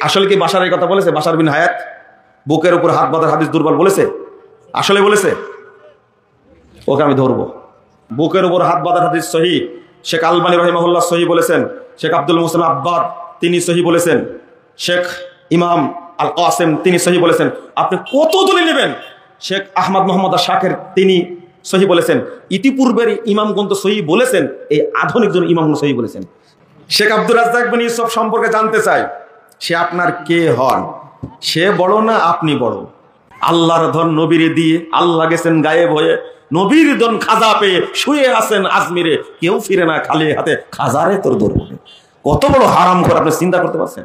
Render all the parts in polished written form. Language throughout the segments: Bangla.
আসলে কি বাশার এই কথা বলেছে? বাশার বিন হায়াত বুকের উপর হাত বাঁধার হাদিস দুর্বল বলেছে? আসলে বলেছে? ওকে আমি ধরবো। বুকের উপর হাত বাঁধার হাদিস সহিহ। শেখ আলবানী রাহিমাহুল্লাহ সহিহ বলেছেন, শেখ আব্দুল মুহসিন আব্বাদ তিনি সহিহ বলেছেন, শেখ ইমাম আল কাসেম তিনি সহিহ বলেছেন। আপনি কত দলিল নেবেন? শেখ আহমদ মোহাম্মদ শাকের তিনি সহিহ বলেছেন। ইতিপূর্বের ইমামগণ তো সহিহ বলেছেন, এই আধুনিক জন ইমামগণ সহিহ বলেছেন। শেখ আব্দুর রাজ্জাক বিন ইউসুফ সম্পর্কে জানতে চাই, সে আপনার কে হন? সে বড় না আপনি বড়? আল্লাহর ধন নবীরে দিয়ে আল্লাহ গেছেন গায়েব হয়ে, নবীর ধন খাজা পেয়ে শুয়ে আছেন আজমিরে, কেউ ফিরে না খালি হাতে, খাজারে তোর ধরবে। কত বড় হারাম করে আপনি চিন্তা করতে পারছেন?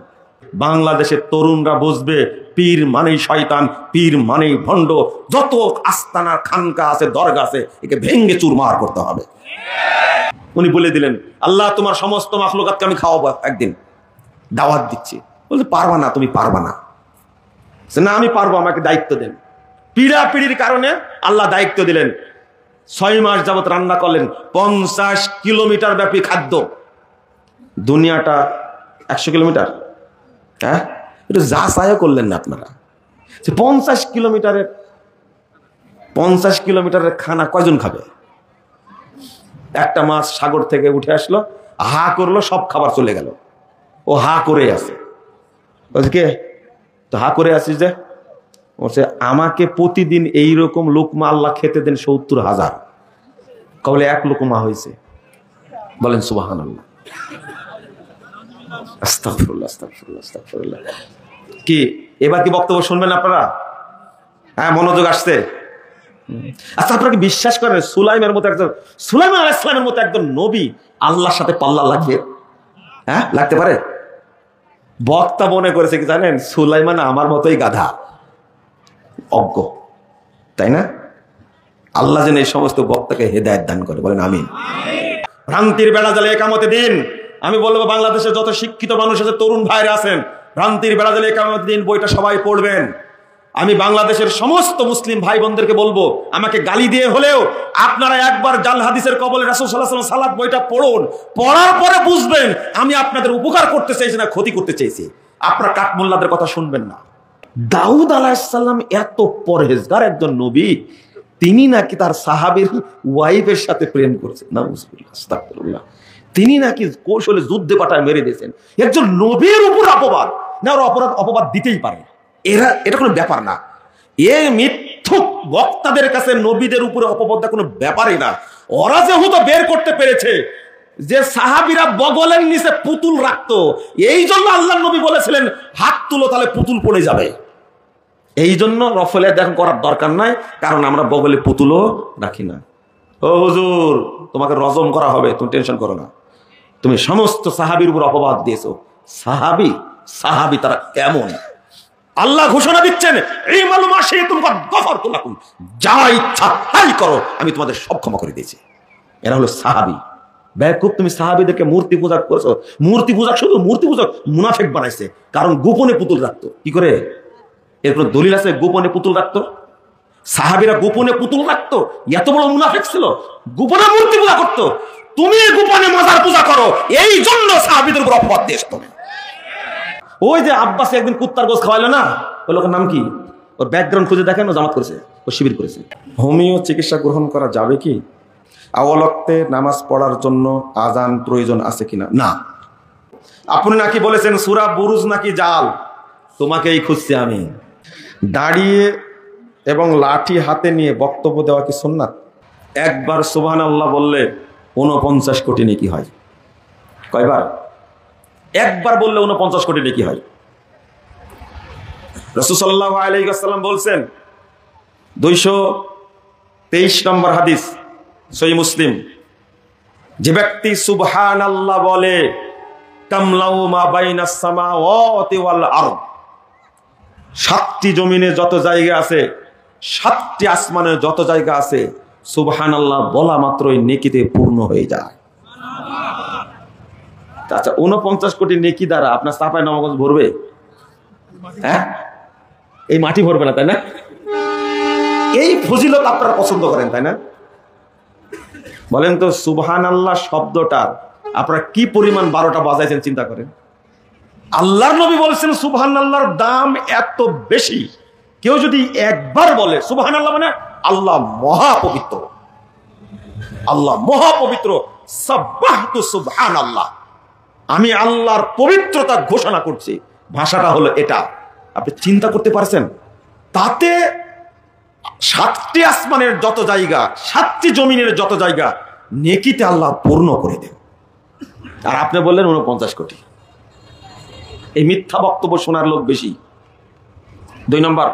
বাংলাদেশের তরুণরা বুঝবে পীর মানেই শয়তান, পীর মানেই ভণ্ড। যত আস্তানার খানকা আছে, দরগা আছে, একে ভেঙ্গে চুরমার করতে হবে। উনি বলে দিলেন, আল্লাহ তোমার সমস্ত মাখলুকাতকে আমি খাওয়াবো একদিন, দাওয়াত দিচ্ছি। বলতে পারবা না, তুমি পারবা না। না আমি পারবো, আমাকে দায়িত্ব দেন। পিড়াপিড়ির কারণে আল্লাহ দায়িত্ব দিলেন। 6 মাস যাবত রান্না করলেন 50 কিলোমিটার ব্যাপী খাদ্য। দুনিয়াটা 100 কিলোমিটার। হ্যাঁ, একটু যা চাইও করলেন না আপনারা। 50 কিলোমিটারের খানা কয়জন খাবে? একটা মাছ সাগর থেকে উঠে আসলো, হা করলো, সব খাবার চলে গেল। ও হা করে আছে। বলছে কে? তো হা করে আসিস যে? বলছে আমাকে প্রতিদিন এইরকম লোকমা আল্লাহ খেতে দেন 70,000। কবলে 1 লোকমা হয়েছে। বলেন সুবহানাল্লাহ। আস্তাগফিরুল্লাহ, আস্তাগফিরুল্লাহ, আস্তাগফিরুল্লাহ। কি এবার কি বক্তব্য শুনবেন আপনারা? হ্যাঁ, মনোযোগ আসছে? আচ্ছা, আপনারা কি বিশ্বাস করেন সুলাইমান আলাইহিস সালামের মতো একজন নবী আল্লাহর সাথে পাল্লা লাগবে? হ্যাঁ, লাগতে পারে? বক্তা মনে করেছে কি জানেন, সুলাইমান আমার মতোই গাধা, অজ্ঞ, তাই না? আল্লাহ যেন এই সমস্ত বক্তাকে হেদায়েত দান করে, বলেন আমিন। ভ্রান্তির বেড়া জালে একামতে দিন। আমি বলবো বাংলাদেশে যত শিক্ষিত মানুষ আছে, তরুণ ভাইরা আছেন, ভ্রান্তির বেড়া জালে একামতে দিন বইটা সবাই পড়বেন। আমি বাংলাদেশের সমস্ত মুসলিম ভাই বোনদেরকে বলবো, আমাকে গালি দিয়ে হলেও আপনারা একবার জাল হাদিসের কবলে রাসূল সাল্লাল্লাহু আলাইহি ওয়াসাল্লাম সালাত বইটা পড়ুন। পড়ার পরে বুঝবেন আমি আপনাদের উপকার করতে চাইছি না ক্ষতি করতে চাইছি। আপনারা কাঠমোল্লাদের কথা শুনবেন না। দাউদ আলাইহিস সালাম এত পরহেজগার একজন নবী, তিনি নাকি তার সাহাবীর ওয়াইফের সাথে প্রেম করেছেন। নাউযুবিল্লাহ, আস্তাগফিরুল্লাহ। তিনি নাকি কৌশলে যুদ্ধে পাঠায় মেরে দিয়েছেন। একজন নবীর উপর অপবাদ না, ওরা অপবাদ দিতেই পারে, এটা কোনো ব্যাপার না। এই মিথ্যুক বক্তাদের কাছে নবীদের উপরে অপবাদ কোনো ব্যাপারই না। ওরা যেহেতু বের করতে পেরেছে যে সাহাবীরা বগলের নিচে পুতুল রাখতো, এই জন্য আল্লাহ নবী বলেছিলেন হাত তুলো তাহলে পুতুল পড়ে যাবে। এই জন্য রফলে দেখুন করার দরকার নাই, কারণ আমরা বগলে পুতুলও রাখি না। ও হুজুর, তোমাকে রজম করা হবে, তুমি টেনশন করো না। তুমি সমস্ত সাহাবীর উপর অপবাদ দিয়েছো। সাহাবী তারা কেমন? আল্লাহ ঘোষণা দিচ্ছেন, এই মালুম আসে তোমরা গফরতু লাকুম, যা ইচ্ছা তাই করো, আমি তোমাদের সব ক্ষমা করে দিয়েছি। এরা হলো সাহাবী। বেকুব, তুমি সাহাবীদেরকে মূর্তি পূজা করছো। মূর্তি পূজা শুধু মূর্তি পূজা মুনাফিক বানাইছে, কারণ গোপনে পুতুল রাখতো। কি করে? এর কোনো দলিল আছে গোপনে পুতুল রাখতো? সাহাবীরা গোপনে পুতুল রাখতো? এত বড় মুনাফিক ছিল, গোপনে মূর্তি পূজা করতো। তুমি গোপনে মাজার পূজা করো, এই জন্য সাহাবীদের উপর অপবাদ দিয়েছো তুমি। ওই যে আব্বাসে একদিন কুত্তার গোশ খাওয়াইলো না, ওই লোকের নাম কি? ওর ব্যাকগ্রাউন্ড খুঁজে দেখেন, ও জামাত করেছে, ও শিবির করেছে। হোমিও চিকিৎসা গ্রহণ করা যাবে কি? আওয়ালক্তে নামাজ পড়ার জন্য আজান প্রয়োজন আছে কিনা? না। আপনি নাকি বলেছেন সূরা বুরুজ নাকি জাল, তোমাকেই খুঁজছি আমি। দাঁড়িয়ে এবং লাঠি হাতে নিয়ে বক্তব্য দেওয়া কি সুন্নাত? একবার সুবহানাল্লাহ বললে 49 কোটি নেকি হয়। কয়বার? একবার বললে 49 কোটি নেকি হয়। রাসূল সাল্লাল্লাহু আলাইহি ওয়াসাল্লাম বলছেন, 223 নম্বর হাদিস সহিহ মুসলিম, যে ব্যক্তি সুবহানাল্লাহ বলে তামলাউ মা বাইনাস সামাওয়াতি ওয়াল আরদ, 7টি জমিনে যত জায়গা আছে, 7টি আসমানে যত জায়গা আছে, সুবহানাল্লাহ বলা মাত্রই নেকিতে পূর্ণ হয়ে যায়। আচ্ছা, 49 কোটি নেকি দ্বারা আপনার চাপায় নবাবগঞ্জ ভরবে? হ্যাঁ, এই মাটি ভরবে না, তাই না? এই ফজিলত আপনারা পছন্দ করেন, তাই না? বলেন তো সুবহানাল্লাহ শব্দটা আপনারা কি পরিমাণ 12টা বাজাইছেন চিন্তা করেন। আল্লাহর নবী বলেছেন সুবহানাল্লাহর দাম এত বেশি, কেউ যদি একবার বলে সুবহানাল্লাহ মানে আল্লাহ মহাপবিত্র, আল্লাহ মহাপবিত্র, সাব্বাহতু সুবহানাল্লাহ, আমি আল্লাহর পবিত্রতা ঘোষণা করছি, ভাষাটা হলো এটা। আপনি চিন্তা করতে পারছেন, তাতে 7টি আসমানের যত জায়গা, 7টি জমিনের যত জায়গা নেকিতে আল্লাহ পূর্ণ করে দেন। আর আপনি বললেন 49 কোটি। এই মিথ্যা বক্তব্য শোনার লোক বেশি। 2 নম্বর,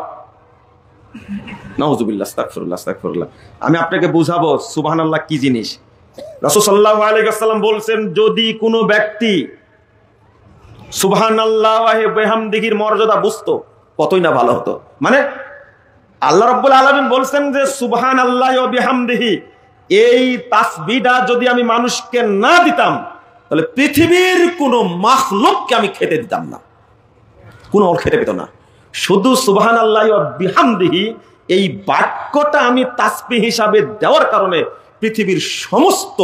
নাউজুবিল্লাহ, আস্তাগফিরুল্লাহ, আস্তাগফিরুল্লাহ। আমি আপনাকে বুঝাবো সুবহানাল্লাহ কি জিনিস। রাসূল সাল্লাল্লাহু আলাইহি ওয়াসাল্লাম বলছেন, যদি কোনো ব্যক্তি সুবহানাল্লাহ ওয়া বিহামদিহির মর্যাদা বুঝতো কতই না ভালো হতো। মানে আল্লাহ রাব্বুল আলামিন বলছেন যে সুবহানাল্লাহ ওয়া বিহামদিহি, এই তাসবিহটা যদি আমি মানুষকে না দিতাম তাহলে পৃথিবীর কোনো মাখলুককে আমি খেতে দিতাম না, কোনো খেতে পেত না। শুধু সুবহানাল্লাহ ওয়া বিহামদিহি এই বাক্যটা আমি তাসবিহ হিসাবে দেওয়ার কারণে পৃথিবীর সমস্ত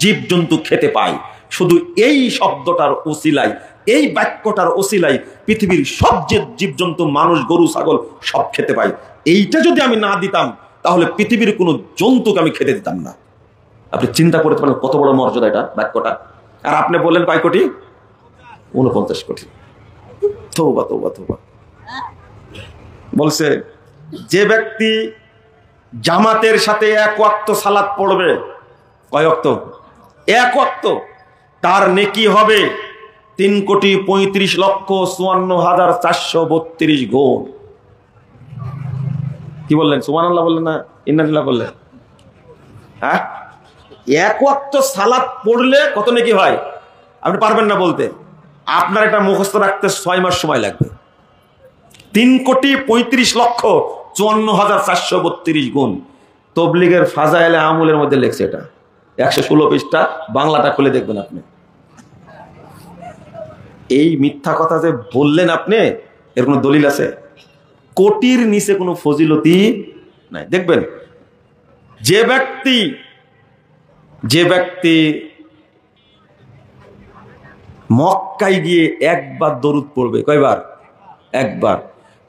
জীবজন্তু খেতে পায়। শুধু এই শব্দটার ওসিলায়, এই বাক্যটার ওসিলায় পৃথিবীর সব জীবজন্তু, মানুষ, গরু, ছাগল সব খেতে পায়। এইটা যদি আমি না দিতাম তাহলে পৃথিবীর কোনো জন্তুকে আমি খেতে দিতাম না। আপনি চিন্তা করতে পারেন কত বড় মর্যাদা এটা বাক্যটা। আর আপনি বললেন কয় কোটি? 49 কোটি। তওবা তওবা তওবা। বলছে যে ব্যক্তি জামাতের সাথে 1 ওয়াক্ত সালাত পড়বে, কয় ওয়াক্ত? 1 ওয়াক্ত, তার নেকি হবে 3,35,54,432 গুণ। কি বললেন? সুবহানাল্লাহ বললেন না ইন্নালিল্লাহ বললেন? হ্যাঁ, 1 ওয়াক্ত সালাত পড়লে কত নেকি হয় আপনি পারবেন না বলতে। আপনার এটা মুখস্থ রাখতে 6 মাস সময় লাগবে। 3,35,54,432 গুণ। তবলিগের ফাজাইলে আমলের মধ্যে লেখছে এটা, 116 পৃষ্ঠা, বাংলাটা খুলে দেখবেন আপনি। এই মিথ্যা কথা যে বললেন আপনি, এর কোনো দলিল আছে? কোটির নিচে কোনো ফজিলতি নাই। দেখবেন যে ব্যক্তি মক্কায় গিয়ে একবার দরুদ পড়বে, কয়বার? একবার,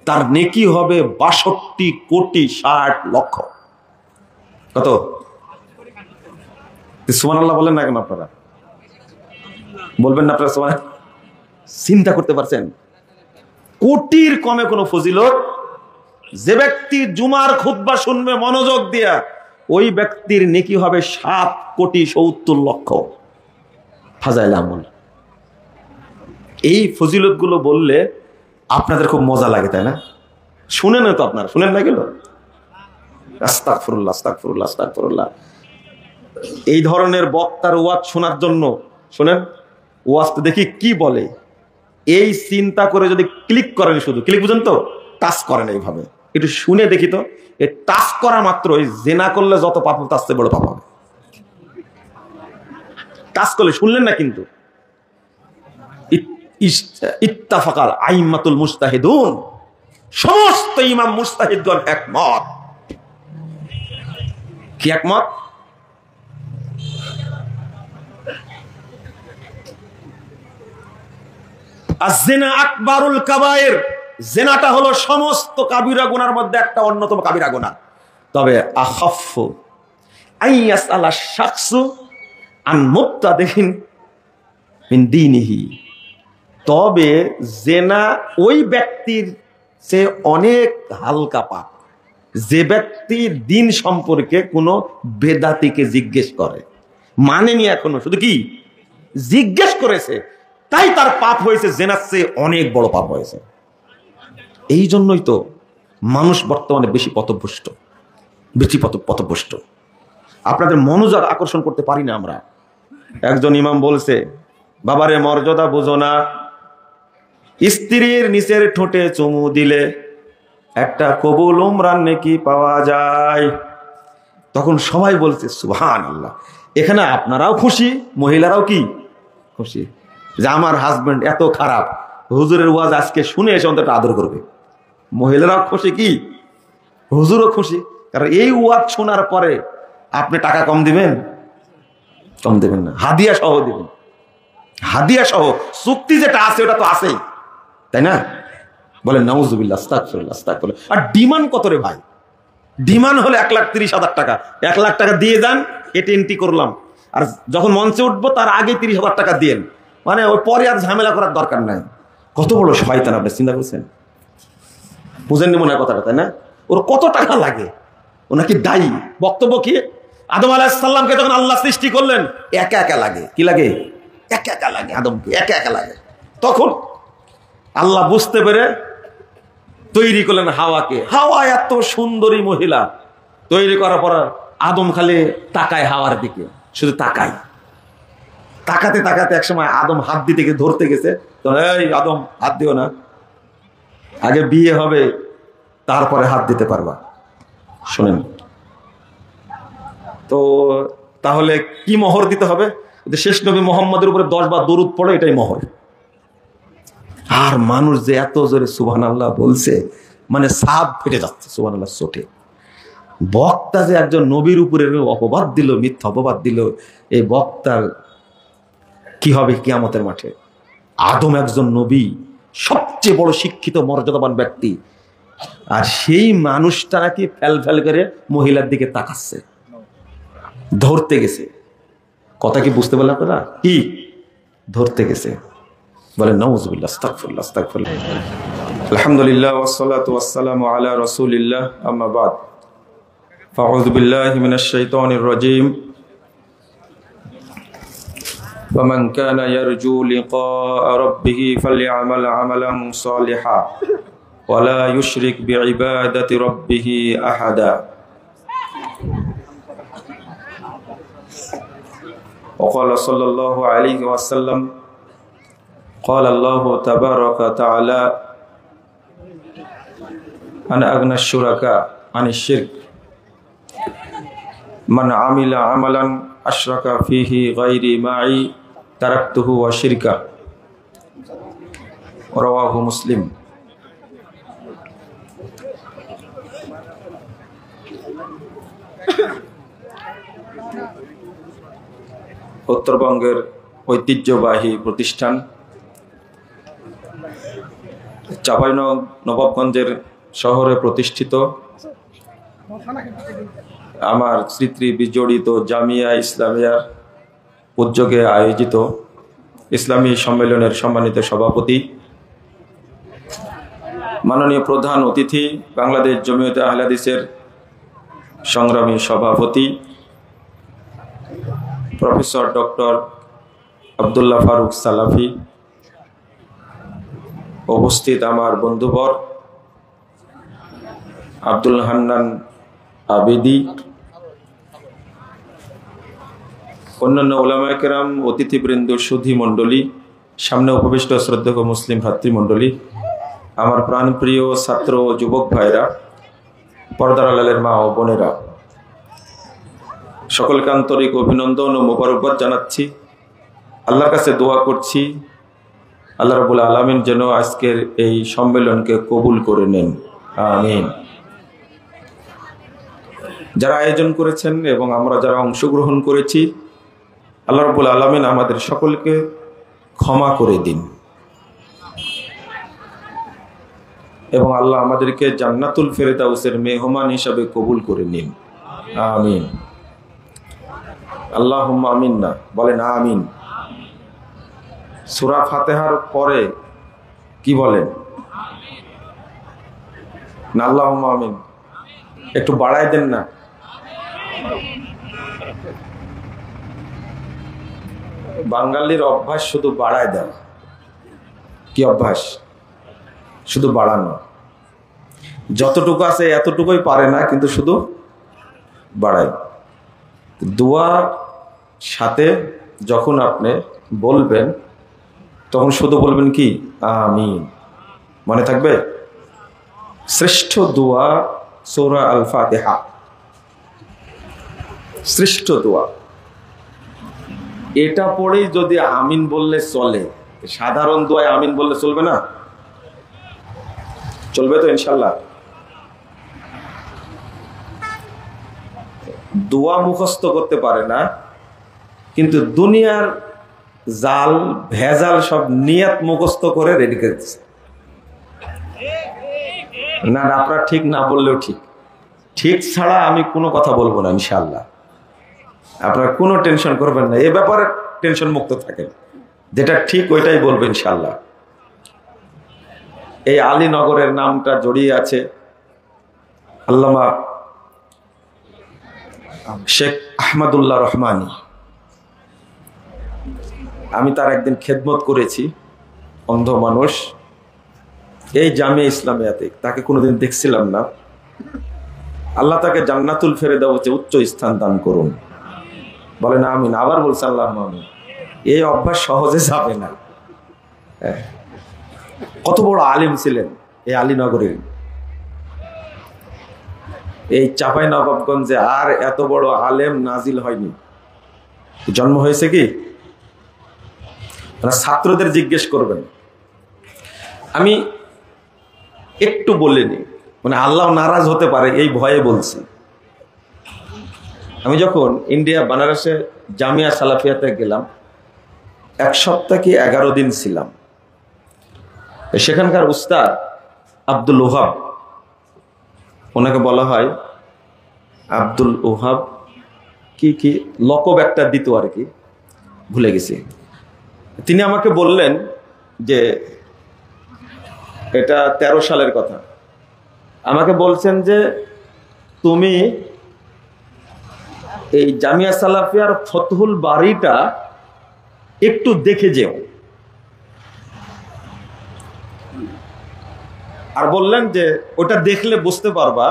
তার নেকি হবে 62,60,00,000। কত? সুবহানাল্লাহ বলেন না কেন আপনারা? বলবেন না আপনারা সুবহানাল্লাহ? চিন্তা করতে পারছেন কোটির কমে কোনো ফজিলত? যে ব্যক্তি জুমার খুতবা শুনবে মনোযোগ দিয়া, ওই ব্যক্তির নেকি হবে 7,70,00,000 ফাজাইল আমল। এই ফজিলত গুলো বললে আপনাদের খুব মজা লাগে, তাই না? শুনেন তো আপনারা, শুনেন না গেল? আস্তাগফিরুল্লাহ, আস্তাগফিরুল্লাহ, আস্তাগফিরুল্লাহ। এই ধরনের বক্তার ওয়াজ শোনার জন্য শোনেন, ওয়াজটা দেখি কি বলে, এই চিন্তা করে যদি ক্লিক করেন, শুধু ক্লিক বুঝেন তো, টাচ করেন এইভাবে, একটু শুনে দেখি তো, এই টাচ করা মাত্র জেনা করলে যত পাপ তার চেয়ে বড় পাপ হবে। টাচ করলে, শুনলেন না কিন্তু, ইত্তাফাকাল আইম্মাতুল মুজতাহিদুন, সমস্ত ইমাম মুজতাহিদগণ একমত। কি একমত? আয-যিনা আকবারুল কাবায়ের, জিনাটা হলো সমস্ত কাবিরা গুনার মধ্যে একটা অন্যতম কাবিরা গুনাহ। তবে আখাফফু আইয়াসআলা শাখসু আন মুবতাদিন মিন দীনিহি, তবে জিনা ওই ব্যক্তির সে অনেক হালকা পাপ যে ব্যক্তি দিন সম্পর্কে কোনো বেদাতিকে জিজ্ঞেস করে, মানেনি এখনো, শুধু কি জিজ্ঞেস করেছে, তাই তার পাপ হয়েছে জেনার চেয়ে অনেক বড় পাপ হয়েছে। এই জন্যই তো মানুষ বর্তমানে বেশি পথভ্রষ্ট, বেশি পথভ্রষ্ট। আপনাদের মনোযোগ আকর্ষণ করতে পারি না আমরা। একজন ইমাম বলছে, বাবারে মর্যাদা বুঝো না, স্ত্রীর নিচের ঠোঁটে চুমু দিলে একটা কবুল উমরার নেকি পাওয়া যায়। তখন সবাই বলছে সুবহানাল্লাহ। এখানে আপনারাও খুশি, মহিলারাও কি খুশি যে আমার হাজবেন্ড এত খারাপ, হুজুরের ওয়াজ আজকে শুনে এসে অন্তত আদর করবে। মহিলারাও খুশি, কি হুজুরও খুশি, কারণ এই ওয়াজ শোনার পরে আপনি টাকা কম দিবেন? কম দিবেন না, হাদিয়া সহ দিবেন। হাদিয়া সহ চুক্তি যেটা আছে ওটা তো আছেই, তাই না? বলেন নাউজুবিল্লাহ, আস্তাগফিরুল্লাহ, আস্তাগফিরুল্লাহ। আর ডিমান্ড কত রে ভাই? ডিমান্ড হলে 1,30,000 টাকা। 1 লাখ টাকা দিয়ে যান, এটি করলাম, আর যখন মঞ্চে উঠবো তার আগে 30,000 টাকা দিয়েন, মানে ওই পরে আর ঝামেলা করার দরকার নাই। কত বড় শয়তান, আপনি চিন্তা করছেন? বুঝেননি মনে হয় কথাটা, তাই না? ওর কত টাকা লাগে, ও নাকি দায়ী। বক্তব্য কি? আদম আলাইহিস সালামকে যখন আল্লাহ সৃষ্টি করলেন একা একা লাগে। কি লাগে? একা একা লাগে, আদমকে একা একা লাগে। তখন আল্লাহ বুঝতে পেরে তৈরি করলেন হাওয়াকে। হাওয়া এত সুন্দরী মহিলা, তৈরি করার পর আদম খালি তাকায় হাওয়ার দিকে, শুধু তাকায়। তাকাতে তাকাতে একসময় আদম হাত দিতে গিয়ে ধরতে গেছে, তো এই আদম হাত দিও না, আগে বিয়ে হবে তারপরে হাত দিতে পারবা। শোনেন তো, তাহলে কি মোহর দিতে হবে? শেষ নবী মোহাম্মদের উপরে 10 বার দরুদ পড়ে, এটাই মোহর। আর মানুষ যে এত জোরে সুবহানাল্লাহ বলছে, মানে সাপ ফেটে যাচ্ছে সুবহানাল্লাহ চোটে। বক্তা যে একজন নবীর উপরে অপবাদ দিল, মিথ্যা অপবাদ দিল, এই বক্তার কি হবে কিয়ামতের মাঠে? আদম একজন নবী, সবচেয়ে বড় শিক্ষিত মর্যাদাবান ব্যক্তি, আর সেই মানুষটা নাকি ফেল ফেল করে মহিলার দিকে তাকাচ্ছে, ধরতে গেছে। কথা কি বুঝতে পারলেন আপনারা? কি ধরতে গেছে? বলেন নাউজুবিল্লাহ, আস্তাগফিরুল্লাহ, আস্তাগফিরুল্লাহ। আলহামদুলিল্লাহ ওয়াসসালাতু ওয়াসসালামু আলা রাসূলিল্লাহ, আম্মা বাদ। ফাউযু বিল্লাহি মিনাশ শাইতানির রাজীম। ومن كان يرجو لقاء ربه فليعمل عملا صالحا ولا يشرك بعبادة ربه أحدا. وقال صلى الله عليه وسلم قال الله تبارك وتعالى أنا أغنى الشركاء عن الشرك من عمل عملا أشرك فيه غيري معي تركته وشركه. رواه مسلم. উত্তরবঙ্গের ঐতিহ্যবাহী প্রতিষ্ঠান চাঁপাইনবাবগঞ্জের শহরে প্রতিষ্ঠিত আমার স্মৃতি বিজড়িত জামিয়া ইসলামিয়ার উদ্যোগে আয়োজিত ইসলামী সম্মেলনের সম্মানিত সভাপতি, মাননীয় প্রধান অতিথি, বাংলাদেশ জমিয়তে আহলে হাদিসের সংগ্রামী সভাপতি প্রফেসর ডক্টর আব্দুল্লাহ ফারুক সালাফি, উপস্থিত আমার বন্ধুবর আব্দুল হান্নান আবেদি, অন্যান্য ওলামায়ে কেরাম, অতিথিবৃন্দ, সুধী মণ্ডলী, সামনে উপবিষ্ট শ্রদ্ধেয় মুসলিম ভাতৃমণ্ডলী, আমার প্রাণপ্রিয় ছাত্র ও যুবক ভাইরা, পর্দার আড়ালের মা ও বোনেরা, সকলকে আন্তরিক অভিনন্দন ও মোবারকবাদ জানাচ্ছি। আল্লাহর কাছে দোয়া করছি আল্লাহ রাব্বুল আলামিন যেন আজকের এই সম্মেলনকে কবুল করে নেন, আমিন। যারা আয়োজন করেছেন এবং আমরা যারা অংশগ্রহণ করেছি, আল্লাহ রাব্বুল আলামিন আমাদের সকলকে ক্ষমা করে দিন এবং আল্লাহ আমাদেরকে জান্নাতুল ফেরদাউসের মেহমান হিসাবে কবুল করে নিন, আমিন। আল্লাহুম্মা আমিন না বলেন, আমিন। সূরা ফাতিহার পরে কি বলেন? না আল্লাহুম্মা আমিন, একটু বাড়ায় দেন না। বাঙালির অভ্যাস শুধু বাড়ায় দেওয়া। কি অভ্যাস? শুধু বাড়ানো। যতটুকু আছে এতটুকুই পারে না, কিন্তু শুধু বাড়ায়। দোয়া সাথে যখন আপনি বলবেন তখন শুধু বলবেন কি? আমিন। মনে থাকবে? শ্রেষ্ঠ দোয়া সূরা আল ফাতিহা, শ্রেষ্ঠ দোয়া। এটা পড়েই যদি আমিন বললে চলে, সাধারণ দোয়ায় আমিন বললে চলবে না? চলবে তো ইনশাল্লাহ? দোয়া মুখস্থ করতে পারে না, কিন্তু দুনিয়ার জাল ভেজাল সব নিয়ত মুখস্থ করে রেডি করে দিচ্ছে। না আপনারা ঠিক না বললেও ঠিক, ঠিক ছাড়া আমি কোনো কথা বলবো না ইনশাআল্লাহ। আপনারা কোনো টেনশন করবেন না, এ ব্যাপারে টেনশন মুক্ত থাকেন, যেটা ঠিক ওইটাই বলবো ইনশাআল্লাহ। এই আলীনগরের নামটা জড়িয়ে আছে আল্লামা শেখ আহমদুল্লাহ রহমানী। আমি তার একদিন খেদমত করেছি, অন্ধ মানুষ, এই জামিয়া ইসলামিয়াতে। তাকে কোনোদিন দেখছিলাম না। আল্লাহ তাকে জান্নাতুল ফেরেদাউসে উচ্চ স্থান দান করুন, বলেন আমিন। আবার বলছে আল্লাহ আমিন। এই অভ্যাস সহজে যাবে না। কত বড় আলিম ছিলেন এই আলীনগরের। এই চাঁপাইনবাবগঞ্জে আর এত বড় আলেম নাজিল হয়নি। জন্ম হয়েছে কি? ছাত্রদের জিজ্ঞেস করবেন। আমি একটু বলিনি, মানে আল্লাহ নারাজ হতে পারে এই ভয়ে বলছি। আমি যখন ইন্ডিয়া বানারসে জামিয়া সালাফিয়াতে গেলাম, 1 সপ্তাহ কি 11 দিন ছিলাম। সেখানকার উস্তাদ আব্দুল ওহাব, ওনাকে বলা হয় আব্দুল ওহাব, কি কি লকব একটা দিত আর কি, ভুলে গেছি। তিনি আমাকে বললেন যে, এটা 13 সালের কথা, আমাকে বলছেন যে তুমি এই জামিয়া সালাফিয়ার ফতহুল বাড়িটা একটু দেখে যেও। আর বললেন যে ওটা দেখলে বুঝতে পারবা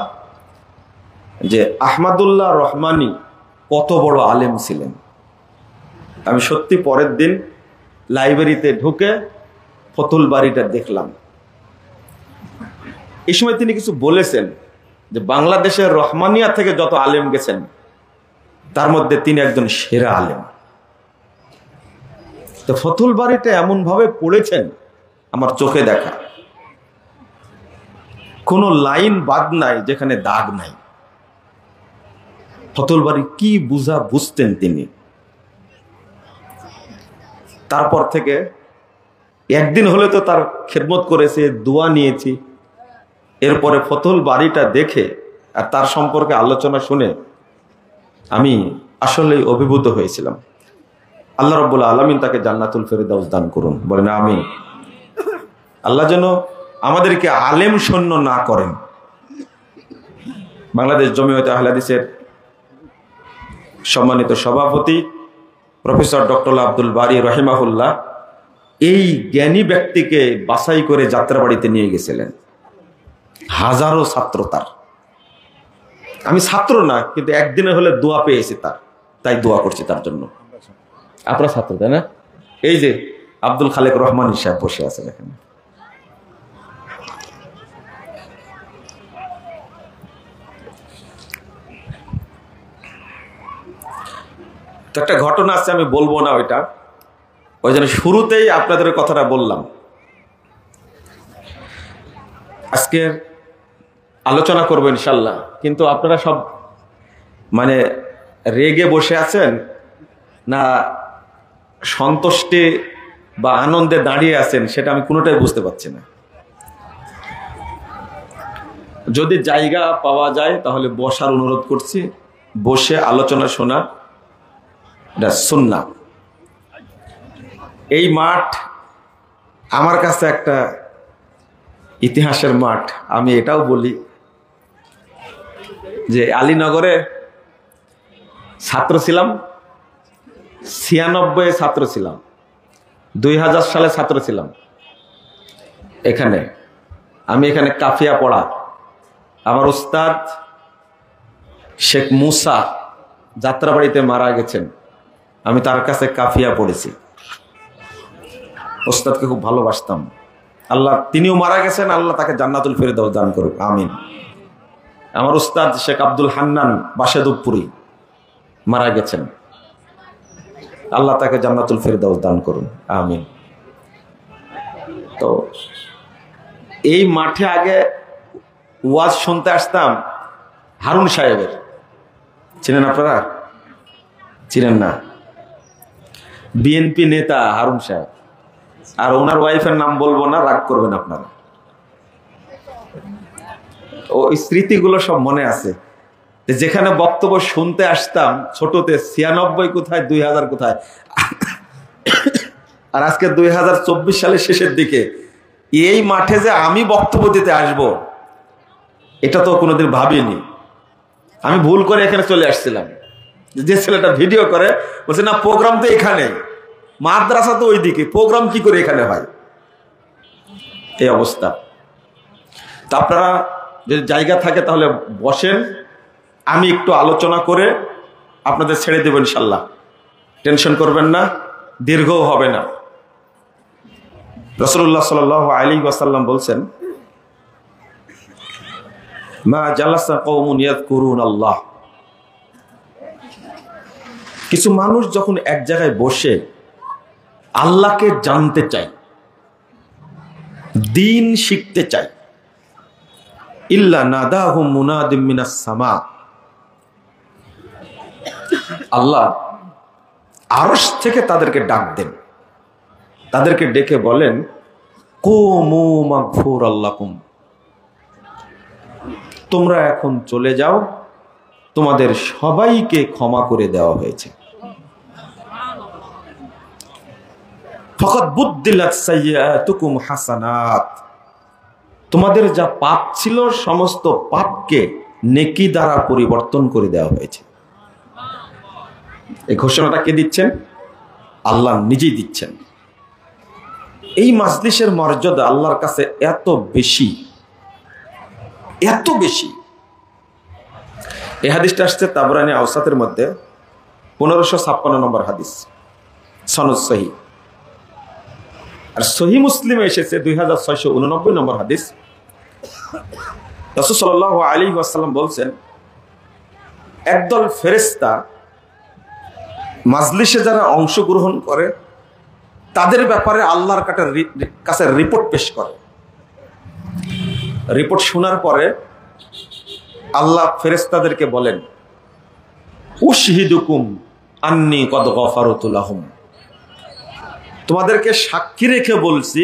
যে আহমদুল্লাহ রহমানী কত বড় আলেম ছিলেন। আমি সত্যি পরের দিন লাইব্রেরিতে ঢুকে ফতুল বাড়িটা দেখলাম। এই সময় তিনি কিছু বলেছেন যে বাংলাদেশের রহমানিয়া থেকে যত আলেম গেছেন তার মধ্যে তিনি একজন সেরা আলেম। তো ফতুল বাড়িটা এমন ভাবে পড়েছেন আমার চোখে দেখা, কোনো লাইন বাদ নাই যেখানে দাগ নাই। ফতুল বাড়ি কি বুঝতেন তিনি। তারপর থেকে একদিন হলে তো তার খেদমত করেছে, দোয়া নিয়েছি। এরপরে ফতুল বাড়িটা দেখে আর তার সম্পর্কে আলোচনা শুনে আমি আসলেই অভিভূত হয়েছিলাম। আল্লাহ রাব্বুল আলামিন তাকে জান্নাতুল ফেরদাউস দান করুন, বলেন আমিন। আল্লাহ যেন আমাদেরকে আলেম শূন্য না করেন। বাংলাদেশ জমিয়তে আহলে হাদিসের সম্মানিত সভাপতি প্রফেসর ডক্টর আব্দুল বারী রহিমাহুল্লাহ এই জ্ঞানী ব্যক্তিকে বাছাই করে যাত্রাবাড়িতে নিয়ে গেছিলেন। হাজারো ছাত্র তার। আমি ছাত্র না, কিন্তু একদিনে হলে দোয়া পেয়েছি তার, তাই দোয়া করছি তার জন্য। আপনারা ছাত্র তাই না? এই যে আব্দুল খালেক রহমান সাহেব বসে আছেন এখানে। তো একটা ঘটনা আছে, আমি বলবো না ওইটা, ওই জন্য শুরুতেই আপনাদের কথাটা বললাম। আজকে আলোচনা করবো ইনশাল্লাহ, কিন্তু আপনারা সব মানে রেগে বসে আছেন না সন্তুষ্টি বা আনন্দে দাঁড়িয়ে আছেন, সেটা আমি কোনোটাই বুঝতে পারছি না। যদি জায়গা পাওয়া যায় তাহলে বসার অনুরোধ করছি, বসে আলোচনা শোনা এটা সুন্নাহ। এই মাঠ আমার কাছে একটা ইতিহাসের মাঠ। আমি এটাও বলি যে আলীনগরে ছাত্র ছিলাম, 96 ছাত্র ছিলাম, 2000 সালে ছাত্র ছিলাম এখানে। আমি এখানে কাফিয়া পড়া। আমার উস্তাদ শেখ মুসা যাত্রাবাড়িতে মারা গেছেন, আমি তার কাছে কাফিয়া পড়েছি। উস্তাদকে খুব ভালোবাসতাম। আল্লাহ, তিনিও মারা গেছেন, আল্লাহ তাকে জান্নাতুল ফেরদাউস দান করুক, আমিন। আমার উস্তাদ শেখ আব্দুল হান্নান বাসেদুপুরি মারা গেছেন, আল্লাহ তাকে জান্নাতুল ফেরদাউস দান করুন, আমিন। তো এই মাঠে আগে ওয়াজ শুনতে আসতাম হারুন সাহেবের। চিনেন আপনারা? চিনেন না? বিএনপি নেতা হারুন সাহেব, আর ওনার ওয়াইফের নাম বলবো না, রাগ করবেন আপনারা। ওই স্মৃতিগুলো সব মনে আছে, যেখানে বক্তব্য শুনতে আসতাম ছোটতে 96 কোথায় 2000 কোথায়, আর আজকে 2024 সালের শেষের দিকে এই মাঠে যে আমি বক্তব্য দিতে আসব, এটা তো কোনোদিন ভাবিনি। আমি ভুল করে এখানে চলে আসছিলাম, যে ছেলেটা ভিডিও করে বলছে না প্রোগ্রাম তো এখানে, মাদ্রাসা তো ওইদিকে, প্রোগ্রাম কি করে এখানে হয়, এই অবস্থা। তা আপনারা যদি জায়গা থাকে তাহলে বসেন, আমি একটু আলোচনা করে আপনাদের ছেড়ে দেব ইনশাল্লাহ, টেনশন করবেন না, দীর্ঘও হবে না। রাসূলুল্লাহ সাল্লাল্লাহু আলাইহি ওয়াসাল্লাম বলছেন, মা জালাসা কওমুন ইয়াযকুরুন আল্লাহ, কিছু মানুষ যখন এক জায়গায় বসে আল্লাহকে জানতে চায়, দ্বীন শিখতে চায়, ইল্লা নাদাহুম মুনাদিম মিনাস সামা, আল্লাহ আরশ থেকে তাদেরকে ডাক দেন, তাদেরকে ডেকে বলেন কুমু মাগফুরাল্লাকুম, তোমরা এখন চলে যাও, তোমাদের সবাইকে ক্ষমা করে দেওয়া হয়েছে। ফাকাদ বুদ্দিলাত সাইয়্যাতুকুম হাসানাত, তোমাদের যা পাপ ছিল সমস্ত পাপকে নেকি দ্বারা পরিবর্তন করে দেওয়া হয়েছে। এই ঘোষণাটা কে দিচ্ছেন? আল্লাহ নিজেই দিচ্ছেন। এই মাজলিসের মর্যাদা আল্লাহর কাছে এত বেশি, এত বেশি। এই হাদিসটা আসছে তাবরানী আওসাতের মধ্যে 1556 নম্বর হাদিস, সনদ সহিহ। আর সহিহ মুসলিমে এসেছে 2689 নম্বর হাদিস। রাসূল সাল্লাল্লাহু আলাইহি ওয়াসাল্লাম বলছেন, একদল ফেরেশতা মাজলিসে যারা অংশগ্রহণ করে তাদের ব্যাপারে আল্লাহর কাছে রিপোর্ট পেশ করে। রিপোর্ট শোনার পরে আল্লাহ ফেরেশতাদেরকে বলেন, উশহিদুকুম আন্নী কদ গফারতু লাহুম, তোমাদেরকে সাক্ষী রেখে বলছি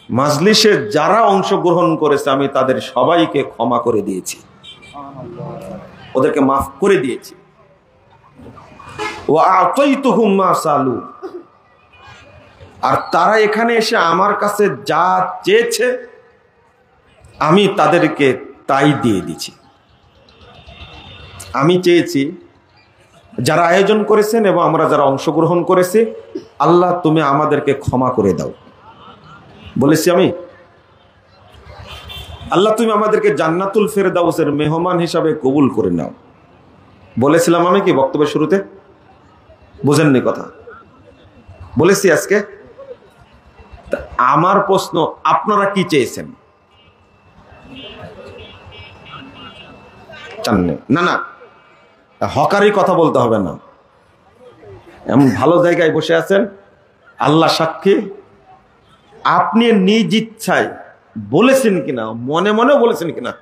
মাজলিসে যারা অংশগ্রহণ করেছে আমি তাদের সবাইকে ক্ষমা করে দিয়েছি, ওদেরকে মাফ করে দিয়েছি। ওয়া আতাইতুহুম মা সালু, আর তারা এখানে এসে আমার কাছে যা চেয়েছে আমি তাদেরকে তাই দিয়ে দিয়েছি। আমি চেয়েছি যারা আয়োজন করেছেন এবং আমরা যারা অংশগ্রহণ করেছি, আল্লাহ তুমি আমাদেরকে ক্ষমা করে দাও। বলেছি আমি, আল্লাহ তুমি আমাদেরকে জান্নাতুল ফেরদাউসের মেহমান হিসাবে কবুল করে নাও। বলেছিলাম আমি কি বক্তব্যের শুরুতে? বুঝেননি কথা? বলেছি আজকে। আমার প্রশ্ন, আপনারা কি চেয়েছেন? না না, হকারি কথা বলতে হবে না। এমন ভালো জায়গায় বসে আছেন, আল্লাহ সাক্ষী, আপনি নিজ ইচ্ছায় বলেছেন কিনা, মনে মনে বলেছেন কিনা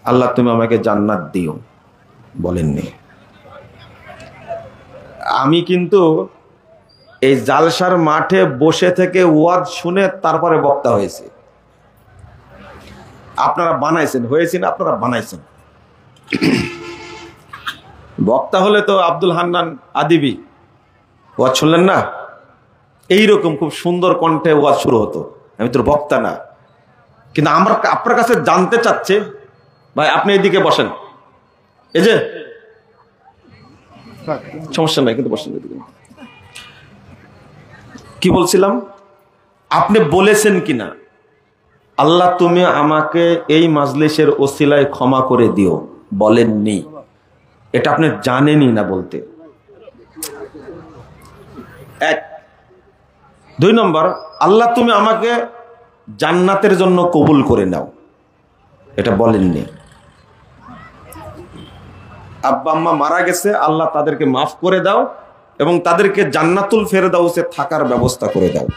আল্লাহ তুমি আমাকে জান্নাত দিও, বলেননি। আমি কিন্তু এই জালসার মাঠে বসে থেকে ওয়াজ শুনে তারপরে বক্তা হয়েছে। আপনারা বানাইছেন, হয়েছেন আপনারা বানাইছেন। বক্তা হলে তো আব্দুল হান্নান আদিবি ওয়াজ শুনলেন না, এইরকম খুব সুন্দর কণ্ঠে ওয়াজ শুরু হতো। আমি তোর বক্তা না, কিন্তু আমার আপনার কাছে জানতে চাচ্ছে, ভাই আপনি এদিকে বসেন, এই যে সমস্যা নাই, কিন্তু বসেন এদিকে। কি বলছিলাম? আপনি বলেছেন কিনা আল্লাহ তুমি আমাকে এই মাজলিসের ওসিলায় ক্ষমা করে দিও? বলেননি। এটা আপনি জানেনই না বলতে। এক। 2 নম্বর, আল্লাহ তুমি আমাকে জান্নাতের জন্য কবুল করে নাও, এটা বলেননি। আব্বা আম্মা মারা গেছে, আল্লাহ তাদেরকে মাফ করে দাও এবং তাদেরকে জান্নাতুল ফেরদাউসে থাকার ব্যবস্থা করে দাও।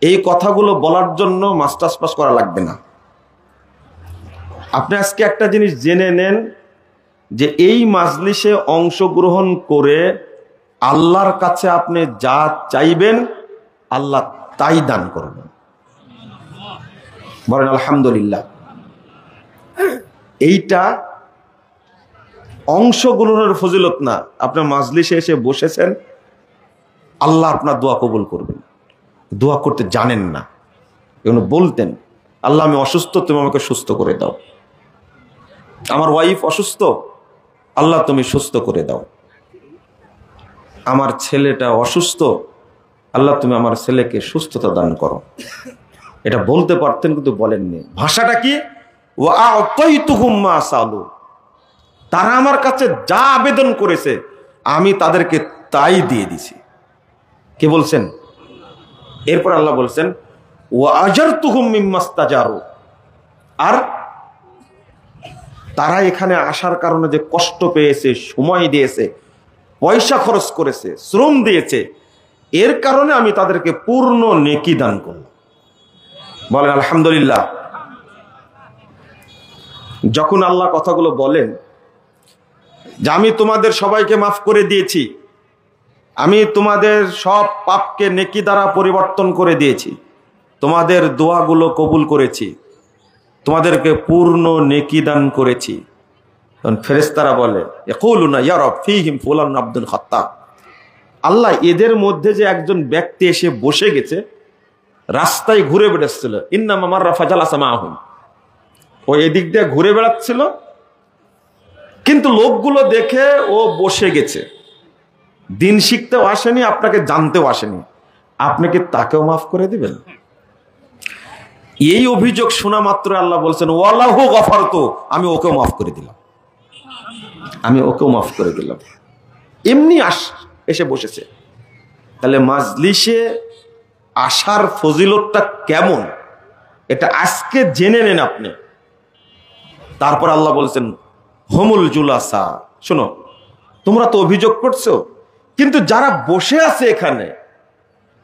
এই কথাগুলো বলার জন্য মাস্টার্স পাস করা লাগবে না। আপনি আজকে একটা জিনিস জেনে নেন যে এই মাজলিসে অংশগ্রহণ করে আল্লাহর কাছে আপনি যা চাইবেন আল্লাহ তাই দান করবেন। বলেন আলহামদুলিল্লাহ। এইটা অংশগ্রহণের ফজিলত না। আপনার মাজলিসে এসে বসেছেন, আল্লাহ আপনার দোয়া কবুল করবেন। দোয়া করতে জানেন না, এগুলো বলতেন, আল্লাহ আমি অসুস্থ, তুমি আমাকে সুস্থ করে দাও। আমার ওয়াইফ অসুস্থ, আল্লাহ তুমি সুস্থ করে দাও। আমার ছেলেটা অসুস্থ, আল্লাহ তুমি আমার ছেলেকে সুস্থতা দান করো। এটা বলতে পারতেন, কিন্তু বলেননি। ভাষাটা কি? তারা আমার কাছে যা আবেদন করেছে আমি তাদেরকে তাই দিয়ে দিছি। কে বলছেন? এরপর আল্লাহ বলছেন আর তারা এখানে আসার কারণে যে কষ্ট পেয়েছে, সময় দিয়েছে, পয়সা খরচ করেছে, শ্রম দিয়েছে, এর কারণে আমি তাদেরকে পূর্ণ নেকি দান করলাম। বলেন আলহামদুলিল্লাহ। যখন আল্লাহ কথাগুলো বলেন যে আমি তোমাদের সবাইকে মাফ করে দিয়েছি, আমি তোমাদের সব পাপকে নেকি দ্বারা পরিবর্তন করে দিয়েছি, তোমাদের দোয়াগুলো কবুল করেছি, তোমাদেরকে পূর্ণ নেকি দান করেছি, তখন ফেরেশতারা বলে ইয়াকুলুনা ইয়া রব ফীহিম ফুলান আব্দুল খাত্তাব, আল্লাহ এদের মধ্যে যে একজন ব্যক্তি এসে বসে গেছে, রাস্তায় ঘুরে বেড়াচ্ছিল, ইন্নামা মাররা ফাজালাসা মাআহুম, ও এদিক দিয়ে ঘুরে বেড়াচ্ছিল, কিন্তু লোকগুলো দেখে ও বসে গেছে। দিন শিখতেও আসেনি, আপনাকে জানতেও আসেনি, আপনি কি তাকেও মাফ করে দিবেন? এই অভিযোগ শোনা মাত্র আল্লাহ বলছেন ওয়ালাহু গফারতু, আমি ওকেও মাফ করে দিলাম, আমি ওকেও মাফ করে দিলাম। এমনি এসে বসেছে। তাহলে মাজলিসে আসার ফজিলতটা কেমন এটা আজকে জেনে নেন আপনি। তারপর আল্লাহ বলছেন হুমুল জুলাসা, শোনো তোমরা তো অভিযোগ করছো, কিন্তু যারা বসে আছে এখানে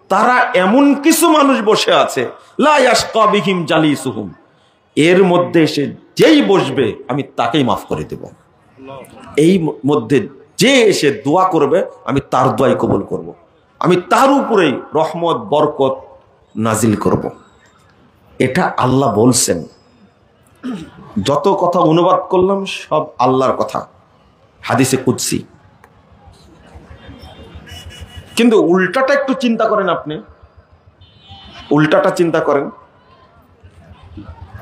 তারা এমন কিছু মানুষ বসে আছে লা ইয়াশকা বিহিম জালিসুহুম, এর মধ্যে এসে যেই বসবে আমি তাকেই মাফ করে দেব। এই মধ্যে যে এসে দোয়া করবে আমি তার দোয়াই কবুল করব, আমি তার উপরেই রহমত বরকত নাজিল করব। এটা আল্লাহ বলছেন। যত কথা অনুবাদ করলাম সব আল্লাহর কথা, হাদিসে কুদসি। কিন্তু উল্টাটা একটু চিন্তা করেন, আপনি উল্টাটা চিন্তা করেন।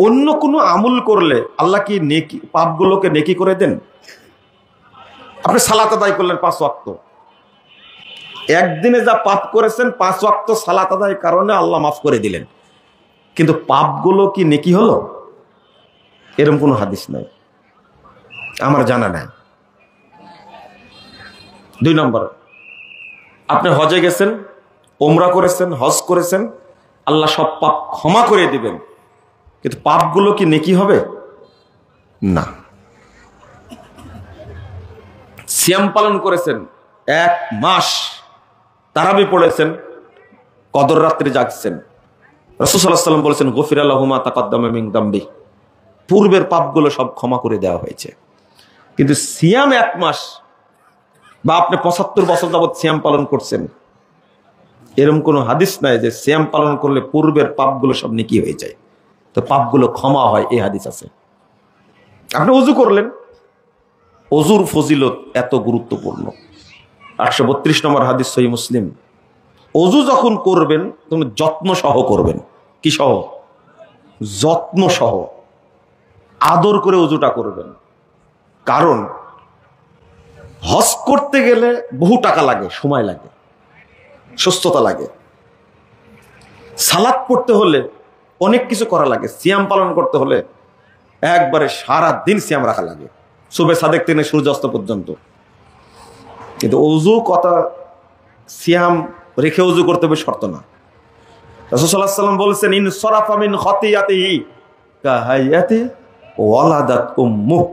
অন্য কোনো আমল করলে আল্লাহ কি নেকি পাপগুলোকে নেকি করে দেন? আপনি সালাত আদায় করলেন 5 ওয়াক্ত, একদিনে যা পাপ করেছেন 5 ওয়াক্ত সালাত আদায়ের কারণে আল্লাহ মাফ করে দিলেন, কিন্তু পাপগুলো কি নেকি হলো? এরকম কোনো হাদিস নাই, আমার জানা নাই। 2 নম্বর, আপনি হজে গেছেন, ওমরা করেছেন, হজ করেছেন, আল্লাহ সব পাপ ক্ষমা করে দিবেন, কিন্তু পাপগুলো কি নেকি হবে? না। সিয়াম পালন করেছেন 1 মাস, তারাবি পড়েছেন, কদর রাত্রে জাগছেন, রাসূল সাল্লাল্লাহু আলাইহি ওয়াসাল্লাম বলেছেন গফিরা লাহু মা তাকাদ্দামা মিন যামবি, পূর্বের পাপগুলো সব ক্ষমা করে দেওয়া হয়েছে। কিন্তু সিয়াম 1 মাস বা আপনি 75 বছর যাবত সিয়াম পালন করছেন, এরকম কোনো হাদিস নাই যে সিয়াম পালন করলে পূর্বের পাপগুলো সব নেকি হয়ে যায়, তো পাপগুলো ক্ষমা হয়, এই হাদিস আছে। আপনি ওযু করলেন, ওযুর ফজিলত এত গুরুত্বপূর্ণ। 832 নম্বর হাদিস সহিহ মুসলিম। ওযু যখন করবেন তখন যত্ন সহ করবেন। কি সহ? যত্ন সহ, আদর করে ওযুটা করবেন। কারণ হজ করতে গেলে বহু টাকা লাগে, সময় লাগে, সুস্থতা লাগে। সালাত পড়তে হলে অনেক কিছু করা লাগে। সিয়াম পালন করতে হলে একবারে সারা দিন সিয়াম রাখা লাগে, সুবে সাদেক থেকে সূর্যাস্ত পর্যন্ত। কিন্তু ওযু কথা, সিয়াম রেখে ওযু করতে হবে শর্ত না। রাসূল সাল্লাল্লাহু আলাইহি ওয়াসাল্লাম বলেছেন ইন সরাফা মিন খাতিয়াতিহি কাহায়াতি ওয়ালাদাত উম্মুহ,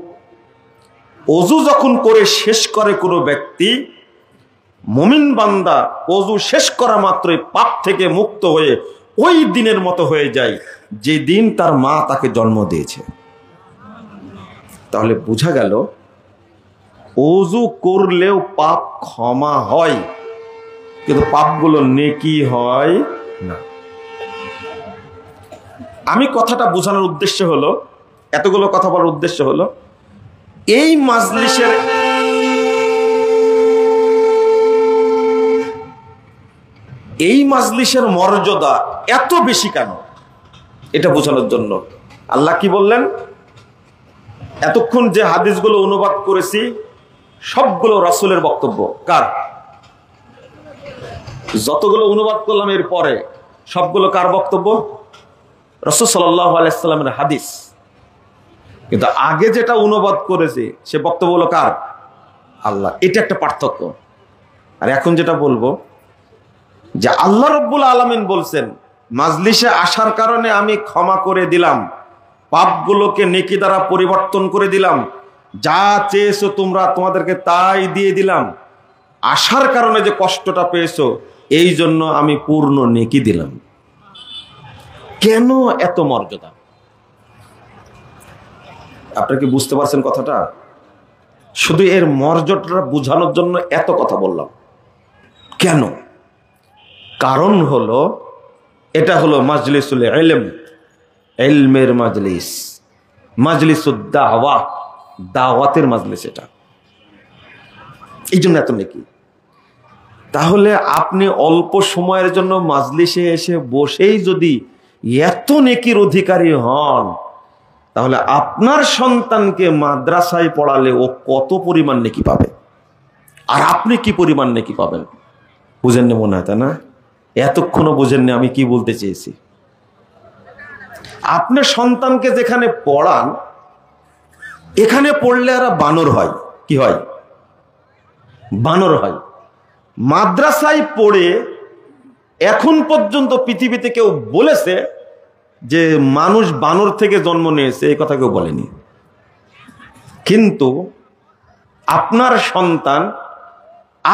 ওযু যখন করে শেষ করে কোনো ব্যক্তি, মুমিন বান্দা ওযু শেষ করা মাত্রই পাপ থেকে মুক্ত হয়ে ওই দিনের মতো হয়ে যায় যে দিন তার মা তাকে জন্ম দিয়েছে। তাহলে বোঝা গেল ওযু করলেও পাপ ক্ষমা হয়, কিন্তু পাপগুলো নেকি হয় না। আমি কথাটা বোঝানোর উদ্দেশ্য হলো, এতগুলো কথা বলার উদ্দেশ্য হলো, এই মাজলিসের মর্যাদা এত বেশি কেন, এটা বোঝানোর জন্য আল্লাহ কি বললেন। এতক্ষণ যে হাদিসগুলো অনুবাদ করেছি সবগুলো রাসূলের বক্তব্য। কার? যতগুলো অনুবাদ করলাম এর পরে সবগুলো কার বক্তব্য? রাসূল সাল্লাল্লাহু আলাইহি ওয়াসাল্লামের হাদিস। কিন্তু আগে যেটা অনুবাদ করেছি সে বক্তব্য হলো কার? আল্লাহ। এটা একটা পার্থক্য। আর এখন যেটা বলবো যে আল্লাহ রাব্বুল আলামিন বলছেন মাজলিসে আসার কারণে আমি ক্ষমা করে দিলাম, পাপগুলোকে নেকি দ্বারা পরিবর্তন করে দিলাম, যা চেয়েছো তোমরা তোমাদেরকে তাই দিয়ে দিলাম, আসার কারণে যে কষ্টটা পেয়েছো এই জন্য আমি পূর্ণ নেকি দিলাম। কেন এত মর্যাদা? আপনারা কি বুঝতে পারছেন কথাটা? শুধু এর মর্যাদাটা বোঝানোর জন্য এত কথা বললাম। কেন? কারণ হলো এটা হলো মাজলিসুল ইলম, ইলমের মাজলিস, মাজলিসুদ দাওয়া, দাওয়াতের মাজলিস। এটা এই জন্য এত নেকি। তাহলে আপনি অল্প সময়ের জন্য মাজলিসে এসে বসেই যদি এত নেকির অধিকারী হন, তাহলে আপনার সন্তানকে মাদ্রাসায় পড়ালে ও কত পরিমাণ নেকি পাবে, আর আপনি কি পরিমাণ নেকি পাবেন? বুঝেননি মনে হয়, তাই না? এতক্ষণও বুঝেননি আমি কি বলতে চেয়েছি। আপনার সন্তানকে যেখানে পড়ান এখানে পড়লে এরা বানর হয়। কি হয়? বানর হয়। মাদ্রাসায় পড়ে এখন পর্যন্ত পৃথিবীতে কেউ বলেছে যে মানুষ বানর থেকে জন্ম নিয়েছে, এই কথা কেউ বলেনি। কিন্তু আপনার সন্তান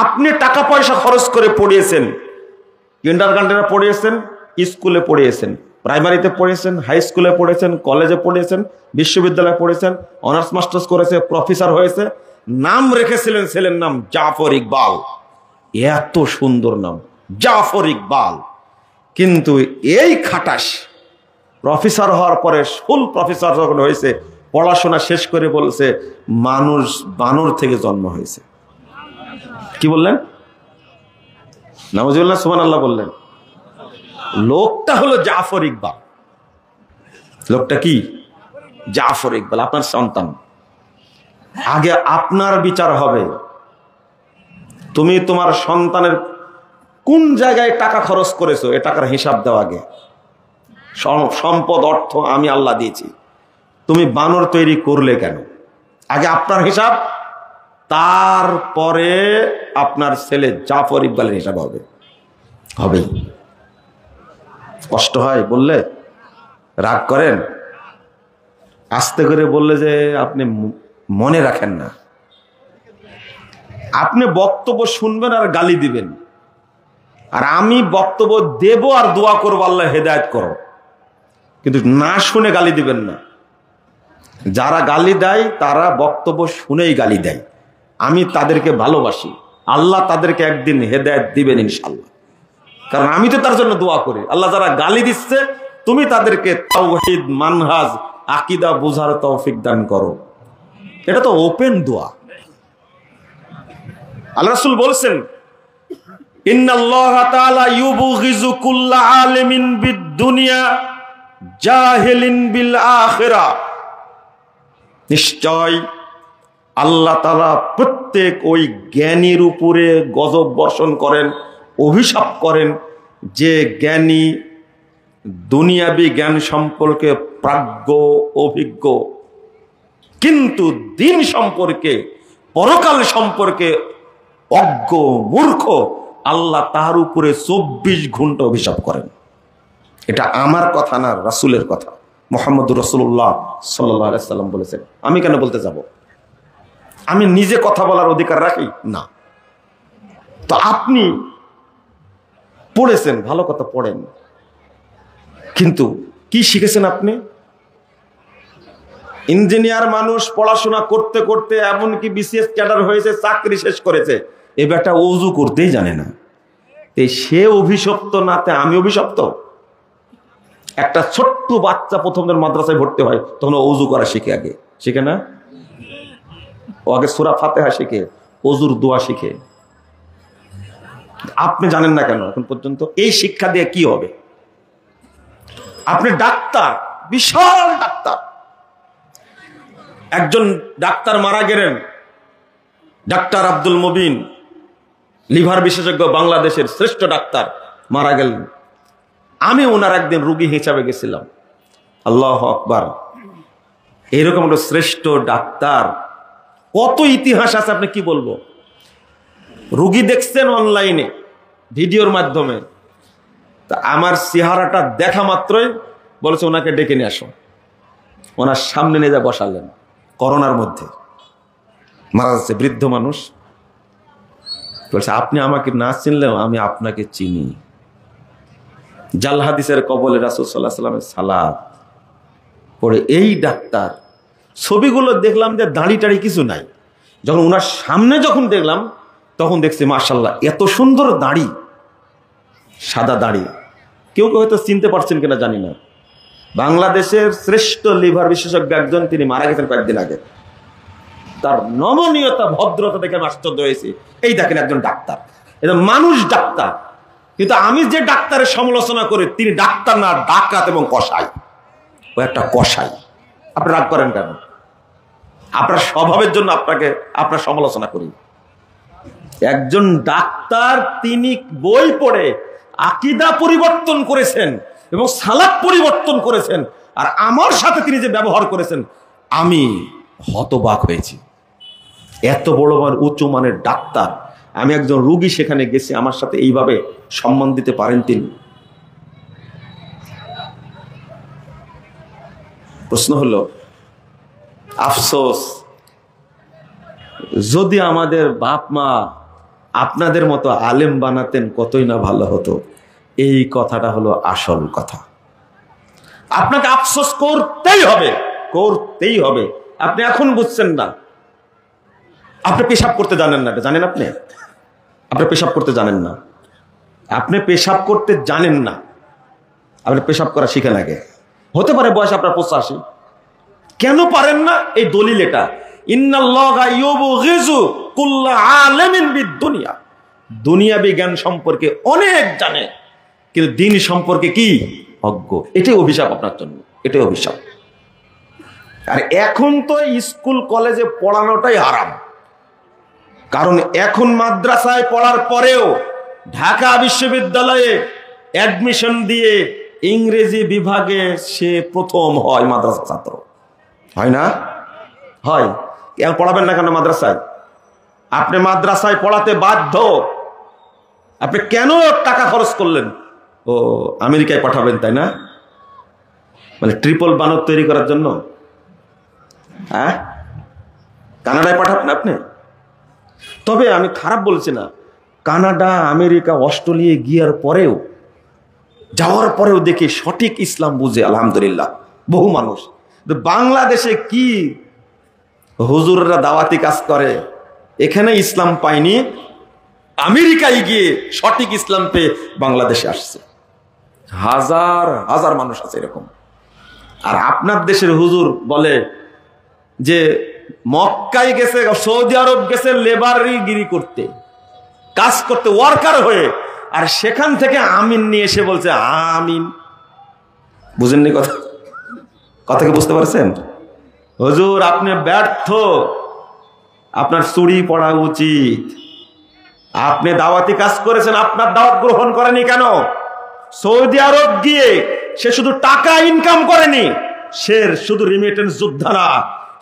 আপনি টাকা পয়সা খরচ করে পড়িয়েছেন, কিন্ডারগার্টেনে পড়িয়েছেন, স্কুলে পড়িয়েছেন, প্রাইমারিতে পড়িয়েছেন, হাই স্কুলে পড়েছেন, কলেজে পড়িয়েছেন, বিশ্ববিদ্যালয়ে পড়েছেন, অনার্স মাস্টার্স করেছে, প্রফেসর হয়েছে, নাম রেখেছিলেন ছেলের নাম জাফর ইকবাল। এত সুন্দর নাম জাফর ইকবাল। কিন্তু এই খাটাস প্রফেসর হওয়ার পরে, ফুল প্রফেসর যখন হয়েছে, পড়াশোনা শেষ করে বলছে মানুষ বানর থেকে জন্ম হয়েছে। কি বললেন? নাউজুবিল্লাহ, সুবহানাল্লাহ বললেন। লোকটা হলো জাফর ইকবাল। লোকটা কি? জাফর ইকবাল, আপনার সন্তান। আগে আপনার বিচার হবে। তুমি তোমার সন্তানের কোন জায়গায় টাকা খরচ করেছো এ টাকার হিসাব দাও আগে। সম্পদ অর্থ আমি আল্লাহ দিয়েছি, তুমি বানর তৈরি করলে কেন? আগে আপনার হিসাব, তারপরে আপনার ছেলে জাফর ইকবালের হিসাব হবে। হবেই। কষ্ট হয় বললে? রাগ করেন? আস্তে করে বললে যে আপনি মনে রাখেন না। আপনি বক্তব্য শুনবেন আর গালি দিবেন, আর আমি বক্তব্য দেব আর দোয়া করবো আল্লাহ হেদায়েত করো, কিন্তু না শুনে গালি দিবেন না। যারা গালি দেয় তারা বক্তব্য শুনেই গালি দেয়। আমি তাদেরকে ভালোবাসি, আল্লাহ তাদেরকে একদিন হেদায়েত দিবেন ইনশাআল্লাহ, কারণ আমি তো তার জন্য দোয়া করি। আল্লাহ যারা গালি দিচ্ছে তুমি তাদেরকে তাওহীদ, মানহাজ, আকীদা বোঝার তৌফিক দান করো। এটা তো ওপেন দোয়া। আল্লাহ রাসূল বলেছেন ইন্নাল্লাহা তাআলা ইউবগিযু কুল্লা আলিমিন বিদ-দুনিয়া জাহিলিন বিল আখিরা। নিশ্চয় আল্লাহ তাআলা প্রত্যেক ওই জ্ঞানীর উপরে গজব বর্ষণ করেন, অভিশাপ করেন যে জ্ঞানী দুনিয়াবী জ্ঞান সম্পর্কে প্রাজ্ঞ, অভিজ্ঞ, কিন্তু দিন সম্পর্কে, পরকাল সম্পর্কে অজ্ঞ, মূর্খ, আল্লাহ তার উপরে 24 ঘন্টা অভিশাপ করেন। এটা আমার কথা না, রাসূলের কথা। মুহাম্মদুর রাসূলুল্লাহ সাল্লাল্লাহু আলাইহি সাল্লাম বলেছেন। আমি কেন বলতে যাব? আমি নিজে কথা বলার অধিকার রাখি না। তো আপনি পড়েছেন, ভালো কথা পড়েন, কিন্তু কি শিখেছেন আপনি? ইঞ্জিনিয়ার মানুষ পড়াশোনা করতে করতে এমনকি বিসিএস ক্যাডার হয়েছে, চাকরি শেষ করেছে, এ বেটা ওযু করতেই জানে না। সে অভিশপ্ত নাতে আমি অভিশপ্ত? একটা ছোট্ট বাচ্চা প্রথম দিন মাদ্রাসায় ভর্তি হয়, তখন ওযু করা শিখে, আগে শিখে না? ও আগে সূরা ফাতিহা শিখে, ওযুর দোয়া শিখে। আপনি জানেন না কেন এখন পর্যন্ত? এই শিক্ষা দিয়ে কি হবে? আপনি ডাক্তার, বিশাল ডাক্তার, একজন ডাক্তার মারা গেলেন, ডাক্তার আব্দুল মুবিন, লিভার বিশেষজ্ঞ, বাংলাদেশের শ্রেষ্ঠ ডাক্তার, মারা গেলেন। আমি ওনার একদিন রোগী হিসাবে গেছিলাম। আল্লাহু আকবার। এরকম একটা শ্রেষ্ঠ ডাক্তার, কত ইতিহাস আছে আপনি কি বলবো। রোগী দেখছেন অনলাইনে ভিডিওর মাধ্যমে, তা আমার চেহারাটা দেখা মাত্রই বলেছে ওনাকে ডেকে নিয়ে আসো। ওনার সামনে নিয়ে যা বসালেন, করোনার মধ্যে মারা যাচ্ছে, বৃদ্ধ মানুষ। বলছে আপনি আমাকে না চিনলেও আমি আপনাকে চিনি। জাল হাদিসের কবলে রাসূল সাল্লাল্লাহু আলাইহি ওয়াসাল্লামের সালাত পড়ে এই ডাক্তার, ছবিগুলো দেখলাম যে দাড়ি টাড়ি কিছু নাই। যখন ওনার সামনে যখন দেখলাম, তখন দেখছি মাশাআল্লাহ এত সুন্দর দাড়ি, সাদা দাড়ি। কেউ কেউ হয়তো চিনতে পারছেন কিনা জানি না। বাংলাদেশের শ্রেষ্ঠ লিভার বিশেষজ্ঞ একজন, তিনি মারা গেছেন কয়েকদিন আগে। তার নমনীয়তা, ভদ্রতা দেখে আমি আশ্চর্য হয়েছি। এই দেখেন একজন ডাক্তার, এটা মানুষ ডাক্তার। কিন্তু আমি যে ডাক্তারের সমালোচনা করি, তিনি ডাক্তার না, ডাকাত এবং কসাই। ও একটা কসাই। আপনি রাগ করেন কেন? আপনার স্বভাবের জন্য আপনার সমালোচনা করি। একজন ডাক্তার, তিনি বই পড়ে আকীদা পরিবর্তন করেছেন এবং সালাত পরিবর্তন করেছেন, আর আমার সাথে তিনি যে ব্যবহার করেছেন, আমি হতবাক হয়েছি। এত বড় উঁচু মানের ডাক্তার, আমি একজন রোগী সেখানে গেছি, আমার সাথে এইভাবে সম্মান দিতে পারেন তিনি? প্রশ্ন হলো, আফসোস, যদি আমাদের বাপ মা আপনাদের মতো আলেম বানাতেন কতই না ভালো হতো। এই কথাটা হলো আসল কথা। আপনাকে আফসোস করতেই হবে, করতেই হবে। আপনি এখন বুঝছেন না, আপনি পেশাব করতে জানেন না, এটা জানেন? আপনি পেশাব করতে জানেন না, আপনি পেশাব করতে জানেন না, আপনি পেশাব করা শিখেন আগে। হতে পারে বয়স আপনার 85। কেন পারেন না? এই দলিল এটা, ইন্নাল্লাহা ইউবগিযু কুল্লা আলিমিন বিদ-দুনিয়া। দুনিয়াবি জ্ঞান সম্পর্কে অনেক জানে, কিন্তু দিন সম্পর্কে কি অজ্ঞ। এটাই অভিশাপ আপনার জন্য, এটাই অভিশাপ। আর এখন তো স্কুল কলেজে পড়ানোটাই হারাম। কারণ এখন মাদ্রাসায় পড়ার পরেও ঢাকা বিশ্ববিদ্যালয়ে অ্যাডমিশন দিয়ে ইংরেজি বিভাগে সে প্রথম হয়, মাদ্রাসা ছাত্র হয় না? হয়। কেন পড়াবেন না কেন মাদ্রাসায়? আপনি মাদ্রাসায় পড়াতে বাধ্য। আপনি কেন টাকা খরচ করলেন? ও আমেরিকায় পাঠাবেন, তাই না? মানে ট্রিপল বানর তৈরি করার জন্য। হ্যাঁ, কানাডায় পাঠাবেন আপনি? তবে আমি খারাপ বলছি না, কানাডা, আমেরিকা, অস্ট্রেলিয়া যাওয়ার পরেও দেখি সঠিক ইসলাম বুঝে আলহামদুলিল্লাহ বহু মানুষ। বাংলাদেশে কি হুজুররা দাওয়াতি কাজ করে, এখানে ইসলাম পায়নি, আমেরিকায় গিয়ে সঠিক ইসলাম পেয়ে বাংলাদেশে আসছে। হাজার হাজার মানুষ আছে এরকম। আর আপনার দেশের হুজুর বলে যে মক্কায় গেছে, সৌদি আরব গেছে লেবারিগিরি করতে, কাজ করতে, ওয়ার্কার হয়ে, আর সেখান থেকে আমিন নিয়ে এসে বলছে আমিন। বুঝেননি কথা? কথা কি বুঝতে পারছেন? হুজুর আপনি ব্যর্থ, আপনার চুরি পড়া উচিত। আপনি দাওয়াতি কাজ করেছেন, আপনার দাওয়াত গ্রহণ করেনি কেন? সৌদি আরব গিয়ে সে শুধু টাকা ইনকাম করেনি, সে শুধু রিমিটেন্স যোদ্ধা না,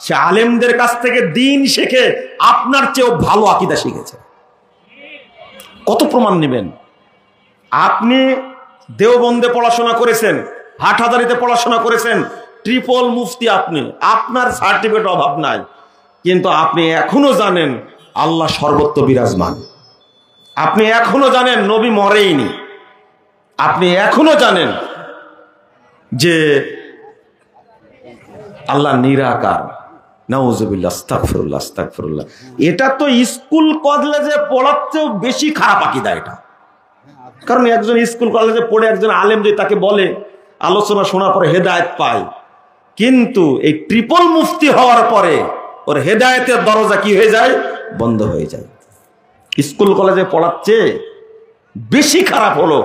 সে আলেমদের কাছ থেকে দিন শিখে আপনার চেয়েও ভালো আকীদা শিখেছে। কত প্রমাণ নেবেন? আপনি দেওবন্দে পড়াশোনা করেছেন, হাটহাজারীতে পড়াশোনা করেছেন, ট্রিপল মুফতি আপনি, আপনার সার্টিফিকেট অভাব নাই, কিন্তু আপনি এখনো জানেন আল্লাহ সর্বত্র বিরাজমান। আপনি এখনো জানেন নবী মরেইনি। আপনি এখনো জানেন যে আল্লাহ নিরাকার। নাউজুবিল্লাহ, আস্তাগফিরুল্লাহ, আস্তাগফিরুল্লাহ। এটা তো স্কুল কলেজে পড়াতেও বেশি খারাপ আকীদা এটা। কারণ একজন স্কুল কলেজে পড়ে একজন আলেম যদি তাকে বলে, আলোচনা শোনার পরে হেদায়েত পায়, কিন্তু এই ট্রিপল মুফতি হওয়ার পরে ওর হেদায়েতের দরজা কি হয়ে যায়? বন্ধ হয়ে যায়। স্কুল কলেজে পড়ার চেয়ে বেশি খারাপ হলো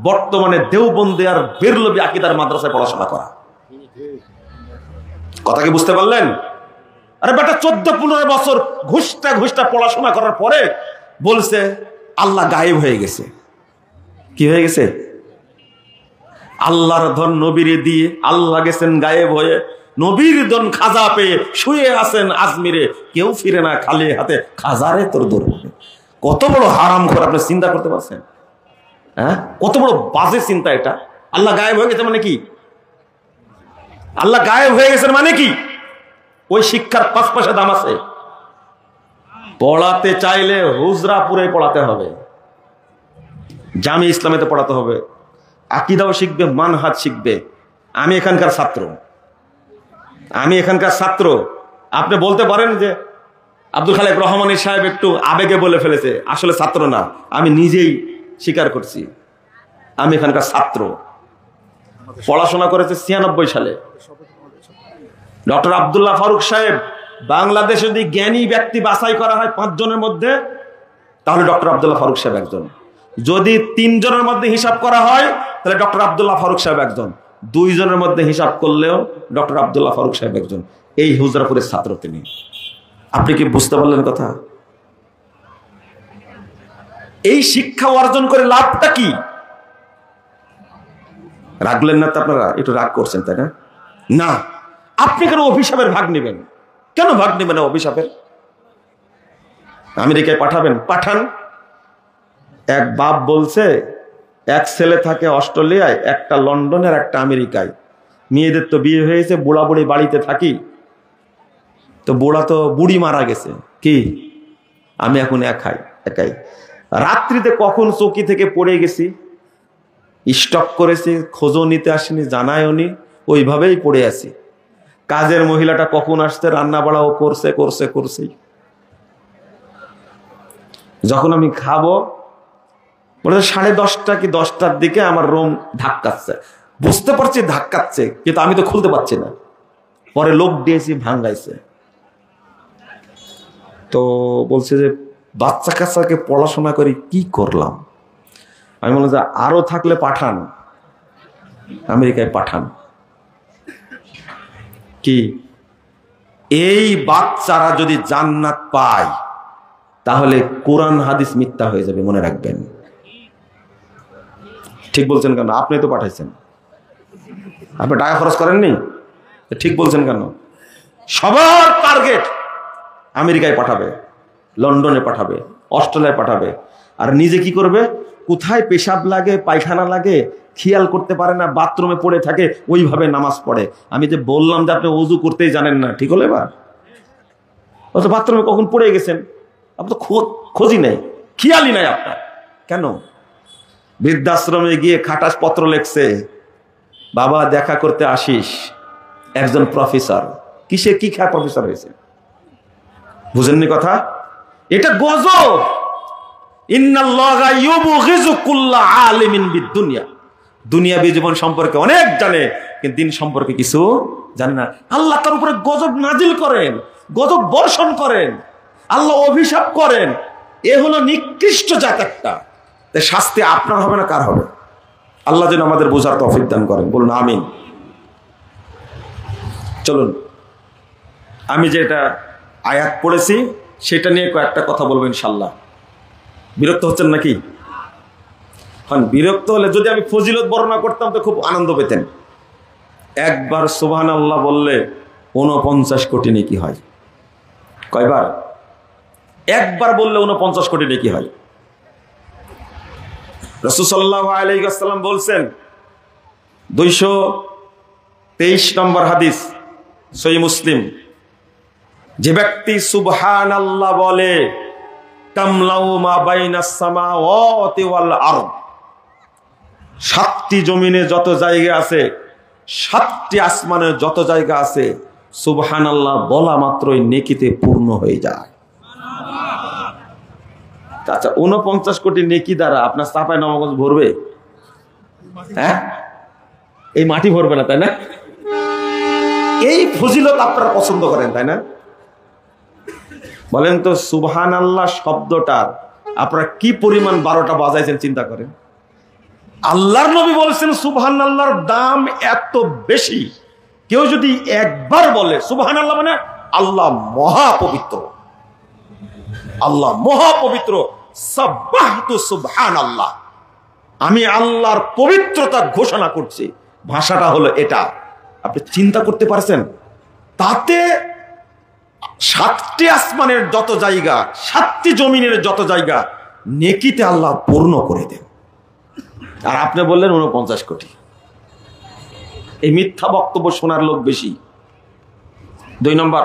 বর্তমানে দেওবন্দী আর বেরলভী আকীদার মাদ্রাসায় পড়াশোনা করা। কথা কি বুঝতে পারলেন? আরে বেটা 14-15 বছর ঘুষটা পড়াশোনা করার পরে বলছে আল্লাহ গায়েব হয়ে গেছে। কি হয়ে গেছে? আল্লাহর ধন নবীরে দিয়ে আল্লাহ গেছেন গায়েব হয়ে। নবীর ধন খাজা পেয়ে শুয়ে আছেন আজমিরে, কেউ ফিরে না খালি হাতে, খাজারে তোর দৌড়। কত বড় হারাম খোর, আপনি চিন্তা করতে পারছেন? হ্যাঁ, কত বড় বাজে চিন্তা এটা। আল্লাহ গায়েব হয়ে গেছে মানে কি? আল্লাহ গায়েব হয়ে গেছেন মানে কি? ওই শিক্ষার 5 পয়সা দাম আছে। পড়াতে চাইলে হুজরাপুরে পড়াতে হবে, জামি ইসলামেতে পড়াতে হবে, আকীদাও শিখবে, মানহাজ শিখবে। আমি এখানকার ছাত্র। আপনি বলতে পারেন যে আব্দুল খালেক রহমানী সাহেব একটু আবেগে বলে ফেলেছে, আসলে ছাত্র না, আমি নিজেই স্বীকার করছি আমি এখানকার ছাত্র। পড়াশোনা করেছে 96 সালে। ডক্টর আব্দুল্লাহ ফারুক সাহেব, বাংলাদেশে যদি জ্ঞানী ব্যক্তি বাছাই করা হয় 5 জনের মধ্যে, তাহলে ডক্টর আব্দুল্লাহ ফারুক সাহেব একজন। যদি 3 জনের মধ্যে হিসাব করা হয়, তাহলে ডক্টর আব্দুল্লাহ ফারুক সাহেব একজন। 2 জনের মধ্যে হিসাব করলেও ডক্টর আব্দুল্লাহ ফারুক সাহেব একজন। এই হুজরাপুরের ছাত্র তিনি। আপনি কি বুঝতে পারলেন কথা? এই শিক্ষা অর্জন করে লাভটা কি? রাগলেন না তো আপনারা? একটু রাগ করছেন তাই না? না, আপনি কেন অভিশাপের ভাগ নেবেন? কেন ভাগ নেবেন অভিশাপের? আমেরিকায় পাঠাবেন, পাঠান। এক বাপ বলছে এক ছেলে থাকে অস্ট্রেলিয়ায়, একটা লন্ডনের, একটা আমেরিকায়। মেয়েদের তো বিয়ে হয়েছে, বুড়া বুড়ি বাড়িতে থাকি। তো বুড়ি মারা গেছে, কি আমি এখন একাই। রাত্রিতে কখন চৌকি থেকে পড়ে গেছি, স্টক করেছি, খোঁজও নিতে আসেনি, জানায়ও নি, ওইভাবেই পড়ে আছি। কাজের মহিলাটা কখন আসছে, রান্না বাড়াও করছে। যখন আমি খাবো বলে 10:30 কি 10টার দিকে আমার রুম ধাক্কাচ্ছে। বুঝতে পারছি ধাক্কাচ্ছে, কিন্তু আমি তো খুলতে পারছি না। পরে লোক দিয়েছি, ভাঙ্গাইছে। তো বলছে যে বাচ্চা কাচ্চাকে পড়াশোনা করে কি করলাম। আমি বললাম যে আরো থাকলে পাঠান, আমেরিকায় পাঠান। কি এই বাচ্চারা যদি জান্নাত পায়, তাহলে কোরআন হাদিস মিথ্যা হয়ে যাবে, মনে রাখবেন। ঠিক বলছেন কেন? আপনি তো পাঠাইছেন, আপনি টাকা খরচ করেননি, ঠিক বলছেন কেন? সবার টার্গেট আমেরিকায় পাঠাবে, লন্ডনে পাঠাবে, অস্ট্রেলিয়ায় পাঠাবে। আর নিজে কি করবে? কোথায় পেশাব লাগে, পায়খানা লাগে খেয়াল করতে পারে না, বাথরুমে পড়ে থাকে, ওইভাবে নামাজ পড়ে। আমি যে বললাম যে আপনি ওযু করতেই জানেন না, ঠিক হলো? এবার অত বাথরুমে কখন পড়ে গেছেন আপনি তো খোঁজই নাই, খেয়ালই নাই আপনার। কেন? বৃদ্ধাশ্রমে গিয়ে খাটাস পত্র লেখছে, বাবা দেখা করতে আসিস। একজন প্রফেসর, কিসে কি খায় প্রফেসর হয়েছে, বুঝেননি কথা? এটা গজব। ইন্নাল্লাহা ইউবগিযু কুল্লা আলিমিন বিদ-দুনিয়া। দুনিয়াবী জীবন সম্পর্কে অনেক জানে, কিন্তু দিন সম্পর্কে কিছু জানে না। আল্লাহ তার উপরে গজব নাজিল করেন, গজব বর্ষণ করেন, আল্লাহ অভিশাপ করেন। এ হলো নিকৃষ্ট জাত একটা। শাস্তি আপনার হবে না, কার হবে? আল্লাহ যেন আমাদের বোঝার তৌফিক দান করেন, বলুন আমিন। চলুন, আমি যেটা আয়াত পড়েছি সেটা নিয়ে কয়েকটা কথা বলবো ইনশাল্লাহ। বিরক্ত হচ্ছেন নাকি? হন, বিরক্ত হলে যদি আমি ফজিলত বর্ণনা করতাম তো খুব আনন্দ পেতেন। একবার সুবহানাল্লাহ বললে 49 কোটি নেকি হয়। কয়বার? একবার বললে 49 কোটি নেকি হয়। রাসূল সাল্লাল্লাহু আলাইহি ওয়াসাল্লাম বলছেন, 223 নম্বর হাদিস, সহিহ মুসলিম, যে ব্যক্তি সুবহানাল্লাহ বলে, তামলাউ মা বাইনাস সামাওয়াতি ওয়াল আরদ, 7টি জমিনে যত জায়গা আছে 7টি আসমানের যত জায়গা আছে সুবহানাল্লাহ বলা মাত্রই নেকিতে পূর্ণ হয়ে যায়। আচ্ছা 49 কোটি নেকি দ্বারা আপনার চাঁপাইনবাবগঞ্জ ভরবে? হ্যাঁ, এই মাটি ভরবে না, তাই না? এই ফজিলত আপনারা পছন্দ করেন, তাই না? বলেন তো সুবহানাল্লাহ শব্দটার আপনারা কি পরিমাণ 12টা বাজাইছেন চিন্তা করেন। আল্লাহর নবী বলেছেন সুবহানাল্লাহর দাম এত বেশি, কেউ যদি একবার বলে সুবহানাল্লাহ মানে আল্লাহ মহাপবিত্র, আল্লাহ মহাপবিত্র, সাব্বাহতু সুবহানাল্লাহ, আমি আল্লাহর পবিত্রতা ঘোষণা করছি, ভাষাটা হলো এটা। আপনি চিন্তা করতে পারছেন? তাতে 7টি আসমানের যত জায়গা, 7টি জমিনের যত জায়গা নেকিতে আল্লাহ পূর্ণ করে দেন। আর আপনি বললেন 49 কোটি। এই মিথ্যা বক্তব্য শোনার লোক বেশি। 2 নম্বর,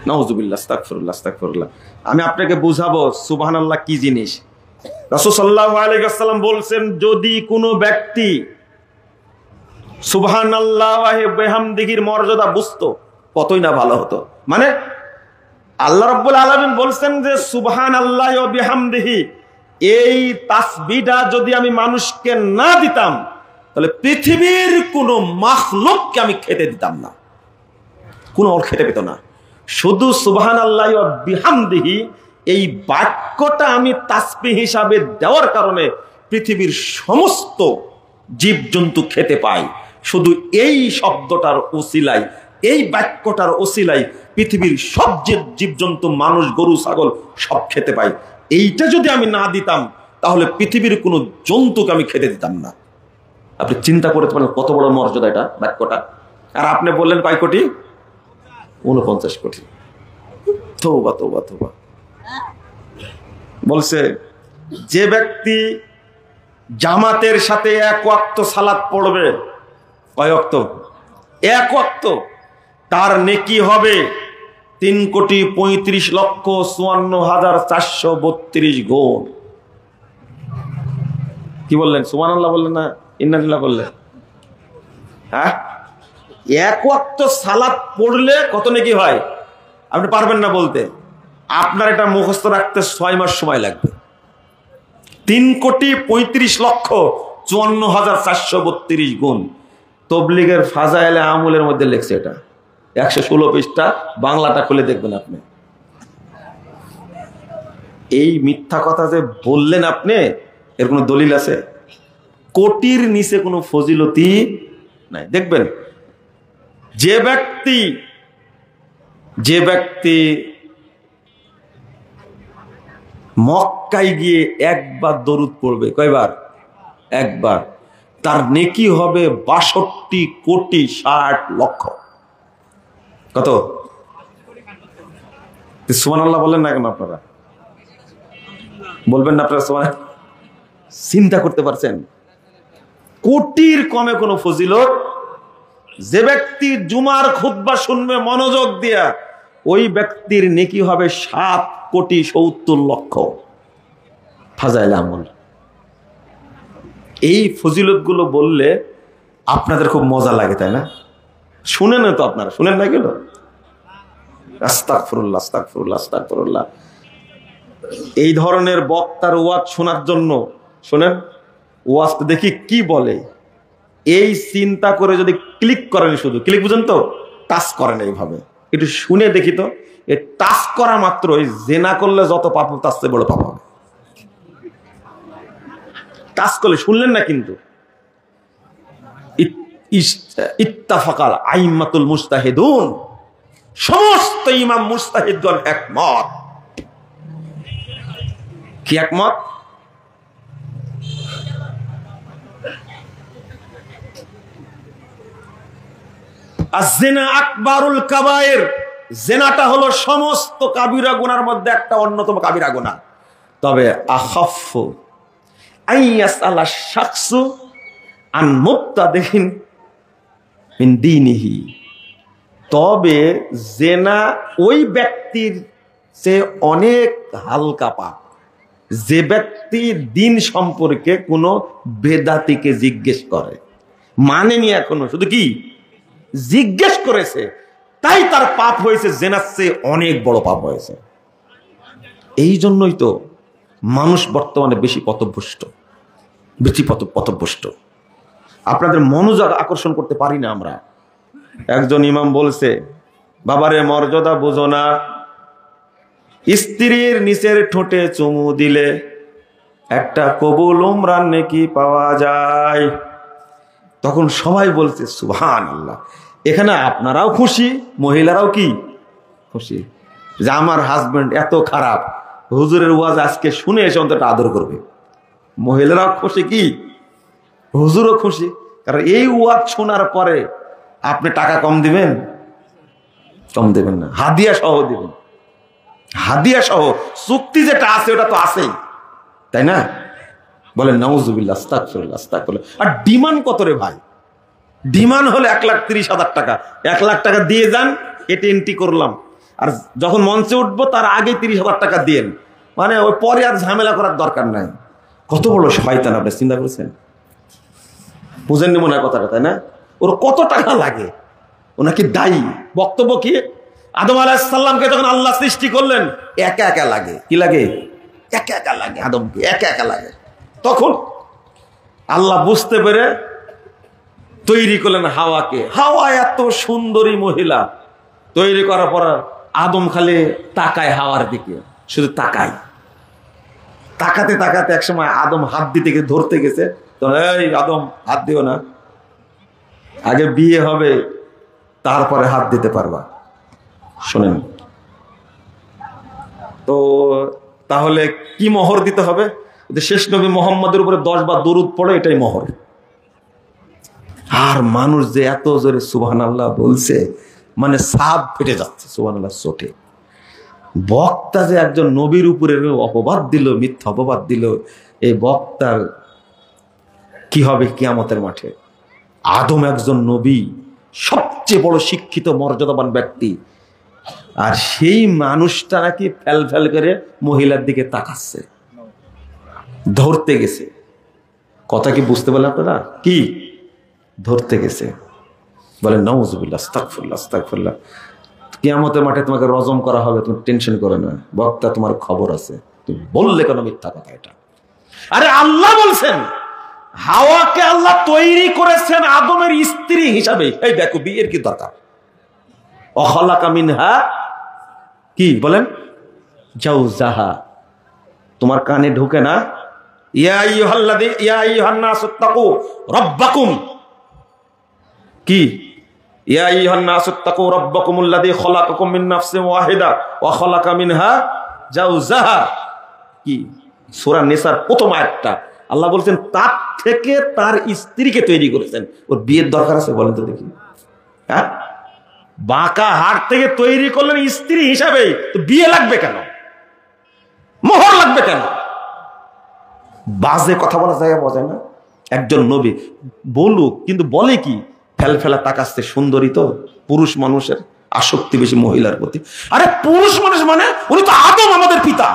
নাউজুবিল্লাহ, আস্তাগফিরুল্লাহ, আস্তাগফিরুল্লাহ। আমি আপনাকে বুঝাবো সুবহানাল্লাহ কি জিনিস। রাসূল সাল্লাল্লাহু আলাইহি ওয়াসাল্লাম বলছেন, যদি কোনো ব্যক্তি সুবহানাল্লাহ ওয়া বিহামদিহির মর্যাদা বুঝতো কতই না ভালো হতো। মানে আল্লাহ রাব্বুল আলামিন বলছেন যে সুবহানাল্লাহ ওয়া বিহামদিহি, এই তাসবিহটা যদি আমি মানুষকে না দিতাম তাহলে পৃথিবীর কোনো মাখলুককে আমি খেতে দিতাম না, কোনো খেতে পেত না। শুধু সুবহানাল্লাহ ওয়া বিহামদিহি এই বাক্যটা আমি তাসবিহ হিসাবে দেওয়ার কারণে পৃথিবীর সমস্ত জীবজন্তু খেতে পায়। শুধু এই শব্দটার ওসিলায়, এই বাক্যটার ওসিলায় পৃথিবীর সব জীবজন্তু, মানুষ, গরু, ছাগল সব খেতে পায়। এইটা যদি আমি না দিতাম তাহলে পৃথিবীর কোনো জন্তুকে আমি খেতে দিতাম না। আপনি চিন্তা করতে পারেন কত বড় মর্যাদা এটা বাক্যটা। আর আপনি বললেন কয় কোটি? 49 কোটি। তওবা তওবা তওবা। বলছে যে ব্যক্তি জামাতের সাথে 1 ওয়াক্ত সালাত পড়বে, কয় ওয়াক্ত? 1 ওয়াক্ত, তার নেকি হবে 3,35,54,432 গুণ। কি বললেন? সুবহানাল্লাহ বললেন না ইন্নালিল্লাহ বললেন? হ্যাঁ, 1 ওয়াক্ত সালাত পড়লে কত নেকি হয় আপনি পারবেন না বলতে। আপনার এটা মুখস্থ রাখতে 6 মাস সময় লাগবে। 3,35,54,432 গুণ। তবলিগের ফাজায়েলে আমলের মধ্যে লেখছে এটা, 116 পৃষ্ঠা, বাংলাটা খুলে দেখবেন আপনি। এই মিথ্যা কথা যে বললেন আপনি, এর কোনো দলিল আছে? কোটির নিচে কোনো ফজিলতি নাই। দেখবেন যে ব্যক্তি মক্কায় গিয়ে একবার দরুদ পড়বে, কয়বার? একবার, তার নেকি হবে 62,60,00,000। কত? সুবহানাল্লাহ বলেন না কেন আপনারা? বলবেন না আপনারা সুবহানাল্লাহ? চিন্তা করতে পারছেন? কোটির কমে কোনো ফজিলত। যে ব্যক্তি জুমার খুতবা শুনবে মনোযোগ দিয়া, ওই ব্যক্তির নেকি হবে 7,70,00,000 ফাজাইল আমল। এই ফজিলত গুলো বললে আপনাদের খুব মজা লাগে, তাই না? শুনেন তো আপনারা, শুনেন না গেল? আস্তাগফিরুল্লাহ, আস্তাগফিরুল্লাহ, আস্তাগফিরুল্লাহ। এই ধরনের বক্তার ওয়াজ শোনার জন্য শোনেন, ওয়াজটা দেখি কি বলে, এই চিন্তা করে যদি ক্লিক করেন, শুধু ক্লিক বুঝেন তো, টাচ করেন এইভাবে, একটু শুনে দেখি তো, এই টাচ করা মাত্র জেনা করলে যত পাপ তার চেয়ে বড় পাপ হবে। টাচ করলে, শুনলেন না কিন্তু, ইত্তাফাকাল আইম্মাতুল মুজতাহিদুন, সমস্ত ইমাম মুজতাহিদগণ একমত। কি একমত? আয-যিনা আকবারুল কাবায়ের, জিনাটা হলো সমস্ত কাবিরা গুনার মধ্যে একটা অন্যতম কাবিরা গুনাহ। তবে আখাফফু আইয়াসআলা শাখসু আন মুবতাদিন মিন দীনিহি, তবে জিনা ওই ব্যক্তির চেয়ে অনেক হালকা পাপ যে ব্যক্তি দিন সম্পর্কে কোনো বেদাতিকে জিজ্ঞেস করে। মানেনি এখনো, শুধু কি জিজ্ঞেস করেছে, তাই তার পাপ হয়েছে জেনার চেয়ে অনেক বড় পাপ হয়েছে। এই জন্যই তো মানুষ বর্তমানে বেশি পথভ্রষ্ট, বেশি পথভ্রষ্ট। আপনাদের মনোযোগ আকর্ষণ করতে পারি না আমরা। একজন ইমাম বলছে, বাবারে মর্যাদা বুঝো না, স্ত্রীর নিচের ঠোঁটে চুমু দিলে একটা কবুল উমরার নেকি পাওয়া যায়। তখন সবাই বলছে সুবহানাল্লাহ। এখানে আপনারাও খুশি, মহিলারাও কি খুশি যে আমার হাজবেন্ড এত খারাপ, হুজুরের ওয়াজ আজকে শুনে এসে অন্তত আদর করবে। মহিলারাও খুশি, কি হুজুরও খুশি, কারণ এই ওয়াজ শোনার পরে আপনি টাকা কম দিবেন? কম দিবেন না, হাদিয়া সহ দিবেন। হাদিয়া সহ চুক্তি যেটা আছে ওটা তো আছেই, তাই না? বলেন নাউজুবিল্লাহ, আস্তাগফিরুল্লাহ, আস্তাগফিরুল্লাহ। আর ডিমান্ড কত রে ভাই? ডিমান্ড হলো 1,30,000 টাকা। 1 লাখ টাকা দিয়ে যান, এটি এন্ট্রি করলাম, আর যখন মঞ্চে উঠবো তার আগে 30,000 টাকা দিয়েন। মানে ওই পরে আর ঝামেলা করার দরকার নাই। কত বড় শয়তান, আপনি চিন্তা করেছেন? বুঝেননি মনে হয় কথাটা, তাই না? ওর কত টাকা লাগে, ওনাকে দায়ী। বক্তব্য কি? আদম আলাইহিস সালামকে যখন আল্লাহ সৃষ্টি করলেন, একা একা লাগে। কি লাগে? একা একা লাগে, আদমকে একা একা লাগে। তখন আল্লাহ বুঝতে পেরে তৈরি করলেন হাওয়াকে। হাওয়া এত সুন্দরী মহিলা, তৈরি করার পর আদম খালি তাকায় হাওয়ার দিকে, শুধু তাকায়। তাকাতে তাকাতে একসময় আদম হাত দিতে গিয়ে ধরতে গেছে, তো এই আদম হাত দিও না, আগে বিয়ে হবে তারপরে হাত দিতে পারবা। শোনেন তো, তাহলে কি মোহর দিতে হবে? শেষ নবী মোহাম্মদের উপরে 10 বার দরুদ পড়ে, এটাই মোহর। আর মানুষ যে এত জোরে সুবহানাল্লাহ বলছে, মানে সাপ ফেটে যাচ্ছে সুবহানাল্লাহ চোটে। বক্তা যে একজন নবীর উপরে অপবাদ দিল, মিথ্যা অপবাদ দিল, এই বক্তার কি হবে কিয়ামতের মাঠে? আদম একজন নবী, সবচেয়ে বড় শিক্ষিত মর্যাদাবান ব্যক্তি, আর সেই মানুষটা নাকি ফেল ফেল করে মহিলার দিকে তাকাচ্ছে, ধরতে গেছে। কথা কি বুঝতে পারলেন আপনারা? কি ধরতে গেছে? বলেন নাউজুবিল্লাহ, আস্তাগফিরুল্লাহ, আস্তাগফিরুল্লাহ। কিয়ামতের মাঠে তোমাকে রজম করা হবে, তুমি টেনশন করো না, বক্তা তোমার খবর আছে। তুমি বললে কেন মিথ্যা কথা এটা? আরে আল্লাহ বলছেন হাওয়াকে আল্লাহ তৈরি করেছেন আদমের স্ত্রী হিসাবে। এই দেখো বিয়ের কি দরকার? অখলাকা মিনহা, কি বলেন, জাওজাহা। তোমার কানে ঢুকে না? ইয়া আইয়ুহাল্লাযী ইয়া আইয়ুহান নাসু তাকু রাব্বাকুম, কি ইয়া আইয়ুহান নাসু তাকু রাব্বাকুমুল্লাযী খলাকাকুম মিন নাফসিন ওয়াহিদা ওয়া খলাকা মিনহা জাওজাহা। কি সূরা নিসার প্রথম আয়াতটা আল্লাহ বলছেন তার থেকে তার স্ত্রীকে তৈরি করেছেন। ওর বিয়ের দরকার আছে? বলেন তো দেখি। হ্যাঁ, বাঁকা হাড় থেকে তৈরি করলেন স্ত্রী হিসাবে, তো বিয়ে লাগবে কেন? মোহর লাগবে কেন? বাজে কথা বলা যায় বোঝে না? একজন নবী বলুক, কিন্তু বলে কি? ফেল ফেলা তাকাচ্ছে, সুন্দরী তো, পুরুষ মানুষের আসক্তি বেশি মহিলার প্রতি। আরে পুরুষ মানুষ মানে উনি তো আদম, আমাদের পিতা।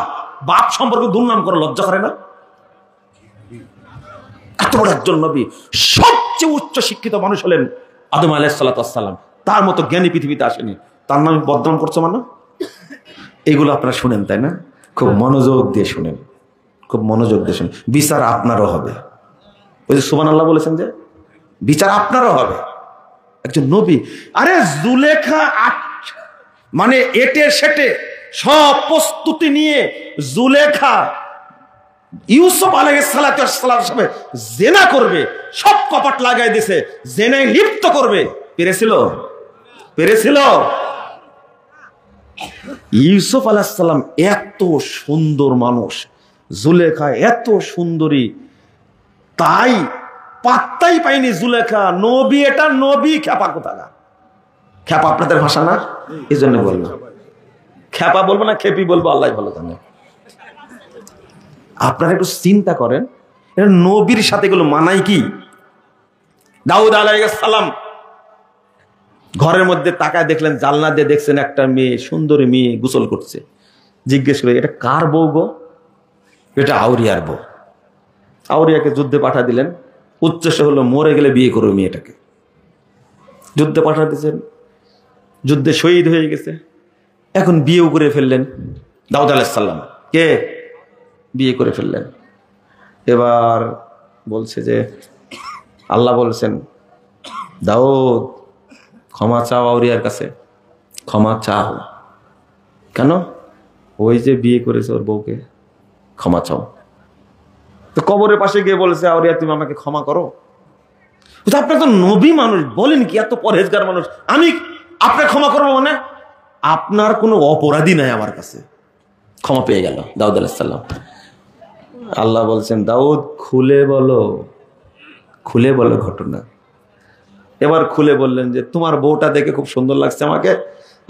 বাপ সম্পর্কে দুর্নাম করে লজ্জা করে না? এত বড় একজন নবী, সবচেয়ে উচ্চ শিক্ষিত মানুষ হলেন আদম আলাইহিস সালাতু ওয়াস সালাম। তার মতো জ্ঞানী পৃথিবীতে আসেনি, তার নামে বদনাম করছে মানে? এগুলো আপনারা শুনেন, তাই না? খুব মনোযোগ দিয়ে শুনেন, খুব মনোযোগ দিয়ে শুনেন। বিচার আপনারও হবে। ওই যে সুবহানাল্লাহ বলেছেন যে বিচার আপনারও হবে। একজন নবী, আরে জুলেখা মানে এটে সেটে সব প্রস্তুতি নিয়ে জুলেখা ইউসুফ আলাইহিস সালাতু ওয়াস সালাম সাথে জিনা করবে, সব কপট লাগাই দিয়েছে, জিনায় লিপ্ত করবে। পেরেছিল? পেরেছিল? ইউসুফ আলাইহিস সালাম এত সুন্দর মানুষ, জুলেখা এত সুন্দরী, তাই পাত্তাই পাইনি জুলেখা। নবী, এটা নবী, খেপা কোথাকা। খেপা আপনাদের ভাষা না, এই জন্য বলবো। খেপা বলবো না খেপি বলবো, আল্লাহ ভালো জানে। আপনারা একটু চিন্তা করেন, এটা নবীর সাথে এগুলো মানায় কি? দাউদ আলাইহিস সালাম ঘরের মধ্যে তাকায় দেখলেন, জানলা দিয়ে দেখছেন একটা মেয়ে, সুন্দরী মেয়ে গোসল করছে। জিজ্ঞেস করে, এটা কার বউ গো? এটা আউরিয়ার বউ। আউরিয়াকে যুদ্ধে পাঠা দিলেন, উদ্দেশ্য হলো মরে গেলে বিয়ে করবে মেয়েটাকে। যুদ্ধে পাঠা দিয়েছেন, যুদ্ধে শহীদ হয়ে গেছে, এখন বিয়েও করে ফেললেন দাউদ আলাইহিস সালাম। কে বিয়ে করে ফেললেন? এবার বলছে যে আল্লাহ বলছেন দাউদ ক্ষমা চাও আউরিয়ার কাছে, ক্ষমা চাও। কেন? ওই যে বিয়ে করেছে ওর বউকে, ক্ষমা চাও। তো কবরের পাশে গিয়ে বলেছে আউরিয়া তুমি আমাকে ক্ষমা করো। আপনার তো নবী মানুষ, বলেন কি এত পরহেজগার মানুষ, আমি আপনার ক্ষমা করবো মানে? আপনার কোনো অপরাধী নাই আমার কাছে। ক্ষমা পেয়ে গেল দাউদ আলাইহিস সালাম। আল্লাহ বলছেন দাউদ খুলে বলো, খুলে বলো ঘটনা। এবার খুলে বললেন যে তোমার বউটা দেখে খুব সুন্দর লাগছে আমাকে,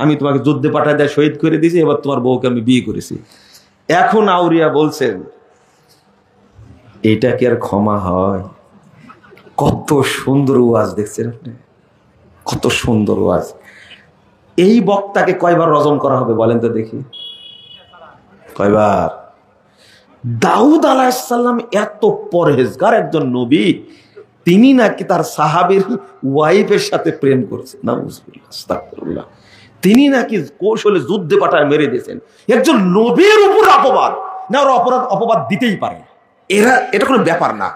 আমি তোমাকে যুদ্ধে পাঠায় দেয় শহীদ করে দিয়েছি, এবার তোমার বউকে আমি বিয়ে করেছি। এখন আউরিয়া বলছেন এটা কি আর ক্ষমা হয়? কত সুন্দর ওয়াজ দেখছেন আপনি, কত সুন্দর ওয়াজ। এই বক্তাকে কয়বার রজম করা হবে বলেন তো দেখি, কয়বার? দাউদ আলাইহিস সালাম এত পরহেজগার একজন নবী, তিনি নাকি তার সাহাবীর ওয়াইফের সাথে প্রেম করছেন, নাউজুবিল্লাহ আস্তাগফিরুল্লাহ। তিনি নাকি কৌশলে যুদ্ধে পাঠায় মেরে দিয়েছেন। একজন নবীর উপর অপবাদ না, ওরা অপবাদ দিতেই পারে, এটা কোনো ব্যাপার না।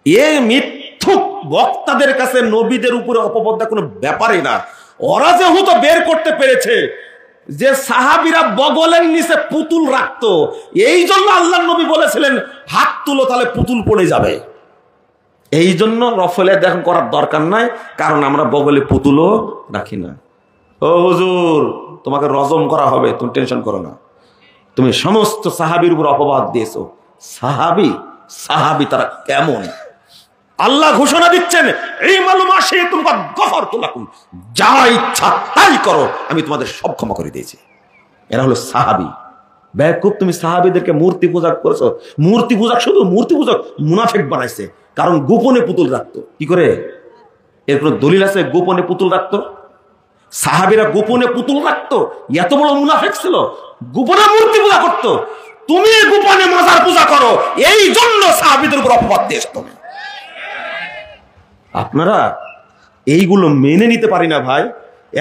এ মিথ্যুক বক্তাদের কাছে নবীদের উপরে অপবাদ কোনো ব্যাপারই না। ওরা যেহেতু বের করতে পেরেছে যে সাহাবীরা বগলের নিচে পুতুল রাখতো, এই জন্য আল্লাহর নবী বলেছিলেন হাত তুলো তাহলে পুতুল পড়ে যাবে। এই জন্য রফলে দেখুন করার দরকার নাই, কারণ আমরা বগলে পুতুলও রাখি না। ও হুজুর তোমাকে রজম করা হবে, তুমি টেনশন করো না। তুমি সমস্ত সাহাবীর উপর অপবাদ দিয়েছো। সাহাবী তারা কেমন? আল্লাহ ঘোষণা দিচ্ছেন এই মালুমা সে তোমার গফর তুলাকুম, যা ইচ্ছা তাই করো, আমি তোমাদের সব ক্ষমা করে দিয়েছি। এরা হলো সাহাবী। বেকুব তুমি সাহাবীদেরকে মূর্তি পূজা করেছো। মূর্তি পূজা শুধু মূর্তি পূজক মুনাফিক বানাইছে, কারণ গোপনে পুতুল রাখতো। কি করে? এর কোনো দলিল আছে গোপনে পুতুল রাখতো? সাহাবীরা গোপনে পুতুল রাখতো? এত বড় মুনাফিক ছিল, গোপনে মূর্তি পূজা করতো। তুমি গোপনে মাজার পূজা করো, এই জন্য সাহাবীদের উপর অপবাদ দিয়েছো তুমি। আপনারা এইগুলো মেনে নিতে পারি না ভাই।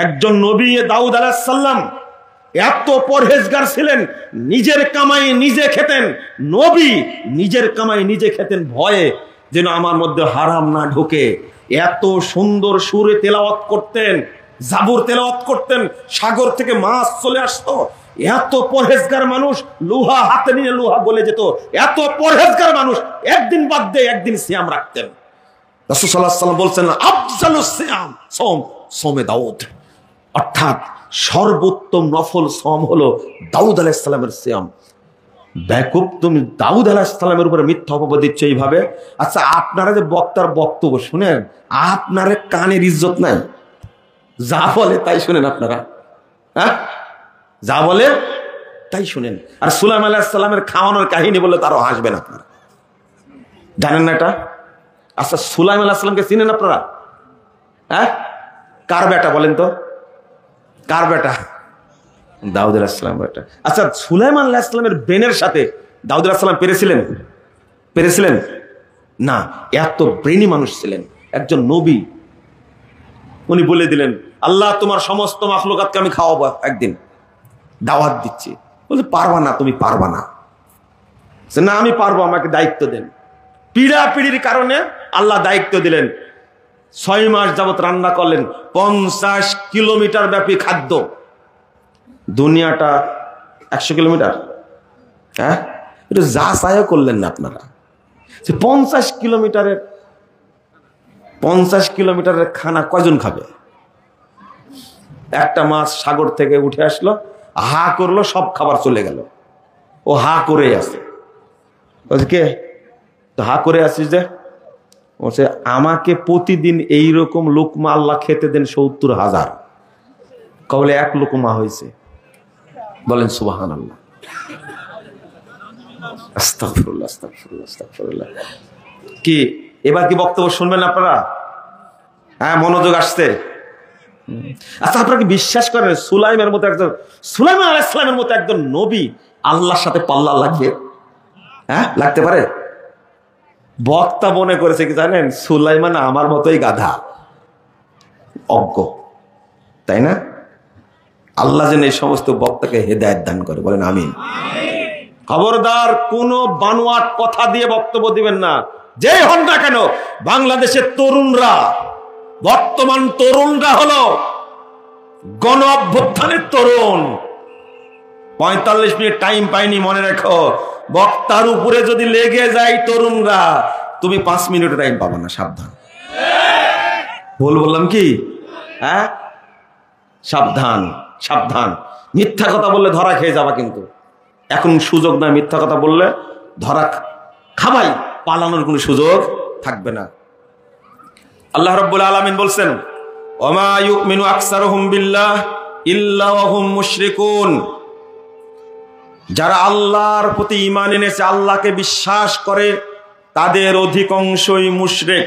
একজন নবী দাউদ আলাইহিস সালাম এত পরহেজগার ছিলেন, নিজের কামাই নিজে খেতেন। নবী নিজের কামাই নিজে খেতেন ভয়ে যেন আমার মধ্যে হারাম না ঢোকে। এত সুন্দর সুরে তেলাওয়াত করতেন, জাবুর তেলাওয়াত করতেন, সাগর থেকে মাছ চলে আসতো। এত পরহেজগার মানুষ, লোহা হাতে নিয়ে লোহা গলে যেত। এত পরহেজগার মানুষ একদিন বাদ দিয়ে একদিন সিয়াম রাখতেন। রাসূল সাল্লাল্লাহু আলাইহি ওয়াসাল্লাম বলছেন আফজালুস সিয়াম সোমে দাউদ, অর্থাৎ সর্বোত্তম নফল সম হলো দাউদ আলাইহিস সালামের সিয়াম। বেকুব তুমি দাউদ আলাইহিস সালামের উপরে মিথ্যা অপবাদ দিচ্ছ এইভাবে। আচ্ছা আপনারা যে বক্তার বক্তব্য শুনেন, আপনারা কানের ইজ্জত নাই, যা বলে তাই শুনেন আপনারা। হ্যাঁ, যা বলে তাই শুনেন। আর সুলাইমান আলাইহিস সালামের খাওয়ানোর কাহিনী বললে তারও হাসবেন আপনারা, জানেন না এটা? আচ্ছা সুলাইমান আলাইহিস সালামকে চিনেন আপনারা? হ্যাঁ, কার বেটা বলেন তো? কার বেটা? দাউদ আলাইহিস সালামের বেটা। আচ্ছা সুলাইমান আলাইহিস সালামের বেনের সাথে দাউদ আলাইহিস সালাম পেরেছিলেন না। এত ব্রেনি মানুষ ছিলেন, একজন নবী। উনি বলে দিলেন আল্লাহ তোমার সমস্ত মাখলুকাতকে আমি খাওয়াবো, একদিন দাওয়াত দিচ্ছি। বলছে পারবা না, তুমি পারবা না। না আমি পারবো, আমাকে দায়িত্ব দেন। পিড়াপিড়ির কারণে আল্লাহ দায়িত্ব দিলেন। 6 মাস যাবত রান্না করলেন, 50 কিলোমিটার ব্যাপী খাদ্য। দুনিয়াটা 100 কিলোমিটার। হ্যাঁ, এটা যা চায়া করলেন না আপনারা। 50 কিলোমিটারের খানা কয়জন খাবে? একটা মাছ সাগর থেকে উঠে আসলো, হা করলো, সব খাবার চলে গেল। ও হা করে আছে। কে তো হা করে আসিস যে? বলছে আমাকে প্রতিদিন এইরকম লোকমা আল্লাহ খেতে দেন 70,000। কবলে 1 লোকমা হয়েছে। বলেন সুবহানাল্লাহ। আস্তাগফিরুল্লাহ আস্তাগফিরুল্লাহ আস্তাগফিরুল্লাহ। কি এবার কি বক্তব্য শুনবেন আপনারা? হ্যাঁ, মনোযোগ আসছে। আচ্ছা আপনারা কি বিশ্বাস করেন সুলাইমান আলাইহিস সালামের মতো একজন নবী আল্লাহর সাথে পাল্লা লাগবে? হ্যাঁ, লাগতে পারে? বক্তা মনে করেছে কি জানেন, সুলাইমান আমার মতোই গাধা, অজ্ঞ, তাই না? আল্লাহ যেন এই সমস্ত বক্তাকে হেদায়েত দান করে, বলেন আমিন। খবরদার কোন বানোয়াট কথা দিয়ে বক্তব্য দিবেন না, যে হন না কেন। বাংলাদেশের তরুণরা, বর্তমান তরুণরা হলো গণ অভ্যুত্থানের তরুণ। 45 মিনিট টাইম পাইনি, মনে রেখো। বক্তার উপরে যদি লেগে যায় তরুণরা, তুমি 5 মিনিট টাইম পাবে না, সাবধান। বললাম কি? হ্যাঁ, সাবধান সাবধান। মিথ্যা কথা বললে ধরা খেয়ে যাবা, কিন্তু এখন সুযোগ নয়। মিথ্যা কথা বললে ধরা খাবাই, পালানোর কোনো সুযোগ থাকবে না। আল্লাহ রাব্বুল আলামিন বলছেন, ওমা ইউমিনু আকসারুহুম বিল্লাহ ইল্লা ওয়া হুম মুশরিকুন। যারা আল্লাহর প্রতি ঈমান এনেছে, আল্লাহকে বিশ্বাস করে, তাদের অধিকাংশই মুশরিক।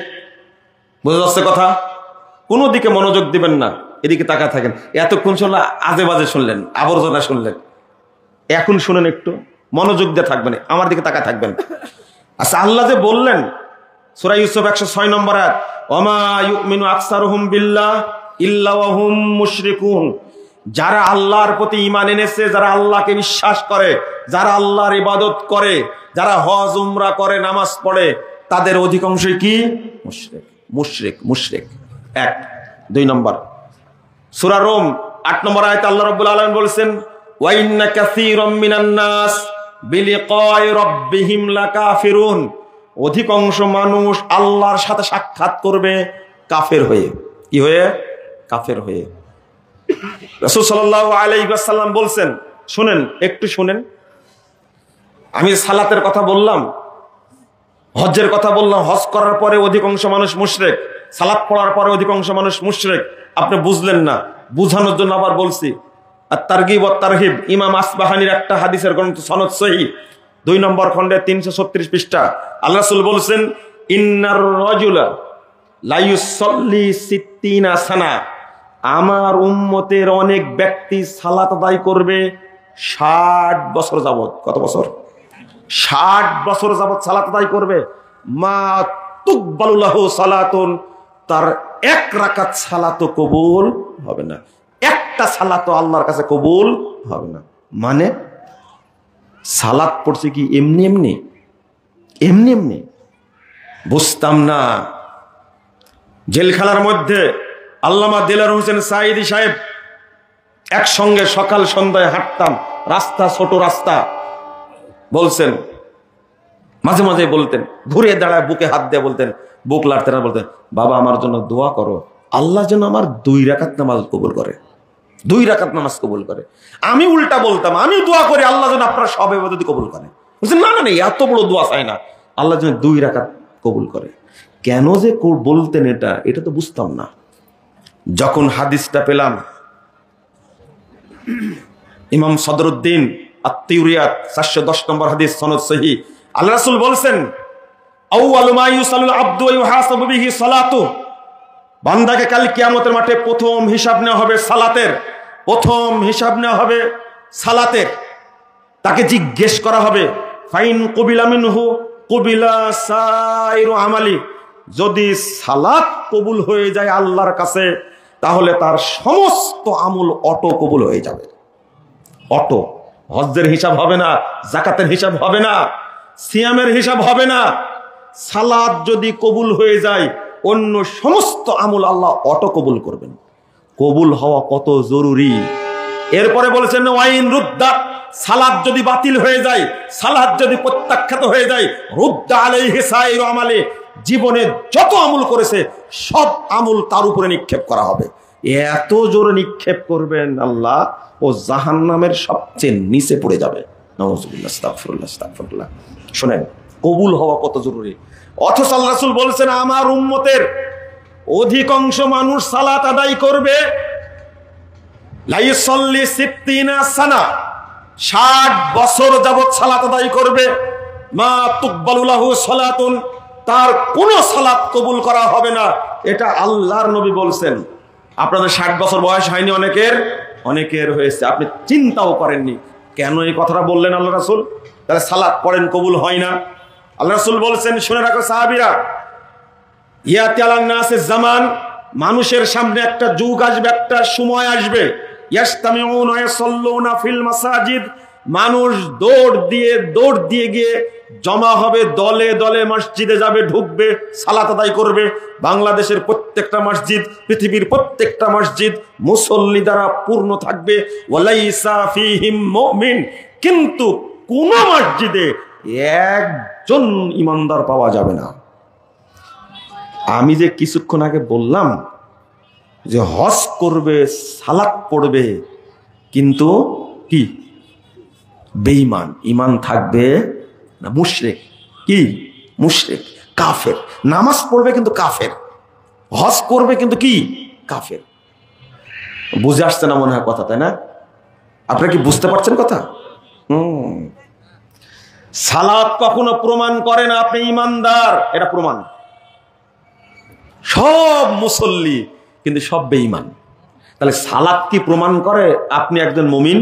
বুঝা যাচ্ছে কথা? কোনো দিকে মনোযোগ দিবেন না, এদিকে তাকায় থাকেন। এতক্ষণ শুনলেন আজে বাজে শুনলেন, আবর্জনা শুনলেন, এখন শুনেন, একটু মনোযোগ দিয়ে থাকবেন, আমার দিকে তাকায় থাকবেন। আচ্ছা, আল্লাহ যে বললেন সূরা ইউসুফ 106 নম্বর আয়াত, ওমা ইউমিনু আকসারুহুম বিল্লাহ ইল্লা ওয়া হুম মুশরিকুন। যারা আল্লাহর প্রতি ঈমান এনেছে, যারা আল্লাহকে বিশ্বাস করে, যারা আল্লাহর ইবাদত করে, যারা হজ উমরা করে, নামাজ পড়ে, তাদের অধিকাংশই কি? মুশরিক। মুশরিক মুশরিক 1। 2 নম্বর সূরা রোম 8 নম্বর আয়াতে আল্লাহ রাব্বুল আলামিন বলেছেন, ওয়া ইন্না কাসীরাম মিনান নাস বিলিকাই রাব্বিহিম লাকাফিরুন। অধিকাংশ মানুষ আল্লাহর সাথে সাক্ষাৎ করবে কাফের হয়ে। কি হয়ে? কাফের হয়ে। রাসূল সাল্লাল্লাহু আলাইহি ওয়াসাল্লাম বলছেন, শুনেন, একটু শুনেন। আমি সালাতের কথা বললাম, হজ্জের কথা বললাম। হজ করার পরে অধিকাংশ মানুষ মুশরিক, সালাত পড়ার পরে অধিকাংশ মানুষ মুশরিক। আপনি বুঝলেন না, বুঝানোর জন্য আবার বলছি। আর তারগিব ওয়াত তারহিব, ইমাম আসবাহানির একটা হাদিসের গ্রন্থ, সনদ সহিহ, 2 নম্বর খণ্ডে 336 পৃষ্ঠা। আল্লাহ রাসূল বলেছেন, ইন্নার রাজুলা লা ইউসাল্লি 60 সানা। আমার উম্মতের অনেক ব্যক্তি সালাত আদায় করবে 60 বছর যাবত। কত বছর? 60 বছর যাবত সালাত আদায় করবে। মা তুকবালু লাহু সালাতুন, তার 1 রাকাত সালাতও কবুল হবে না। একটা সালাতও আল্লাহর কাছে কবুল হবে না। মানে সালাত পড়ছে কি এমনি এমনি? এমনি এমনি বুঝতাম না। জেলখানার মধ্যে আল্লামা দেলার হোসেন সাঈদী সাহেব একসঙ্গে সকাল সন্ধ্যায় হাঁটতাম, রাস্তা ছোট রাস্তা। বলছেন, মাঝে মাঝে বলতেন, ঘুরে দাঁড়ায় বুকে হাত দিয়ে বলতেন, বুক লাড়তে না, বলতেন, বাবা আমার জন্য দোয়া করো, আল্লাহ যেন আমার 2 রাকাত নামাজ কবুল করে, 2 রাকাত নামাজ কবুল করে। আমি উল্টা বলতাম, আমি দোয়া করি আল্লাহ যেন আপনার সব ইবাদত কবুল করে। বলছেন, না না না, এত বড় দোয়া চাই না, আল্লাহ যেন 2 রাকাত কবুল করে। কেন যে বলতেন এটা তো বুঝতাম না। যখন হাদিসটা পেলাম, ইমাম সদরুদ্দিন আত-তিউরিয়াত 410 নম্বর হাদিস, সনদ সহিহ। আল্লাহ রাসূল বলেছেন, আউয়ালু মা ইউসাল্লুল আবদু ওয়া ইউহাসাবু বিহি সালাতু। বান্দাকে কাল কিয়ামতের মাঠে প্রথম হিসাব নেওয়া হবে সালাতের। প্রথম হিসাব নেওয়া হবে সালাতের। তাকে জিজ্ঞেস করা হবে, ফাইন কবিলা মিনহু কবিলা সাইরু আমালি। যদি সালাত কবুল হয়ে যায় আল্লাহর কাছে, তাহলে তার সমস্ত আমল অটো কবুল হয়ে যাবে। অটো। হজ্জের হিসাব হবে না, যাকাতের হিসাব হবে না, সিয়ামের হিসাব হবে না। সালাত যদি কবুল হয়ে যায়, অন্য সমস্ত আমল আল্লাহ অটো কবুল করবেন। কবুল হওয়া কত জরুরি। এরপরে বলেছেন, ওয়াইন রুদ্দা, সালাত যদি বাতিল হয়ে যায়, সালাত যদি প্রত্যাখ্যাত হয়ে যায়, রুদ্দা আলাইহি সাইরু আমালি, জীবনে যত আমল করেছে সব আমল তার উপরে নিক্ষেপ করা হবে। এত জোরে নিক্ষেপ করবেন আল্লাহ, ও জাহান্নামের সবচেয়ে নিচে পড়ে যাবে। নাউযুবিল্লাহ, আস্তাগফিরুল্লাহ, আস্তাগফিরুল্লাহ। শুনেন, কবুল হওয়া কত জরুরি। অথচ আল্লাহ রাসূল বলেছেন, আমার উম্মতের অধিকাংশ মানুষ সালাত আদায় করবে লা ইউসাল্লি 60 সানা, 60 বছর যাবত সালাত আদায় করবে। মা তুকবালু লাহু সালাতুন, তার কোন সালাত কবুল করা হবে না। এটা আল্লাহর নবী বলছেন। আপনাদের 60 বছর বয়স হয়নি, অনেকের হয়েছে, আপনি চিন্তাও করেননি। কেন এই কথাটা বললেন আল্লাহ রাসূল? তাহলে সালাত পড়েন, কবুল হয় না। আল্লাহ রাসূল বলেছেন, শুনে রাখো সাহাবীরা, ইয়াতি আলান নাসে জামান, মানুষের সামনে একটা যুগ আসবে, একটা সময় আসবে, ইয়াস্তামিউনা ওয়া ইয়াসাল্লুনা ফিল মাসাজিদ, মানুষ দৌড় দিয়ে গিয়ে জমা হবে, দলে দলে মসজিদে যাবে, ঢুকবে, সালাত আদায় করবে। বাংলাদেশের প্রত্যেকটা মসজিদ, পৃথিবীর প্রত্যেকটা মসজিদ মুসল্লি দ্বারা পূর্ণ থাকবে। ওয়ালাইসা ফীহিম মুমিন, কিন্তু কোন মসজিদে একজন ইমানদার পাওয়া যাবে না। আমি যে কিছুক্ষণ আগে বললাম যে হজ করবে, সালাত পড়বে, কিন্তু কি বেঈমান, ঈমান থাকবে না, মুশরিক। কি মুশরিক? কাফের। নামাজ পড়বে কিন্তু কাফের, হজ করবে কিন্তু কি কাফের। বুঝে আসছে না মনে হয় কথা, তাই না? আপনারা কি বুঝতে পারছেন কথা? সালাত কখনো প্রমাণ করে না আপনি ঈমানদার, এটা প্রমাণ। সব মুসল্লি কিন্তু সব বেঈমান। তাহলে সালাত কি প্রমাণ করে আপনি একজন মুমিন?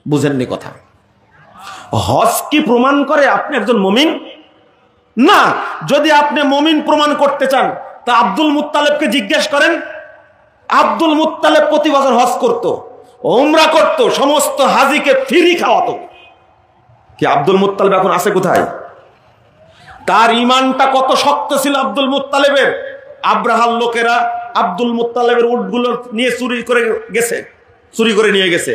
বুঝেননি কথা। হজ কি প্রমাণ করে আপনি একজন মুমিন? না। যদি আপনি মুমিন প্রমাণ করতে চান তা আব্দুল মুত্তালিবকে জিজ্ঞেস করেন। আব্দুল মুত্তালিব প্রতি বছর হজ করত, উমরা করত, সমস্ত হাজিকে ফ্রি খাওয়াতো। কি আব্দুল মুত্তালিব এখন আছে কোথায়? তার ঈমানটা কত শক্ত ছিল আব্দুল মুত্তালিবের! আব্রাহার লোকেরা আব্দুল মুত্তালিবের উটগুলো নিয়ে চুরি করে নিয়ে গেছে।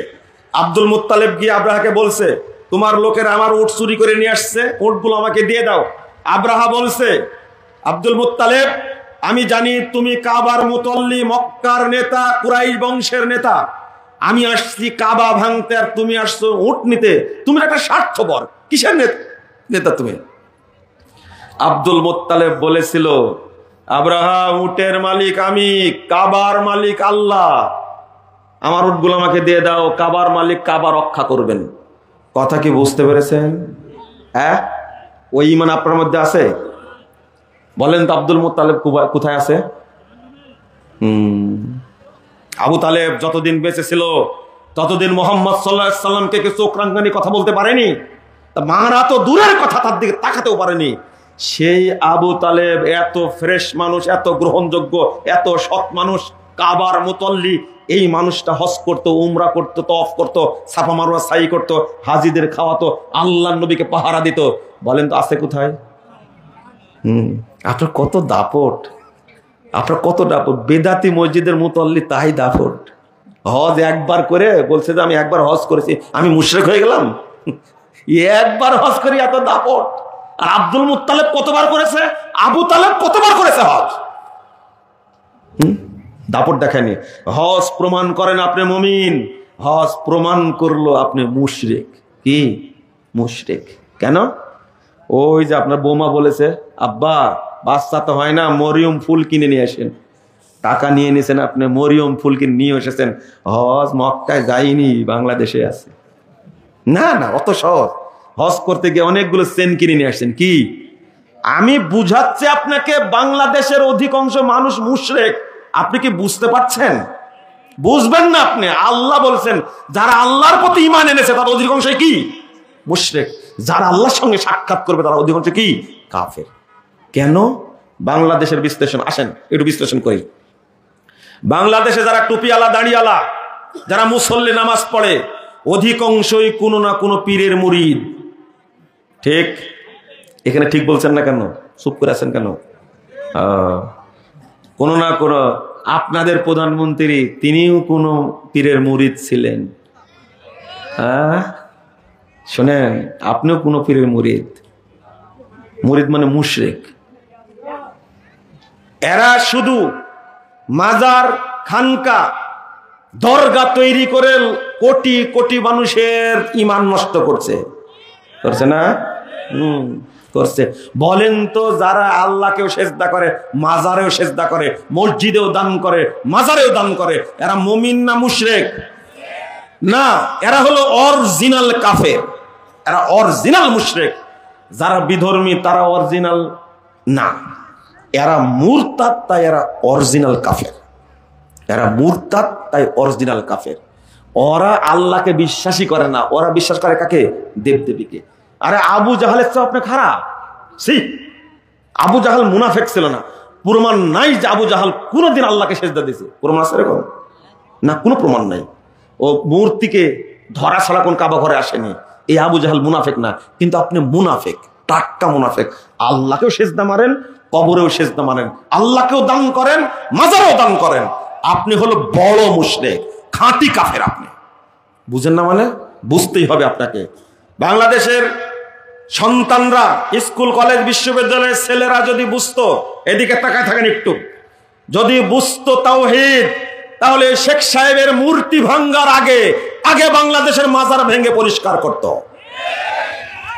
আব্দুল মুত্তালিব গিয়ে আব্রাহাকে বলছে, তোমার লোকেরা আমার উট চুরি করে নিয়ে আসছে, উটগুলো আমাকে দিয়ে দাও। আব্রাহা বলছে, আব্দুল মুত্তালিব, আমি জানি তুমি কাবার মুতল্লি, মক্কার নেতা, কুরাইশ বংশের নেতা। আমি আসছি কাবা ভাঙতে, আর তুমি আসছো উট নিতে। তুমি একটা স্বার্থপর। কিসের নেতা তুমি? আব্দুল মুত্তালিব বলেছিল, আব্রাহা, উটের মালিক আমি, কাবার মালিক আল্লাহ। আমার উটগুলো আমাকে দিয়ে দাও, কাবার মালিক কাবা রক্ষা করবেন। কথা কি বুঝতে পেরেছেন? হ্যাঁ, ওই ঈমান আপনার মধ্যে আছে? বলেন তো আব্দুল মুত্তালিব কোথায় আছে? আবু তালেব যতদিন বেঁচে ছিল ততদিন মুহাম্মদ সাল্লাল্লাহু আলাইহি সাল্লামকে চোখ রাঙানি কথা বলতে পারেনি, তা মারা তো দূরের কথা, তার দিকে তাকাতেও পারেনি। সেই আবু তালেব এত ফ্রেশ মানুষ, এত গ্রহণযোগ্য, এত সৎ মানুষ, কাবার মুতল্লি, এই মানুষটা হজ করতো, উমরা করতো, তওয়াফ করতো, সাফা মারওয়া সাই করতো, হাজিদের খাওয়াতো, আল্লাহর নবীকে পাহারা দিত। বলেন তো আছে কোথায়? আপনার কত দাপট, বেদাতি মসজিদের মুতল্লি তাই দাপট। হজ একবার করে বলছে যে আমি একবার হজ করেছি, আমি মুশরিক হয়ে গেলাম। একবার হজ করি, এত দাপট। আর আব্দুল মুত্তালিব কতবার করেছে? আবু তালেব কতবার করেছে হজ? দাপট দেখেনি। হজ প্রমাণ করেন আপনি মুমিন, হজ প্রমাণ করলো আপনি মুশরিক। কি মুশরিক? কেন? ওই যে আপনার বৌমা বলেছে, আব্বা বাচ্চা তো হয় না, মরিয়ম ফুল কিনে নিয়ে আসেন। টাকা নিয়ে নিয়েছেন আপনি, মরিয়ম ফুল কিনে নিয়ে এসেছেন। হজ মক্কায় যায়নি, বাংলাদেশে আছে। না না, অত সহজ। হজ করতে গিয়ে অনেকগুলো চেন কিনে নিয়ে আসছেন। কি আমি বুঝাচ্ছি আপনাকে, বাংলাদেশের অধিকাংশ মানুষ মুশরিক। আপনি কি বুঝতে পারছেন? বুঝবেন না আপনি। আল্লাহ বলছেন, যারা আল্লাহর প্রতি ঈমান এনেছে তারা অধিকাংশ কি মুশরিক। যারা আল্লাহর সঙ্গে সাক্ষাৎ করবে তারা অধিকাংশ কি কাফের। কেন? বাংলাদেশের বিশ্লেষণ, আসেন একটু বিশ্লেষণ করি। বাংলাদেশে যারা টুপিওয়ালা, দাড়িওয়ালা, যারা মুসল্লি, নামাজ পড়ে, অধিকাংশই কোনো না কোনো পীরের মুরিদ। ঠিক? এখানে ঠিক বলছেন না কেন? চুপ করে আছেন কেন? কোনো না কোনো, আপনাদের প্রধানমন্ত্রী তিনিও কোনো পীরের মুরিদ ছিলেন। শোনেন, আপনিও কোনো পীরের মুরিদ। মুরিদ মানে মুশরিক। এরা শুধু মাজার, খানকা, দরগা তৈরি করে কোটি কোটি মানুষের ঈমান নষ্ট করছে না? করছে। বলেন তো, যারা আল্লাহকেও সেজদা করে, মাজারেও সেজদা করে, মসজিদেও দান করে, মাজারেও দান করে, এরা মুমিন না মুশরিক? না, এরা হলো অরিজিনাল কাফের, এরা অরিজিনাল মুশরিক। যারা বিধর্মী তারা অরিজিনাল না, এরা মুরতাদ, তাই এরা অরিজিনাল কাফের। এরা মুরতাদ, তাই অরিজিনাল কাফের। ওরা আল্লাহকে বিশ্বাসই করে না, ওরা বিশ্বাস করে কাকে? দেবদেবীকে। আরে আবু জাহালের চেয়ে আপনি খারাপ। সি আবু জাহাল মুনাফেক ছিল না। প্রমাণ নাই যে আবু জাহাল কোনোদিন আল্লাহকে সেজদা দিয়েছে, প্রমাণ আছে এরকম না, কোনো প্রমাণ নাই। ও মূর্তিকে ধরা ছাড়া কোন কাবা ঘরে আসেনি। এই আবু জাহাল মুনাফেক না, কিন্তু আপনি মুনাফেক, টাটকা মুনাফেক। আল্লাহকেও সেজদা মারেন, কবরেও সেজদা মারেন, আল্লাহকেও দান করেন, মাজারও দান করেন। আপনি হলো বড় মুশরিক, খাঁটি কাফের। আপনি বুঝেন না মানে? বুঝতেই হবে আপনাকে। বাংলাদেশের সন্তানরা, স্কুল কলেজ বিশ্ববিদ্যালয়ের ছেলেরা যদি বুঝতো, এদিকে তাকায় থাকেন একটু, যদি বুঝতো তাওহীদ, তাহলে শেখ সাহেবের মূর্তি ভাঙ্গার আগে আগে বাংলাদেশের মাজার ভেঙে পরিষ্কার করত।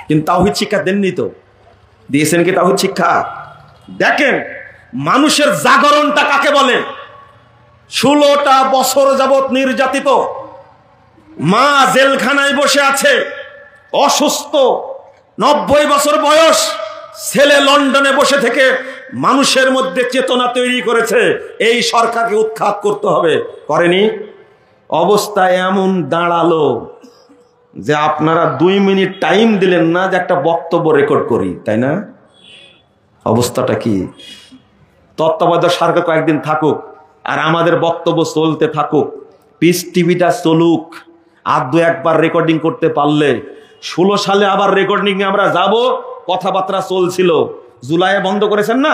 কিন্তু তাওহীদ শিক্ষা দেননি তো। দিয়েছেন কি তাওহীদ শিক্ষা? দেখেন মানুষের জাগরণটা কাকে বলে। 16টা বছর যাবত নির্যাতিত মা জেলখানায় বসে আছে, অসুস্থ, 90 বছর বয়স, ছেলে লন্ডনে বসে থেকে মানুষের মধ্যে চেতনা তৈরি করেছে এই সরকারকে উৎখাত করতে হবে, করেনি। অবস্থা এমন দাঁড়ালো যে আপনারা 2 মিনিট টাইম দিলেন না যে একটা বক্তব্য রেকর্ড করি, তাই না? অবস্থাটা কি? তত্ত্বাবধায়ক সরকার কয়েকদিন থাকুক আর আমাদের বক্তব্য চলতে থাকুক, পিস টিভিটা চলুক। আর 2-1 রেকর্ডিং করতে পারলে 16 সালে আবার রেকর্ডিং এ আমরা যাব। কথাবার্তা চলছিল, জুলাইয়ে বন্ধ করেছেন না?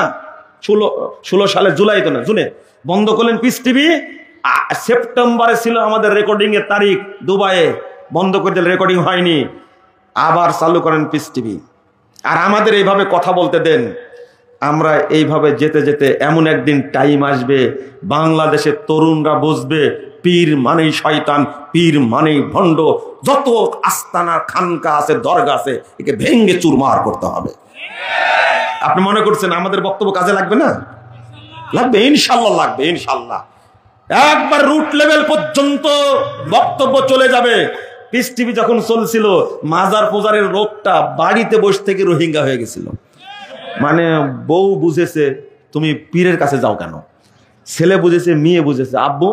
16 সালে জুলাই তো না, জুনে বন্ধ করলেন পিস টিভি। সেপ্টেম্বরে ছিল আমাদের রেকর্ডিং এর তারিখ, দুবাইয়ে বন্ধ করে দিলে, রেকর্ডিং হয়নি। আবার চালু করেন পিস টিভি। আর আমাদের এইভাবে কথা বলতে দেন। আমরা এইভাবে যেতে যেতে এমন একদিন টাইম আসবে, বাংলাদেশের তরুণরা বুঝবে পীর মানেই শয়তান, পীর মানেই ভণ্ড। যত আস্তানা খানকা আছে, দরগা আছে, একে ভেঙ্গে চুরমার করতে হবে। আপনি মনে করছেন আমাদের বক্তব্য কাজে লাগবে না? লাগবে, ইনশাল্লাহ লাগবে, ইনশাল্লাহ। একবার রুট লেভেল পর্যন্ত বক্তব্য চলে যাবে। পিস টিভি যখন চলছিল, মাজার পূজারের রোগটা বাড়িতে বসে থেকে রোহিঙ্গা হয়ে গেছিল। মানে বউ বুঝেছে তুমি পীরের কাছে যাও কেন, ছেলে বুঝেছে, মেয়ে বুঝেছে, আব্বু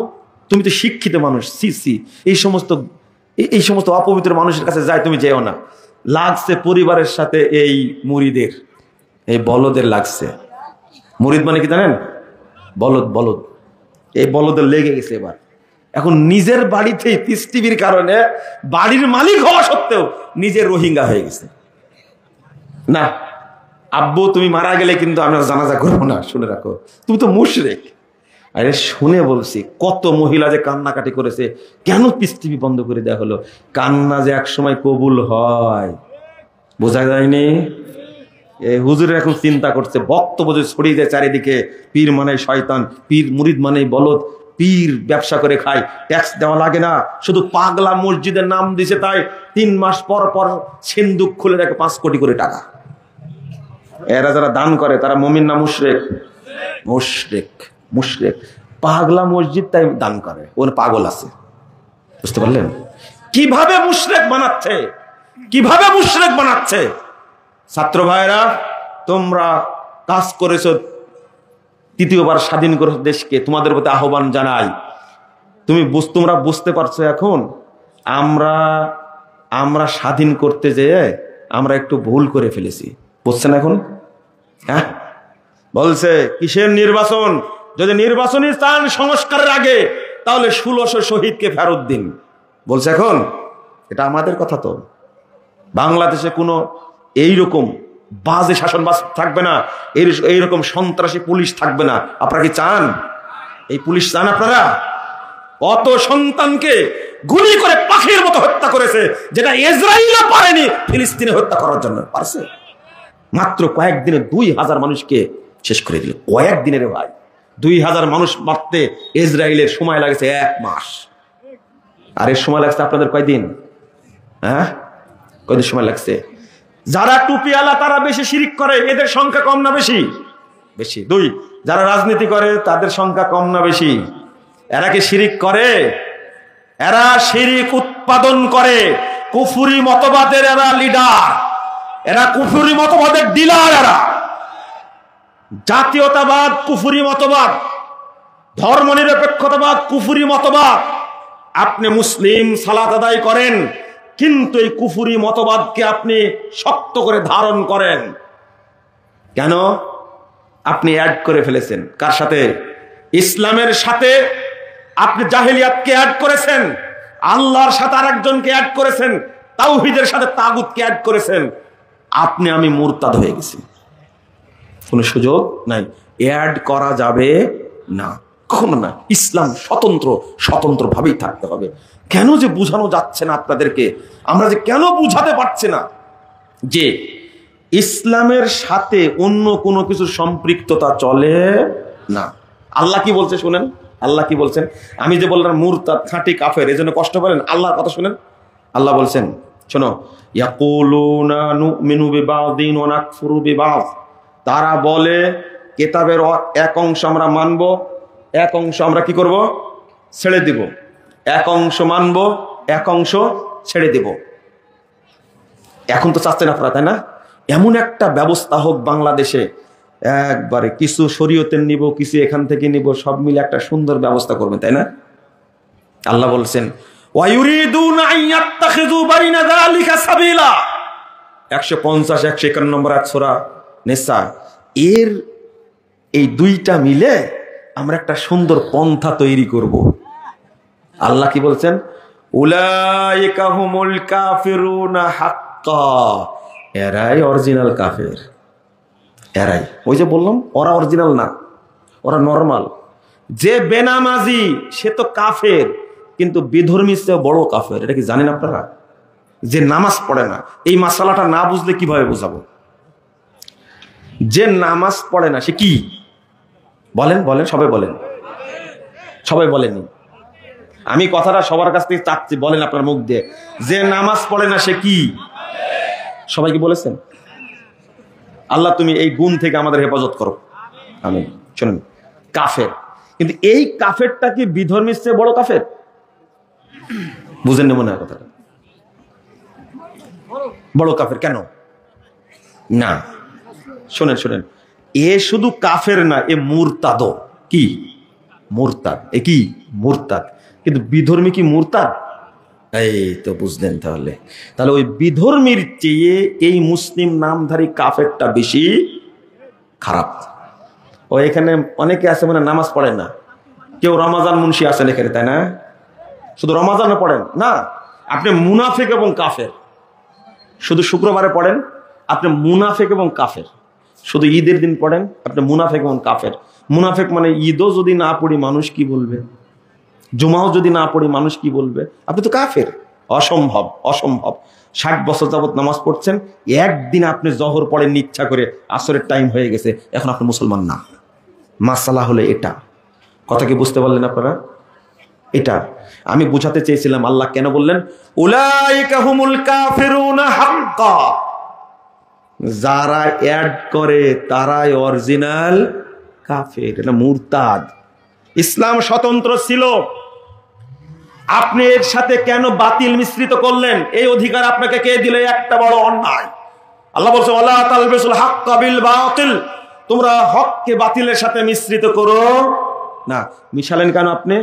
তুমি তো শিক্ষিত মানুষ, সি এই সমস্ত অপবিত্র মানুষের কাছে যায়, তুমি যেও না। লাগছে পরিবারের সাথে এই মুরিদের, এই বলদের লাগছে। মুরিদ মানে কি জানেন? বলদ, বলদ। এই বলদের লেগে গেছে এবার। এখন নিজের বাড়িতেই পিস টিভির কারণে বাড়ির মালিক হওয়া সত্ত্বেও নিজের রোহিঙ্গা হয়ে গেছে। না আব্বু তুমি মারা গেলে কিন্তু আমরা জানাজা করবো না, শুনে রাখো, তুমি তো মুশরিক। আরে শুনে বলছি, কত মহিলা যে কান্নাকাটি করেছে, কেন পিস টিভি বন্ধ করে দেওয়া হলো? কান্না যে একসময় কবুল হয় বোঝা যায়নি। এই হুজুরের এখন চিন্তা করছে, বক্তব্য যে ছড়িয়ে দেয় চারিদিকে, পীর মানে শয়তান, পীর মুরিদ মানে বলদ, পীর ব্যবসা করে খায়, ট্যাক্স দেওয়া লাগে না, শুধু পাগলা মসজিদের নাম দিছে তাই 3 মাস পর পর সিন্দুক খুলে রাখে 5 কোটি করে টাকা। এরা যারা দান করে তারা মুমিন না মুশরিক? মুশরিক, মুশরিক। পাগলা মসজিদ তাই দান করে, ওর পাগল আছে। বুঝতে পারলেন কিভাবে মুশরিক বানাচ্ছে, কিভাবে মুশরিক বানাচ্ছে? ছাত্র ভাইরা, তোমরা কাজ করেছো, 3য়বার স্বাধীন করে দেশকে, তোমাদের প্রতি আহ্বান জানাই। তোমরা বুঝতে পারছো এখন আমরা স্বাধীন করতে যেয়ে আমরা একটু ভুল করে ফেলেছি, বুঝছেন এখন? হ্যাঁ বলছে কিসের নির্বাচন? যদি নির্বাচনী চান সংস্কারের আগে, তাহলে 1600 শহীদকে ফেরত দিন। বলছে এখন এটা আমাদের কথা তো। বাংলাদেশে কোনো এইরকম বাজে শাসন থাকবে না, এইরকম সন্ত্রাসী পুলিশ থাকবে না। আপনারা কি চান এই পুলিশ? চান আপনারা? কত সন্তানকে গুলি করে পাখির মতো হত্যা করেছে, যেটা ইসরায়েলও পারেনি ফিলিস্তিনে হত্যা করার জন্য, পারছে? মাত্র কয়েকদিনে 2000 মানুষকে শেষ করে দিল। কয়েকদিনের ভাই 2000 মানুষ মারতে ইসরায়েলের সময় লাগছে 1 মাস। আর এর সময় লাগছে আপনাদের কয়দিন? হ্যাঁ, কয়দিন সময় লাগছে? যারা টুপিওয়ালা তারা বেশি শিরিক করে, এদের সংখ্যা কম না বেশি? বেশি। 2, যারা রাজনীতি করে তাদের সংখ্যা কম না বেশি? এরা কি শিরিক করে? এরা শিরিক উৎপাদন করে। কুফরি মতবাদের এরা লিডার, এরা কুফরি মতবাদের ডিলার। এরা জাতীয়তাবাদ কুফরি মতবাদ, ধর্মনিরপেক্ষতাবাদ কুফরি মতবাদ। আপনি মুসলিম, সালাত আদায় করেন, কিন্তু এই কুফরি মতবাদকে আপনি শক্ত করে ধারণ করেন। কেন? আপনি অ্যাড করে ফেলেছেন। কার সাথে? ইসলামের সাথে আপনি জাহেলিয়াতকে অ্যাড করেছেন, আল্লাহর সাথে আরেকজনকে অ্যাড করেছেন, তাওহীদের সাথে তাগুতকে অ্যাড করেছেন। আপনি আমি মুরতাদ হয়ে গেছি, কোনো সুযোগ নাই, অ্যাড করা যাবে না, কখনো না। ইসলাম স্বতন্ত্র ভাবেই থাকতে হবে। কেন যে বোঝানো যাচ্ছে না আপনাদেরকে, আমরা যে কেন বুঝাতে পারছি না যে ইসলামের সাথে অন্য কোনো কিছু সম্পৃক্ততা চলে না। আল্লাহ কি বলছে শুনেন, আল্লাহ কি বলছেন? আমি যে বললাম মুরতাদ খাঁটি কাফের, এজন্য কষ্ট করেন, আল্লাহর কথা শুনেন। আল্লাহ বলছেন, শোনো, ইয়াকুলুনা নুমিনু বিবাদিন ওয়া নাকফুরু বিবাদ, তারা বলে কিতাবের এক অংশ আমরা মানব, এক অংশ আমরা কি করব? ছেড়ে দিব। এক অংশ মানব, এক অংশ ছেড়ে দিব। এখন তো চাচ্ছেন আপনারা, তাই না? এমন একটা ব্যবস্থা হোক বাংলাদেশে, একবারে কিছু শরীয়তের নিব, কিছু এখান থেকে নিব, সব মিলে একটা সুন্দর ব্যবস্থা করবেন, তাই না? আল্লাহ বলছেন ওয়ায়ুরিদুনা আইয়াত্তাখিযু বাইনা যালিকা সাবিলা, 150 151 নম্বর সূরা নিসা। এর এই দুইটা মিলে আমরা একটা সুন্দর পন্থা তৈরি করব। আল্লাহ কি বলছেন? উলাইকা হুমুল কাফিরুনা হাক্কা, এরাই অরিজিনাল কাফের, এরাই। ওই যে বললাম, ওরা অরিজিনাল না, ওরা নরমাল। যে বেনামাজি সে তো কাফের, কিন্তু বিধর্মী সে বড় কাফের। এটা কি জানেন আপনারা? যে নামাজ পড়ে না, এই মাসালাটা না বুঝলে কিভাবে বোঝাবো? যে নামাজ পড়ে না সে কি? বলেন বলেন, সবাই বলেন, সবাই বলেনি। আমি কথাটা সবার কাছ থেকে চাচ্ছি, বলেন আপনার মুখ দিয়ে, যে নামাজ পড়ে না সে কি? সবাইকে বলেছেন? আল্লাহ তুমি এই গুণ থেকে আমাদের হেফাজত করো, আমিন। শুনুন, কাফের, কিন্তু এই কাফেরটা কি বিধর্মীর চেয়ে বড় কাফের? বুঝেন না মনে হয় কথাটা? বড় কাফের কেন না? শোনেন শোনেন, এ শুধু কাফের না, এ মুরতাদ। কি মুরতাদ? এ কি মুরতাদ। কিন্তু বিধর্মী কি মুরতাদ? এই তো বুঝলেন। তাহলে তাহলে ওই বিধর্মীর চেয়ে এই মুসলিম নামধারী কাফেরটা বেশি খারাপ। ও এখানে অনেকে আছে মানে নামাজ পড়েন না, কেউ রমাজান মুন্সি আছেন এখানে, তাই না? শুধু রমাজানে পড়েন না, আপনি মুনাফিক এবং কাফের। শুধু শুক্রবারে পড়েন, আপনি মুনাফিক এবং কাফের। শুধু ঈদের দিন পড়েন, আপনি মুনাফিক এবং কাফের। মুনাফিক মানে ঈদও যদি না পড়ি মানুষ কি বলবে, জুমাও যদি না পড়ি মানুষ কি বলবে, আপনি তো কাফের। অসম্ভব, অসম্ভব। 60 বছর যাবত নামাজ পড়ছেন, একদিন আপনি জহর পড়েন ইচ্ছা করে, আসরের টাইম হয়ে গেছে, এখন আপনি মুসলমান না। মাসালা হলো এটা। কথা কি বুঝতে পারলেন আপনারা? এটা আমি বুঝাতে চেয়েছিলাম। আল্লাহ কেন বললেন উলাইকা হুমুল কাফিরুনা হাক্কা, যারা অ্যাড করে তারাই অরিজিনাল কাফের, এটা মুরতাদ। ইসলাম স্বতন্ত্র ছিল, আপনি এর সাথে কেন বাতিল মিশ্রিত করলেন? এই অধিকার আপনাকে কে দিলে? একটা বড় অন্যায়। আল্লাহ বলছে ওয়ালা তালবিসুল হাক্কা বিল বাতিল, তোমরা হককে বাতিলের সাথে মিশ্রিত করো না। মিশালেন কেন আপনি?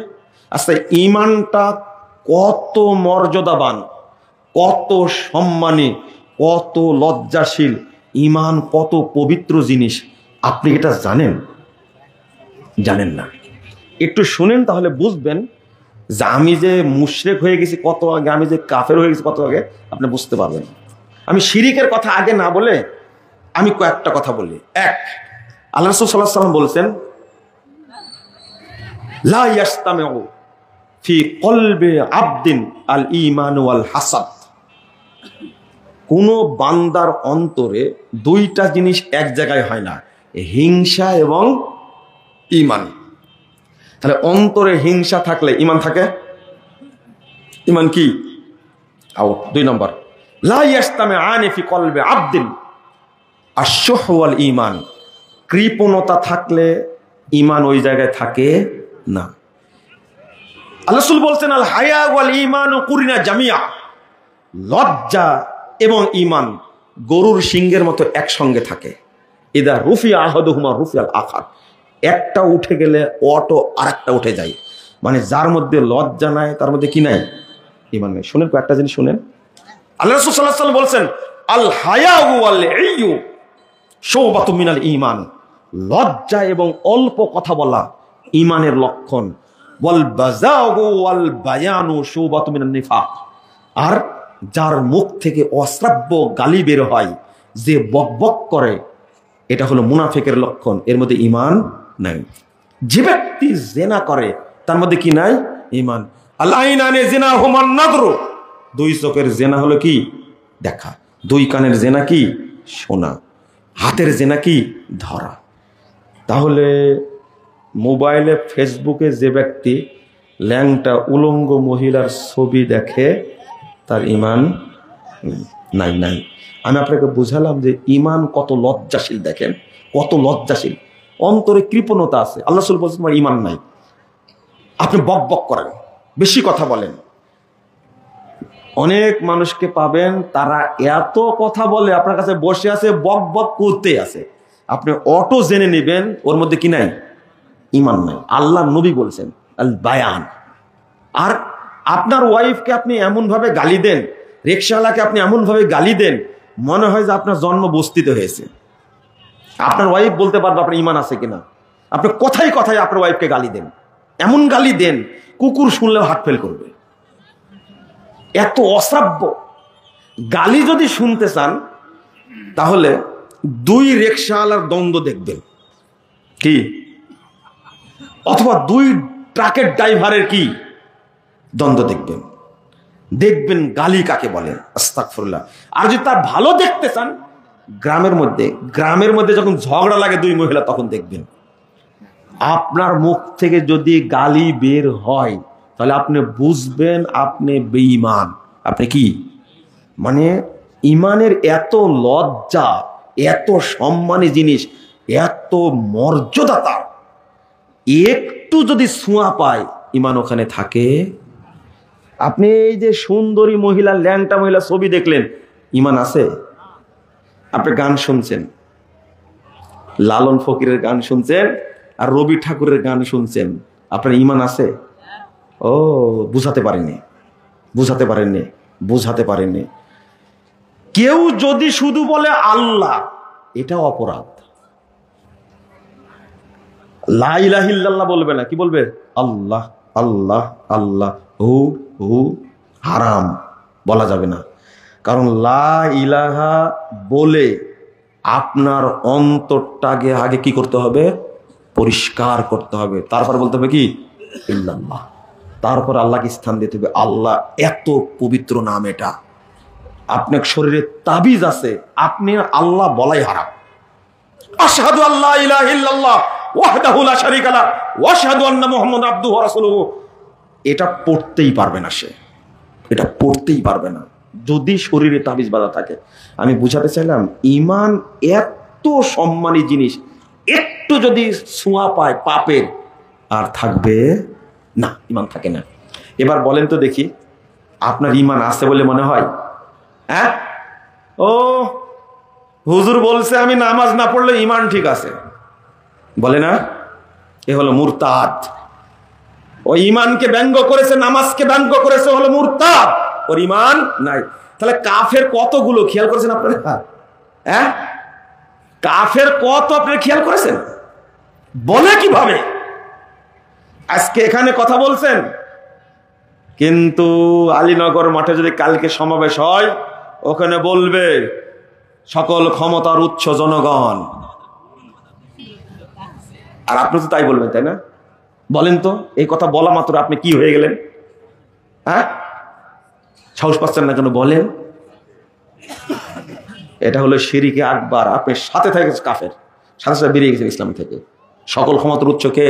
আচ্ছা, ঈমানটা কত মর্যাদাবান, কত সম্মানী, কত লজ্জাশীল, ঈমান কত পবিত্র জিনিস, আপনি এটা জানেন? জানেন না। একটু শুনেন তাহলে বুঝবেন যে আমি যে মুশরিক হয়ে গেছি কত আগে, আমি যে কাফের হয়ে গেছি কত আগে, আপনি বুঝতে পারবেন। আমি শিরিকের কথা আগে না বলে আমি কয়েকটা কথা বলি। এক, আল্লাহ রাসূল সাল্লাল্লাহু আলাইহি ওয়াসাল্লাম বলেছেন লা ইয়াস্তামিউ ফি কলবি আবদিন আল ঈমান ওয়াল হাসাদ, কোন বান্দার অন্তরে দুইটা জিনিস এক জায়গায় হয় না, হিংসা এবং ঈমান। তাহলে অন্তরে হিংসা থাকলে ঈমান থাকে? ঈমান কি? আউট। 2 নম্বর, লা ইয়াস্তামিআনি ফি কলবি আবদিন আশ-শুহ ওয়াল ঈমান, কৃপণতা থাকলে ঈমান ওই জায়গায় থাকে না। আল্লাহ রাসূল বলছেন আল হায়া ওয়াল ঈমানু কুরিনা জামিয়া, লজ্জা এবং ঈমান গরুর শিংয়ের মতো একসঙ্গে থাকে। ইদা রুফিয়া আহাদুহুমা রুফিয়াল আখার, একটা উঠে গেলে অটো আরেকটা উঠে যায়। মানে যার মধ্যে লজ্জা নাই তার মধ্যে কি নাই? ঈমান নাই। শুনেন কয়েকটা জিনিস শুনেন। আল্লাহ রাসূল সাল্লাল্লাহু আলাইহি ওয়াসাল্লাম বলছেন আল হায়া ওয়াল ইয়ু শুবাতুম মিনাল ঈমান, লজ্জা এবং অল্প কথা বলা ঈমানের লক্ষণ। ওয়াল বাযাগু ওয়াল বায়ানু শুবাতুম মিনান নিফাক, আর যার মুখ থেকে অশ্রাব্য গালি বের হয়, যে বকবক করে, এটা হলো মুনাফিকের লক্ষণ, এর মধ্যে ঈমান নাই। যে ব্যক্তি জিনা করে তার মধ্যে কি নাই? ঈমান। আল আইনানে জিনাহুমান নাযরু, দুই চোখের জিনা হলো কি? দেখা। দুই কানের জিনা কি? শোনা। হাতের জিনা কি? ধরা। তাহলে মোবাইলে ফেসবুকে যে ব্যক্তি ল্যাংটা উলঙ্গ মহিলার ছবি দেখে তার ঈমান নাই। নাই, আমি আপনাকে বুঝালাম যে ঈমান কত লজ্জাশীল। দেখেন কত লজ্জাশীল, অন্তরে কৃপণতা আছে। আল্লাহ রাসূল বলেছেন তোমার ঈমান নাই। আপনি বক বক করেন, বেশি কথা বলেন। অনেক মানুষকে পাবেন তারা এত কথা বলে, আপনার কাছে বসে আছে বক বক করতে আছে, আপনি অটো জেনে নেবেন ওর মধ্যে কি নাই? ঈমান নাই। আল্লাহ নবী বলছেন আল বায়ান। আর আপনার ওয়াইফকে আপনি এমন ভাবে গালি দেন, রিকশাওয়ালাকে আপনি এমন ভাবে গালি দেন, মনে হয় যে আপনার জন্ম বস্তিতে হয়েছে। আপনার ওয়াইফ বলতে পারবে আপনার ঈমান আছে কিনা। আপনি কথায় কথায় আপনার ওয়াইফকে গালি দেন, এমন গালি দেন কুকুর শুনলেও হার্ট ফেল করবে। এত অশ্রাব্য গালি যদি শুনতে চান তাহলে দুই রিকশাওয়ালার দ্বন্দ্ব দেখবেন কি, অথবা দুই ট্রাকের ড্রাইভারের কি দ্বন্দ্ব দেখবেন। দেখবেন গালি কাকে বলেন। আস্তাগফিরুল্লাহ। আর যদি তার ভালো দেখতে চান, গ্রামের মধ্যে যখন ঝগড়া লাগে দুই মহিলা, তখন দেখবেন আপনার মুখ থেকে যদি গালি বের হয় তাহলে আপনি বুঝবেন আপনি বেঈমান। আপনি কি মানে ঈমানের এত লজ্জা, এত সম্মানী জিনিস, এত মর্যাদা, তার একটু যদি ছোঁয়া পায় ঈমান ওখানে থাকে। আপনি এই যে সুন্দরী মহিলা, ল্যাংটা মহিলা ছবি দেখলেন, ঈমান আছে? আপনি গান শুনছেন, লালন ফকিরের গান শুনছেন আর রবি ঠাকুরের গান শুনছেন, আপনার ঈমান আছে? ও বুঝাতে পারেননি। কেউ যদি শুধু বলে আল্লাহ, এটা অপরাধ। লা ইলাহা ইল্লাল্লাহ বলবে না, কি বলবে? আল্লাহ আল্লাহ আল্লাহ, হু হু, হারাম, বলা যাবে না। কারণ লা ইলাহা বলে আপনার অন্তরটাকে আগে কি করতে হবে? পরিষ্কার করতে হবে। তারপর বলতে হবে কি? ইল্লাল্লাহ। তারপর আল্লাহকে স্থান দিতে হবে। আল্লাহ এত পবিত্র নাম, এটা আপনার শরীরে তাবিজ আছে, আপনি আল্লাহ বলাই হারাম। আশহাদু আল্লা ইলাহা ইল্লাল্লাহ ওয়াহদাহু লা শারীকা লাহু ওয়া আশহাদু আন্না মুহাম্মাদান আবদুহু ওয়া রাসূলুহু, এটা পড়তেই পারবে না সে, এটা পড়তেই পারবে না যদি শরীরে তাবিজ বাঁধা থাকে। আমি বুঝাতে চাইলাম ঈমান এত সম্মানী জিনিস, একটু যদি ছোঁয়া পায় পাপের আর থাকবে না, ঈমান থাকে না। এবার বলেন তো দেখি, আপনার ঈমান আছে বলে মনে হয়? হ্যাঁ, ও হুজুর বলছে আমি নামাজ না পড়লে ঈমান ঠিক আছে, বলে না? এ হলো মুরতাদ। ও ঈমানকে ব্যঙ্গ করেছে, নামাজকে ব্যঙ্গ করেছে, হলো মুরতাদ, ওর ঈমান নাই। তাহলে কাফের কতগুলো খেয়াল করেছেন আপনারা? হ্যাঁ, কাফের কত আপনারা খেয়াল করেছেন? বলে কিভাবে? আজকে এখানে কথা বলছেন, কিন্তু আলীনগর মাঠে যদি কালকে সমাবেশ হয়, ওখানে বলবে সকল ক্ষমতার উৎস জনগণ, আর আপনি তো তাই বলবেন, তাই না? বলেন তো, এই কথা বলা মাত্র আপনি কি হয়ে গেলেন? হ্যাঁ, সাহস পাচ্ছেন না কেন? বলেন। এটা হলো শিরকে আকবার। আপনি সাথে থেকে কাফের, সাথে সাথে বেরিয়ে গেছেন ইসলাম থেকে। সকল ক্ষমতার উৎস কে?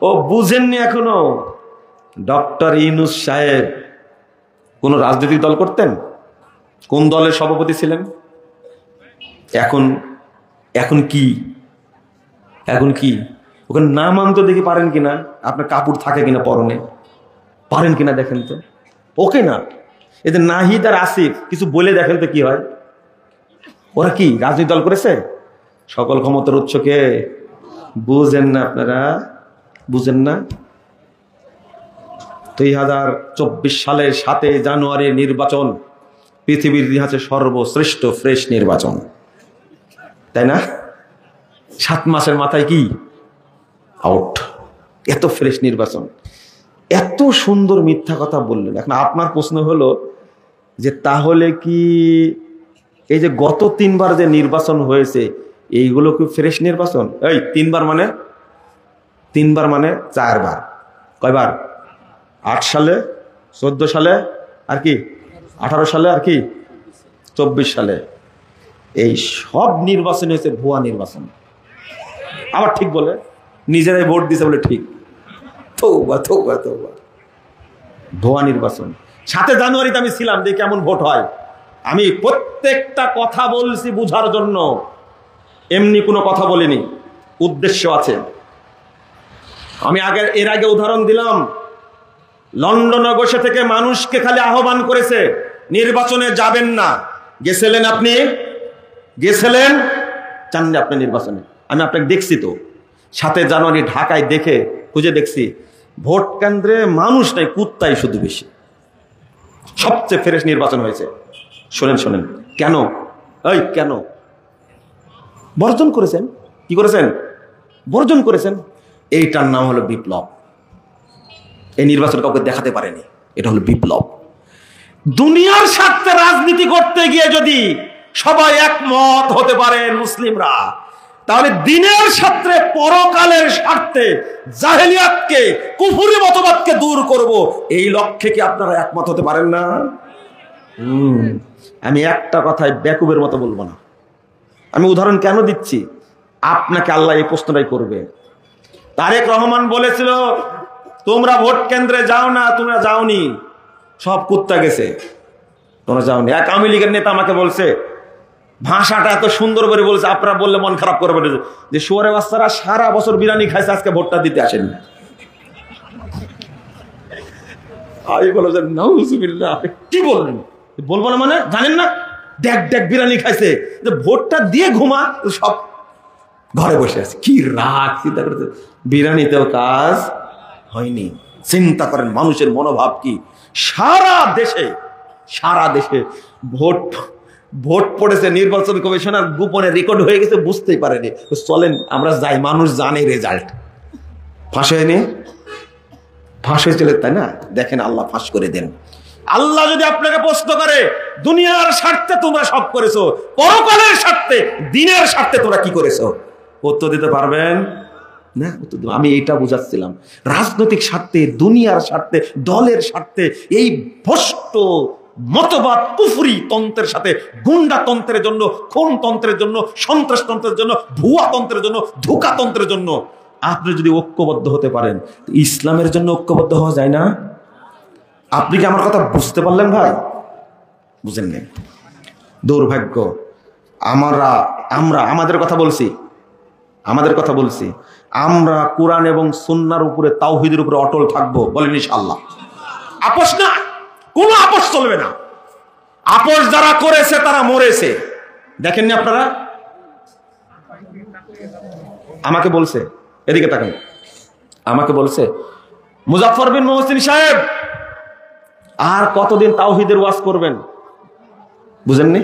ও বুঝেননি এখনো? ডক্টর ইউনূস সাহেব কোন রাজনৈতিক দল করতেন? কোন দলের সভাপতি ছিলেন? এখন কি ওখানে নাম আনতে দেখি পারেন কিনা, আপনার কাপড় থাকে কিনা পরনে, পারেন কিনা দেখেন তো। ওকে না, এদের নাহিদ আর আসিফ কিছু বলে দেখেন তো কি হয়। ওরা কি রাজনৈতিক দল করেছে? সকল ক্ষমতার উৎসকে বুঝেন না আপনারা, বুঝেন না? 2024 সালের 7 জানুয়ারির নির্বাচন পৃথিবীর ইতিহাসে সর্বশ্রেষ্ঠ ফ্রেশ নির্বাচন, তাই না? 7 মাসের মাথায় কি আউট। এত ফ্রেশ নির্বাচন, এত সুন্দর মিথ্যা কথা বললেন। এখন আপনার প্রশ্ন হলো যে তাহলে কি এই যে গত 3 বার যে নির্বাচন হয়েছে এইগুলো কি ফ্রেশ নির্বাচন? এই 3 বার মানে 4 বার। কয়বার? 8 সালে, 14 সালে, আর কি 18 সালে, আর কি 24 সালে। এই সব নির্বাচন হয়েছে ভুয়া নির্বাচন। আবার ঠিক বলে, নিজেরাই ভোট দিছে বলে ঠিক। তৌবা তৌবা তৌবা, ভুয়া নির্বাচন। 7 জানুয়ারিতে আমি ছিলাম, যে কেমন ভোট হয়। আমি প্রত্যেকটা কথা বলছি বুঝার জন্য, এমনি কোনো কথা বলিনি, উদ্দেশ্য আছে। আমি এর আগে উদাহরণ দিলাম, লন্ডনে বসে থেকে মানুষকে খালি আহ্বান করেছে নির্বাচনে যাবেন না। গেছিলেন আপনি? গেছিলেন? চান আপনি নির্বাচনে? আমি আপনাকে দেখছি তো 7 জানুয়ারি ঢাকায় খুঁজে দেখছি ভোট কেন্দ্রে মানুষ নাই, কুত্তাই শুধু বেশি। সবচেয়ে ফ্রেশ নির্বাচন হয়েছে। শোনেন কেন? কেন বর্জন করেছেন? কি করেছেন? বর্জন করেছেন। এইটার নাম হলো বিপ্লব। এই নির্বাচন কাউকে দেখাতে পারেনি, এটা হলো বিপ্লব। দুনিয়ার স্বার্থে রাজনীতি করতে গিয়ে যদি সবাই একমত হতে পারেন মুসলিমরা, তাহলে দিনের স্বার্থে, পরকালের স্বার্থে জাহেলিয়াতকে, কুফরি মতবাদকে দূর করব, এই লক্ষ্যে কি আপনারা একমত হতে পারেন না? আমি একটা কথায় বেকুবের মতো বলবো না। আমি উদাহরণ কেন দিচ্ছি, আপনাকে আল্লাহ এই প্রশ্নটাই করবে। তারেক রহমান বলেছিল তোমরা ভোট কেন্দ্রে যাও না, তোমরা যাওনি, সব কুত্তা গেছে, তোমরা যাওনি। এক আওয়ামী লীগের নেতা আমাকে বলছে, ভাষাটা এত সুন্দর করে বলছে, আপনারা বললে মন খারাপ করবে, যে শুয়োরের বাচ্চারা সারা বছর বিরিয়ানি খাইছে, আজকে ভোটটা দিতে আসেন। আমি বললাম যে নাউজুবিল্লাহ, কি বললেন? বলবো না মানে জানেন না? দেখ বিরিয়ানি খাইছে, যে ভোটটা দিয়ে ঘুমা, সব ঘরে বসে আছে। কি রাগ! চিন্তা করতে, বিরিয়ানিতেও কাজ হয়নি। চিন্তা করেন মানুষের মনোভাব কি। সারা দেশে ভোট পড়েছে, নির্বাচন কমিশনার গোপনে রেকর্ড হয়ে গেছে, বুঝতেই পারেনি। চলেন আমরা যাই, মানুষ জানে রেজাল্ট। ফাঁস হয়নি? ফাঁস হয়েছিল, তাই না? দেখেন আল্লাহ ফাঁস করে দেন। আল্লাহ যদি আপনাকে প্রশ্ন করে দুনিয়ার স্বার্থে তোমরা সব করেছো, পরকালের স্বার্থে, দিনের স্বার্থে তোমরা কি করেছো, উত্তর দিতে পারবেন না? আমি এইটা বুঝাচ্ছিলাম, রাজনৈতিক স্বার্থে, দুনিয়ার স্বার্থে, দলের স্বার্থে এই ভ্রষ্ট মতবাদ কুফরি তন্ত্রের সাথে, গুন্ডা তন্ত্রের জন্য, খুন তন্ত্রের জন্য, সন্ত্রাস তন্ত্রের জন্য, ভুয়া তন্ত্রের জন্য, ধোঁকা তন্ত্রের জন্য আপনি যদি ঐক্যবদ্ধ হতে পারেন, ইসলামের জন্য ঐক্যবদ্ধ হওয়া যায় না? আপনি কি আমার কথা বুঝতে পারলেন ভাই? বুঝেন না? দুর্ভাগ্য। আমরা আমাদের কথা বলছি, আমরা কোরআন এবং সুন্নাহর উপরে, তাওহীদের উপরে অটল থাকবো। বলেন ইনশাআল্লাহ। আপোষ না, কোনো আপোষ চলবে না। আপোষ যারা করেছে তারা মরেছে। দেখেননি আপনারা? আমাকে বলছে, এদিকে তাকান, আমাকে বলছে মুজাফফর বিন মুহসিন সাহেব আর কতদিন তাওহীদের ওয়াজ করবেন? বুঝেননি?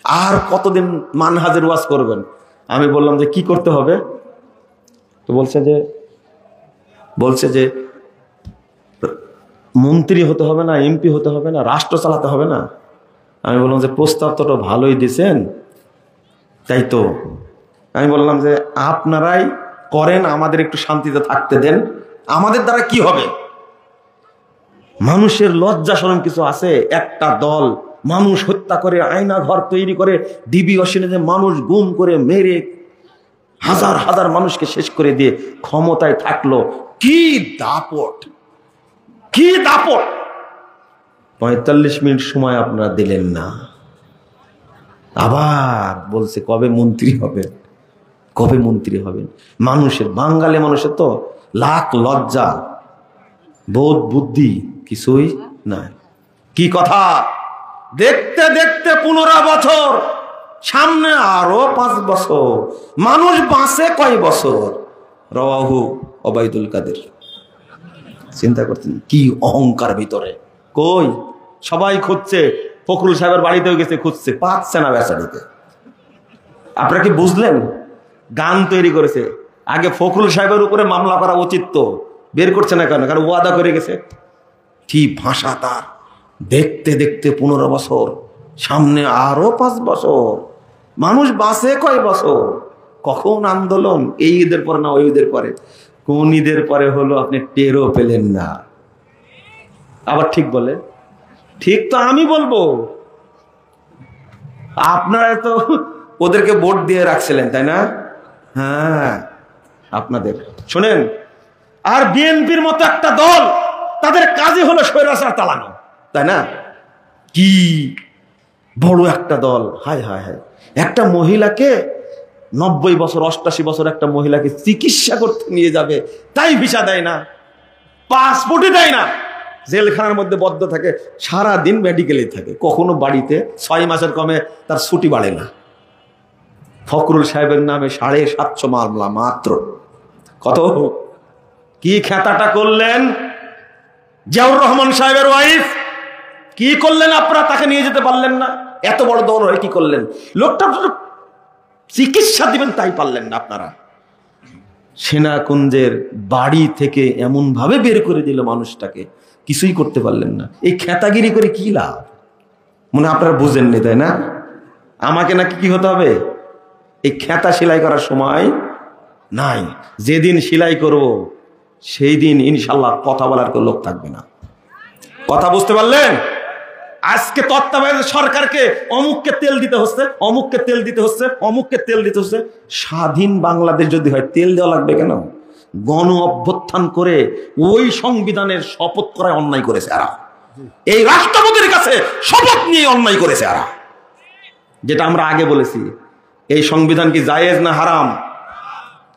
আর কতদিন মানহাজের ওয়াজ করবেন? আমি বললাম যে কি করতে হবে? তো বলছে যে মন্ত্রী হতে হবে না, এমপি হতে হবে না, রাষ্ট্র চালাতে হবে না। আমি বললাম যে প্রস্তাব তো ভালোই দিছেন, তাই তো। আমি বললাম যে আপনারাই করেন, আমাদের একটু শান্তিতে থাকতে দেন। আমাদের দ্বারা কি হবে? মানুষের লজ্জা শরম কিছু আছে? একটা দল মানুষ হত্যা করে, আয়না ঘর তৈরি করে, ডিবি অশ্বিনীতে মানুষ গুম করে, মেরে হাজার হাজার মানুষকে শেষ করে দিয়ে ক্ষমতায় থাকলো। কি দাপট! 45 মিনিট সময় আপনারা দিলেন না। আবার বলছে কবে মন্ত্রী হবেন। মানুষের, বাঙালি মানুষের তো লাখ লজ্জা, বোধ, বুদ্ধি কিছুই নাই। কি কথা! দেখতে দেখতে 15 বছর, সামনে আরো 5 বছর। মানুষ বাঁচে কয় বছর? রাওয়াহু ওবাইদুল কাদের। চিন্তা করতেন কি অহংকার ভিতরে। কই সবাই খুঁজছে, ফখরুল সাহেবের বাড়িতেও গেছে, খুঁজছে, পাচ্ছে না বেচারিতে। আপনারা কি বুঝলেন? গান তৈরি করেছে। আগে ফখরুল সাহেবের উপরে মামলা করা উচিত, তো বের করছে না কেন? কারণ ওয়াদা করে গেছে। কি ভাষা তার! দেখতে দেখতে 15 বছর, সামনে আরো 5 বছর। মানুষ বাঁচে কয় বছর? কখন আন্দোলন? এই ঈদের পরে না ওই ঈদের পরে? কোন ঈদের পরে হলো আপনি টেরও পেলেন না। আবার ঠিক বলে? ঠিক তো আমি বলবো। আপনারা তো ওদেরকে ভোট দিয়ে রাখছিলেন, তাই না? হ্যাঁ, আপনাদের শোনেন। আর বিএনপির মতো একটা দল, তাদের কাজই হলো স্বৈরাচার চালানো, তাই না? কি বড় একটা দল! হায় হায় হায়, একটা মহিলাকে 90 বছর 88 বছর একটা মহিলাকে চিকিৎসা করতে নিয়ে যাবে, তাই ভিসা দেয় না, পাসপোর্টই দেয় না, জেলখানার মধ্যে বদ্ধ থাকে, সারা দিন মেডিকেলে থাকে, কখনো বাড়িতে 6 মাসের কমে তার ছুটি বাড়ে না। ফখরুল সাহেবের নামে 750 মামলা মাত্র। কত কি খেতাটা করলেন! জিয়াউর রহমান সাহেবের ওয়াইফ কি করলেন আপনারা? তাকে নিয়ে যেতে পারলেন না? এত বড় দল হয়ে কি করলেন? লোকটা চিকিৎসা দিবেন তাই পারলেন না আপনারা। সেনাকুঞ্জের বাড়ি থেকে এমন ভাবে বের করে দিল মানুষটাকে, কিছুই করতে পারলেন না। এই খেতাগিরি করে কি লাভ? মনে আপনারা বুঝেননি, তাই না? আমাকে নাকি কি হতে হবে? এই খেতা সেলাই করার সময় নাই। যেদিন সেলাই করব সেই দিন ইনশাল্লাহ কথা বলার কেউ লোক থাকবে না। কথা বুঝতে পারলেন? আজকে তত্ত্বাবধায়ক সরকারকে অমুককে তেল দিতে হচ্ছে, অমুককে তেল দিতে হচ্ছে, অমুককে তেল দিতে হচ্ছে। স্বাধীন বাংলাদেশ যদি হয় তেল দেওয়া লাগবে কেন? গণ অভ্যুত্থান করে ওই সংবিধানের শপথ করায় অন্যায় করেছে এরা। এই রাষ্ট্রপতির কাছে শপথ নিয়ে অন্যায় করেছে এরা। যেটা আমরা আগে বলেছি, এই সংবিধান কি জায়েজ না হারাম?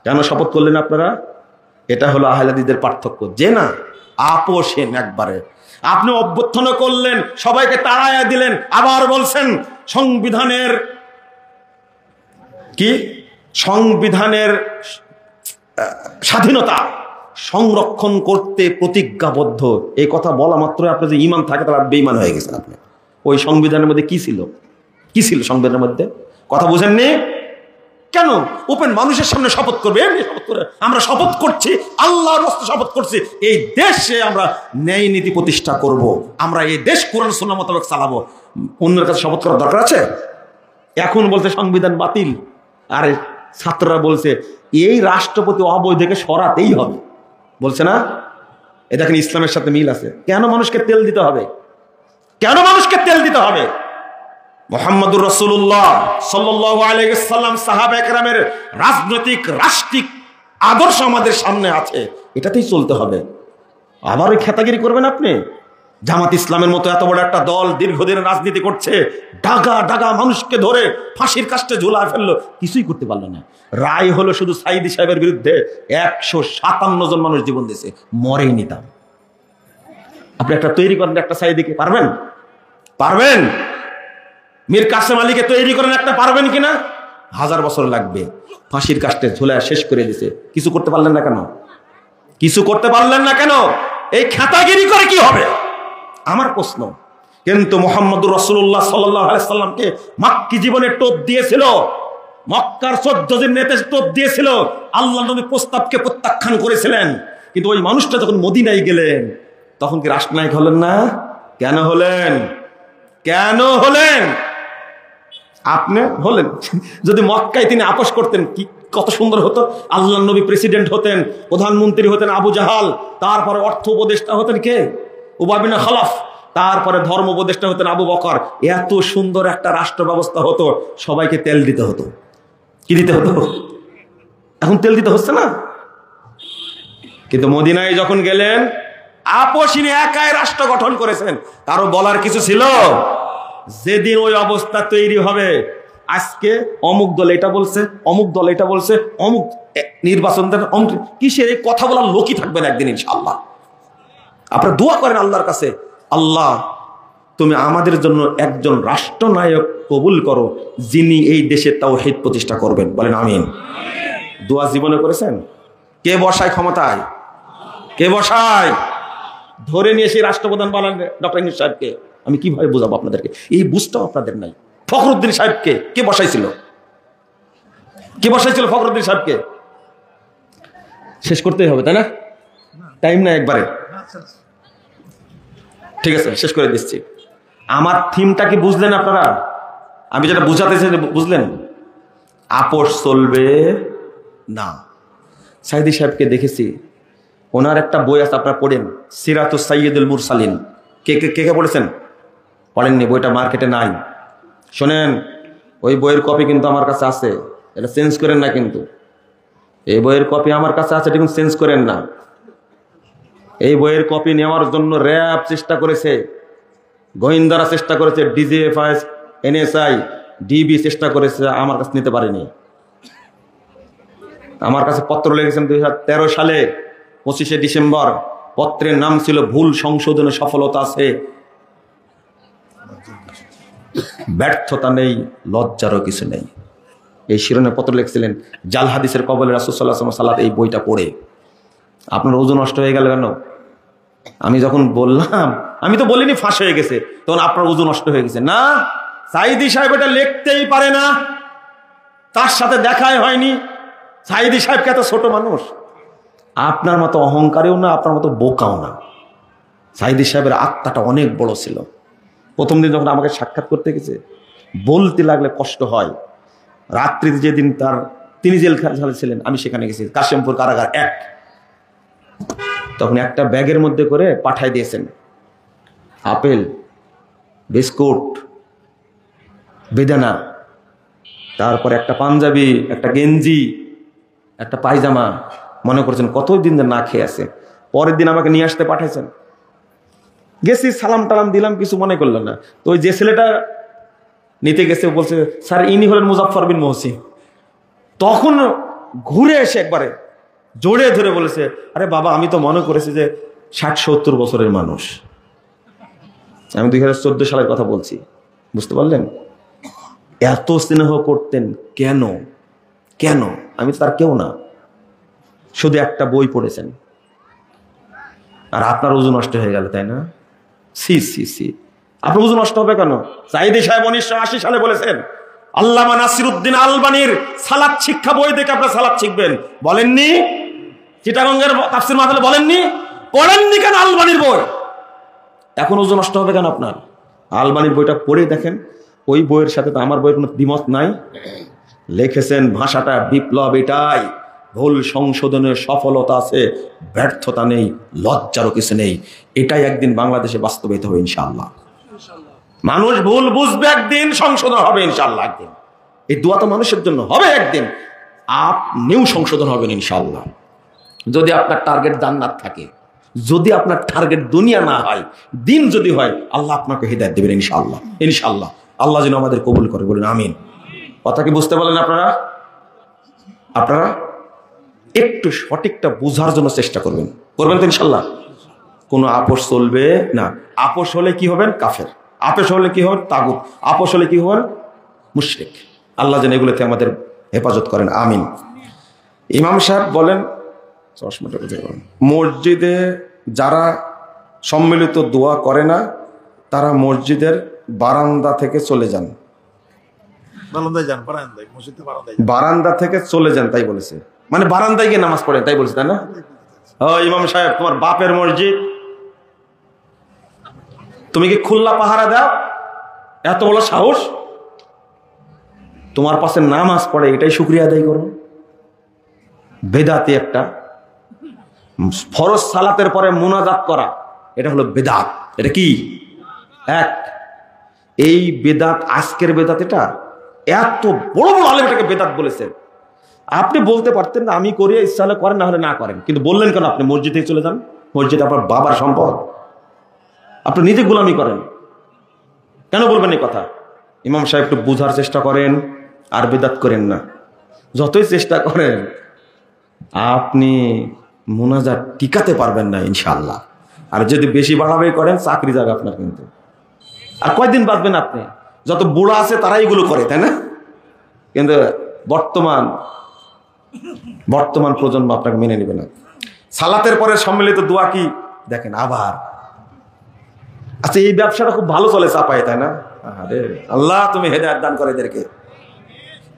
কেন শপথ করলেন আপনারা? এটা হলো আহলাদিদের পার্থক্য, যে না আপোষেন একবারে। আপনি অভ্যুত্থান করলেন, সবাইকে তাড়াইয়া দিলেন, আবার বলছেন সংবিধানের কি, সংবিধানের স্বাধীনতা সংরক্ষণ করতে প্রতিজ্ঞাবদ্ধ। এই কথা বলা মাত্র আপনার যে ঈমান থাকে তার বেঈমান হয়ে গেছেন আপনি। ওই সংবিধানের মধ্যে কি ছিল? কি ছিল সংবিধানের মধ্যে? কথা বুঝেননি কেন? ওপেন মানুষের সামনে শপথ করবে, এমনি শপথ করে আমরা শপথ করছি, আল্লাহর রাস্তে শপথ করছি, এই দেশে আমরা ন্যায় নীতি প্রতিষ্ঠা করব, আমরা এই দেশ কোরআন সুন্নাহ মোতাবেক চালাবো। অন্যের কাছে শপথ করার দরকার আছে? এখন বলছে সংবিধান বাতিল, আর ছাত্ররা বলছে এই রাষ্ট্রপতি অবৈধকে সরাতেই হবে, বলছে না? এ দেখেন ইসলামের সাথে মিল আছে। কেন মানুষকে তেল দিতে হবে? কেন মানুষকে তেল দিতে হবে? মুহাম্মদুর রাসূলুল্লাহ সাল্লাল্লাহু আলাইহি ওয়াসাল্লাম সাহাবা কেরামের রাজনৈতিক রাষ্ট্রিক আদর্শ আমাদের সামনে আছে, এটাতেই চলতে হবে। আবার ওই খেতাগিরি করবেন আপনি? জামাত ইসলামের মতো এত বড় একটা দল দীর্ঘদিন রাজনীতি করছে, ডাগা ডাগা মানুষকে ধরে ফাঁসির কাস্টে ঝুলায় ফেললো, কিছুই করতে পারলো না। রায় হলো শুধু সাইদি সাহেবের বিরুদ্ধে 157 জন মানুষ জীবন দিয়েছে, মরেই নিতাম। আপনি একটা তৈরি করেন একটা সাইদিকে, পারবেন? পারবেন? মীর কাসেম আলীকে তৈরি করেন একটা, পারবেন কিনা? 1000 বছর লাগবে। ফাঁসির কাস্টে ঝুলায় শেষ করে দিছে, কিছু করতে পারলেন না কেন? কিছু করতে পারলেন না কেন? এই খেতাগিরি করে কি হবে আমার প্রশ্ন। কিন্তু মুহাম্মদুর রাসূলুল্লাহ সাল্লাল্লাহু আলাইহি ওয়াসাল্লামকে মক্কি জীবনে টোপ দিয়েছিল, মক্কার 14 জন নেতা টোপ দিয়েছিল, আল্লাহ নবী প্রস্তাবকে প্রত্যাখ্যান করেছিলেন। কিন্তু ওই মানুষটা যখন মদিনায় গেলেন তখন কি রাষ্ট্রনায়ক হলেন না? কেন হলেন? কেন হলেন? আপনি হলেন। যদি মক্কায় তিনি আপোষ করতেন কি কত সুন্দর হতো। আল্লাহ নবী প্রেসিডেন্ট হতেন, প্রধানমন্ত্রী হতেন আবু জাহাল, তারপরে অর্থ উপদেষ্টা হতেন কে? উবাই বিন খালাফ, তারপরে ধর্ম উপদেষ্টা হতেন আবু বকর। এত সুন্দর একটা রাষ্ট্র ব্যবস্থা হতো, সবাইকে তেল দিতে হতো। কি দিতে হতো? এখন তেল দিতে হচ্ছে না। কিন্তু মদিনায় যখন গেলেন আপোষহীন একাই রাষ্ট্র গঠন করেছেন, কারো বলার কিছু ছিল? যেদিন ওই অবস্থা তৈরি হবে, আজকে অমুক দল এটা বলছে, অমুক দল এটা বলছে, অমুক নির্বাচন কিসের এই কথা বলার লোকই থাকবেন একদিন ইনশাআল্লাহ। আপনারা দোয়া করেন আল্লাহর কাছে, আল্লাহ তুমি আমাদের জন্য একজন রাষ্ট্রনায়ক কবুল করো যিনি এই দেশে তাওহীদ প্রতিষ্ঠা করবেন। বলেন আমিন। দোয়া জীবনে করেছেন? কে বসায় ক্ষমতায়? কে বসায়? ধরে নিয়ে সেই রাষ্ট্রপ্রধান বানান ডক্টর ইউনূস সাহেবকে আমি কিভাবে বোঝাবো আপনাদেরকে? এই বুঝটাও আপনাদের নাই। ফখরুদ্দিন সাহেবকে কে বসাইছিল? কে বসাইছিল ফখরুদ্দিন সাহেবকে? শেষ করতেই হবে, তাই না? টাইম না একবারে। ঠিক আছে, শেষ করে দিচ্ছি। আমার থিমটা কি বুঝলেন আপনারা? আমি যেটা বুঝাতে চাই বুঝলেন? আপোষ চলবে না। সাইদি সাহেবকে দেখেছি, ওনার একটা বই আছে, আপনারা পড়েন, সিরাতুস সাইয়্যিদুল মুরসালিন। কে কে কে কে পড়েছেন? পড়েননি? বইটা মার্কেটে নাই। শোনেন, ওই বইয়ের কপি কিন্তু আমার কাছে আছে, এটা চেঞ্জ করেন না কিন্তু। এই বইয়ের কপি আমার কাছে আছে, এটা কিন্তু চেঞ্জ করেন না। এই বইয়ের কপি নেওয়ার জন্য র্যাব চেষ্টা করেছে, গোয়েন্দারা চেষ্টা করেছে, ডিজিএফআইএস, এনএসআই, ডিবি চেষ্টা করেছে, আমার কাছে নিতে পারেনি। আমার কাছে পত্র লিখেছেন 2013 সালে 25শে ডিসেম্বর। পত্রের নাম ছিল ভুল সংশোধনে সফলতা আছে, ব্যর্থতা নেই, লজ্জারও কিছু নেই। এই শিরোনামে পত্র লিখছিলেন। জাল হাদিসের কবলে রাসূল সাল্লাল্লাহু আলাইহি ওয়াসাল্লাম সালাত, এই বইটা পড়ে আপনার ওযু নষ্ট হয়ে গেল কেন? আমি যখন বললাম, আমি তো বলিনি ফাঁস হয়ে গেছে, তখন আপনার ওযু নষ্ট হয়ে গেছে। না, সাইদি সাহেব এটা লিখতেই পারে না, তার সাথে দেখাই হয়নি। সাইদি সাহেবকে এত ছোট মানুষ, আপনার মতো অহংকারেও না, আপনার মতো বোকাও না। সাইদি সাহেবের আত্মাটা অনেক বড় ছিল। প্রথম দিন যখন আমাকে সাক্ষাৎ করতে গেছে, বলতে লাগলে কষ্ট হয়। রাত্রিতে যেদিন তিনি জেলখানায় ছিলেন, আমি সেখানে গেছি, কাশিমপুর কারাগার 1। তখন একটা ব্যাগের মধ্যে করে পাঠায় দিয়েছেন আপেল, বিস্কুট, বেদানা, তারপরে একটা পাঞ্জাবি, একটা গেঞ্জি, একটা পায়জামা। মনে করছেন কতদিন না খেয়ে আছে। পরের দিন আমাকে নিয়ে আসতে পাঠাইছেন। গেছি, সালাম টালাম দিলাম, কিছু মনে করলেন না। তো ওই যে ছেলেটা নিতে গেছে বলছে, স্যার ইনি হলেন মুজাফফর বিন মহসিন। তখন ঘুরে এসে একবারে জোরে ধরে বলেছে, আরে বাবা, আমি তো মনে করেছি যে 60-70 বছরের মানুষ। আমি 2014 সালের কথা বলছি, বুঝতে পারলেন? এত স্নেহ করতেন কেন? কেন? আমি তো তার কেউ না, শুধু একটা বই পড়েছেন, আর আপনার ওযু নষ্ট হয়ে গেল, তাই না? সি সি সি, আপনার ওযু নষ্ট হবে কেন? সাইদি সাহেব 1980 সালে বলেছেন, আল্লামা নাসিরউদ্দিন আলবানীর সালাত শিক্ষা বই দেখে আপনারা সালাত শিখবেন। বলেননি? চিটাগঙ্গের তাফসীর মাহফিলে বলেননি? পড়েননি কেন আলবানীর বই? এখন ওযু নষ্ট হবে কেন আপনার? আলবানীর বইটা পড়ে দেখেন, ওই বইয়ের সাথে তো আমার বইয়ের কোনো দ্বিমত নাই। লিখেছেন ভাষাটা বিপ্লব, এটাই ভুল সংশোধনের সফলতা আছে, ব্যর্থতা নেই, লজ্জারও কিছু নেই। এটাই একদিন বাংলাদেশে বাস্তবায়িত হবে ইনশাআল্লাহ। মানুষ ভুল বুঝবে, একদিন সংশোধন হবে ইনশাআল্লাহ। একদিন এই দোয়া তো মানুষের জন্য হবে, একদিন আপনিও সংশোধন হবেন ইনশাআল্লাহ। যদি আপনার টার্গেট জান্নাত থাকে, যদি আপনার টার্গেট দুনিয়া না হয়, দিন যদি হয়, আল্লাহ আপনাকে হিদায়াত দেবেন ইনশাআল্লাহ। ইনশাআল্লাহ আল্লাহ যেন আমাদের কবুল করে, বলেন আমিন। কথা কি বুঝতে পারলেন আপনারা? আপনারা একটু সঠিকটা বোঝার জন্য চেষ্টা করবেন তো ইনশাআল্লাহ। কোনো আপোষ চলবে না। আপোষ হলে কি হবেন? কাফের। আপোষ হলে কি হবেন? তাগুত। আপোষ হলে কি হবেন? মুশরিক। আল্লাহ যেন এগুলোতে আমাদের হেফাজত করেন, আমিন। ইমাম সাহেব বলেন, মসজিদে যারা সম্মিলিত দোয়া করে না, তারা মসজিদের বারান্দা থেকে চলে যান। বারান্দা থেকে চলে যান, তাই বলেছে। মানে বারান্দায় গিয়ে নামাজ পড়েন, তাই বলেছে, তাই না? ইমাম সাহেব, তোমার বাপের মসজিদ, তুমি কি খুল্লা পাহারা দাও? এত বড় সাহস! তোমার পাশে নামাজ পড়ে, এটাই শুকরিয়া আদায় করো। বেদাতি একটা। ফরজ সালাতের পরে মুনাজাত করা, এটা হলো বেদাত। এটা কি? এক, এই বেদাত, আজকের বেদাত, এটা এত বড় বড় আলেম এটাকে বেদাত বলেছেন। আপনি বলতে পারতেন না আমি করি, ইচ্ছা হলে করেন, না হলে না করেন, কিন্তু বললেন কেন? আপনি মসজিদে চলে যান। মসজিদ আপনার বাবার সম্পদ, আপনি নিজে গোলামি করেন, কেন বলবেন এই কথা? ইমাম সাহেব একটু বুঝার চেষ্টা করেন, আর বেদাত করেন না। যতই চেষ্টা করেন আপনি মুনাজাত টিকাতে পারবেন না ইনশাআল্লাহ। আর যদি বেশি বাড়াবাড়ি করেন, চাকরি যাবে আপনার কিন্তু। আর কয়দিন বাঁচবেন আপনি? যত বুড়া আছে তারাই এগুলো করে, তাই না? কিন্তু বর্তমান প্রজন্ম আপনাকে মেনে নেবে না। সালাতের পরে সম্মিলিত দোয়া কি দেখেন আবার। আচ্ছা, এই ব্যবসাটা খুব ভালো চলে চাপায়, তাই না? আরে আল্লাহ তুমি হেদায়েত দান করে এদেরকে।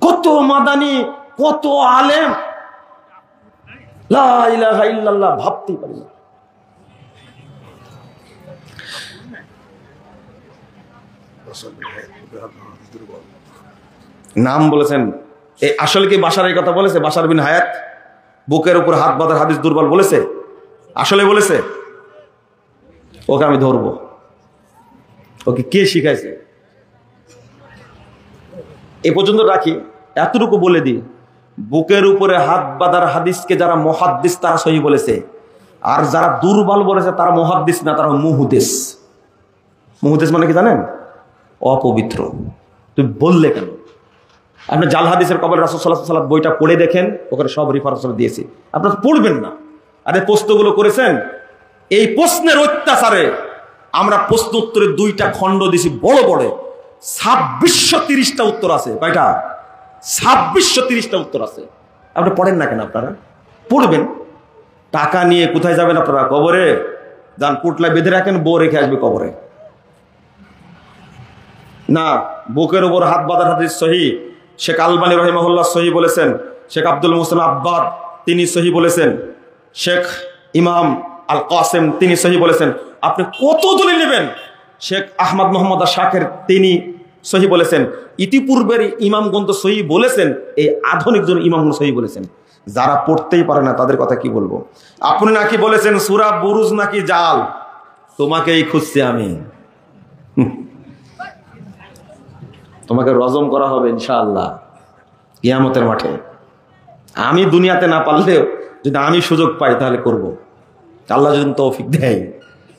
কত মাদানি, কত আলেম, লা ইলাহা ইল্লাল্লাহ, ভাবতেই পারি না। নাম বলেছেন, এই আসলে কি বাশার এই কথা বলেছে? বাশার বিন হায়াত বুকের উপর হাত বাঁধার হাদিস দুর্বল বলেছে? আসলে বলেছে? ওকে আমি ধরবো। ওকে কে শিখাইছে? এ পর্যন্ত রাখি, এতটুকু বলে দিই, বুকের উপরে হাত বাঁধার হাদিসকে যারা মুহাদ্দিস তারা সহি বলেছে, আর যারা দুর্বল বলেছে তারা মুহাদ্দিস না, তারা মুহদ্দিস। মুহদ্দিস মানে কি জানেন? অপবিত্র। তুমি বললে কেন? আপনি জাল হাদিসের কবর রাসূল সাল্লাল্লাহু আলাইহি ওয়াসাল্লাম বইটা পড়ে দেখেন, ওখানে সব রেফারেন্স দিয়েছি, আপনারা পড়বেন না। আর এই প্রশ্নগুলো করেছেন, এই প্রশ্নের অত্যাচারে আমরা প্রশ্ন উত্তরের 2টা খণ্ড দিছি, বড় বড় 2630টা উত্তর আছে। কয়টা? 2630টা উত্তর আছে। আপনি পড়েন না কেন? আপনারা পড়বেন। টাকা নিয়ে কোথায় যাবেন আপনারা? কবরে যান, পুটলায় বেঁধে রাখেন, বউ রেখে আসবে কবরে। না, বুকের উপর হাত বাঁধার হাদিস সহি। শেখ আলবানী রাহিমাহুল্লাহ সহি বলেছেন, শেখ আব্দুল মুহসিন আব্বাদ তিনি সহি বলেছেন, শেখ ইমাম আল কাসেম তিনি সহি বলেছেন। আপনি কত দলিল নেবেন? শেখ আহমদ মোহাম্মদ শাকের তিনি সহি বলেছেন। ইতিপূর্বের ইমামগণ তো সহি বলেছেন, এই আধুনিক জন ইমামগণ সহি বলেছেন। যারা পড়তেই পারে না তাদের কথা কি বলবো? আপনি নাকি বলেছেন সূরা বুরুজ নাকি জাল, তোমাকেই খুঁজছি আমি। তোমাকে রজম করা হবে ইনশাআল্লাহ কিয়ামতের মাঠে। আমি দুনিয়াতে না পারলেও যদি আমি সুযোগ পাই তাহলে করব, আল্লাহ যদি তৌফিক দেয়।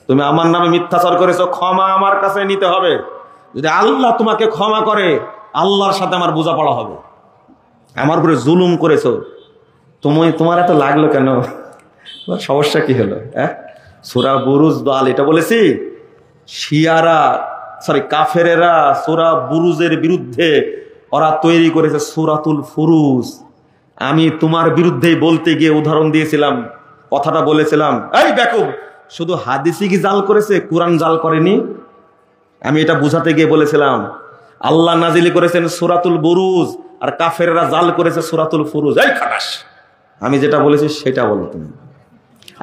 তুমি আমার নামে মিথ্যাচার করেছো, ক্ষমা আমার কাছে নিতে হবে। যদি আল্লাহ তোমাকে ক্ষমা করে, আল্লাহর সাথে আমার বোঝাপড়া হবে। আমার উপরে জুলুম করেছো, তোমার এত লাগলো কেন? তোমার সমস্যা কি হলো? সূরা বুরুজ জাল এটা বলেছি। শিয়ারা কাফেরেরা সূরা বুরুজের বিরুদ্ধে ওরা তৈরি করেছে সূরাতুল ফুরুজ। আমি তোমার বিরুদ্ধেই বলতে গিয়ে উদাহরণ দিয়েছিলাম, কথাটা বলেছিলাম, এই বেকুব, শুধু হাদিসই কি জাল করেছে, কোরআন জাল করেনি? আমি এটা বুঝাতে গিয়ে বলেছিলাম আল্লাহ নাজিলি করেছেন সূরাতুল বুরুজ, আর কাফেররা জাল করেছে সূরাতুল ফুরুজ। এই খাটাস, আমি যেটা বলেছি সেটা বলো। তুমি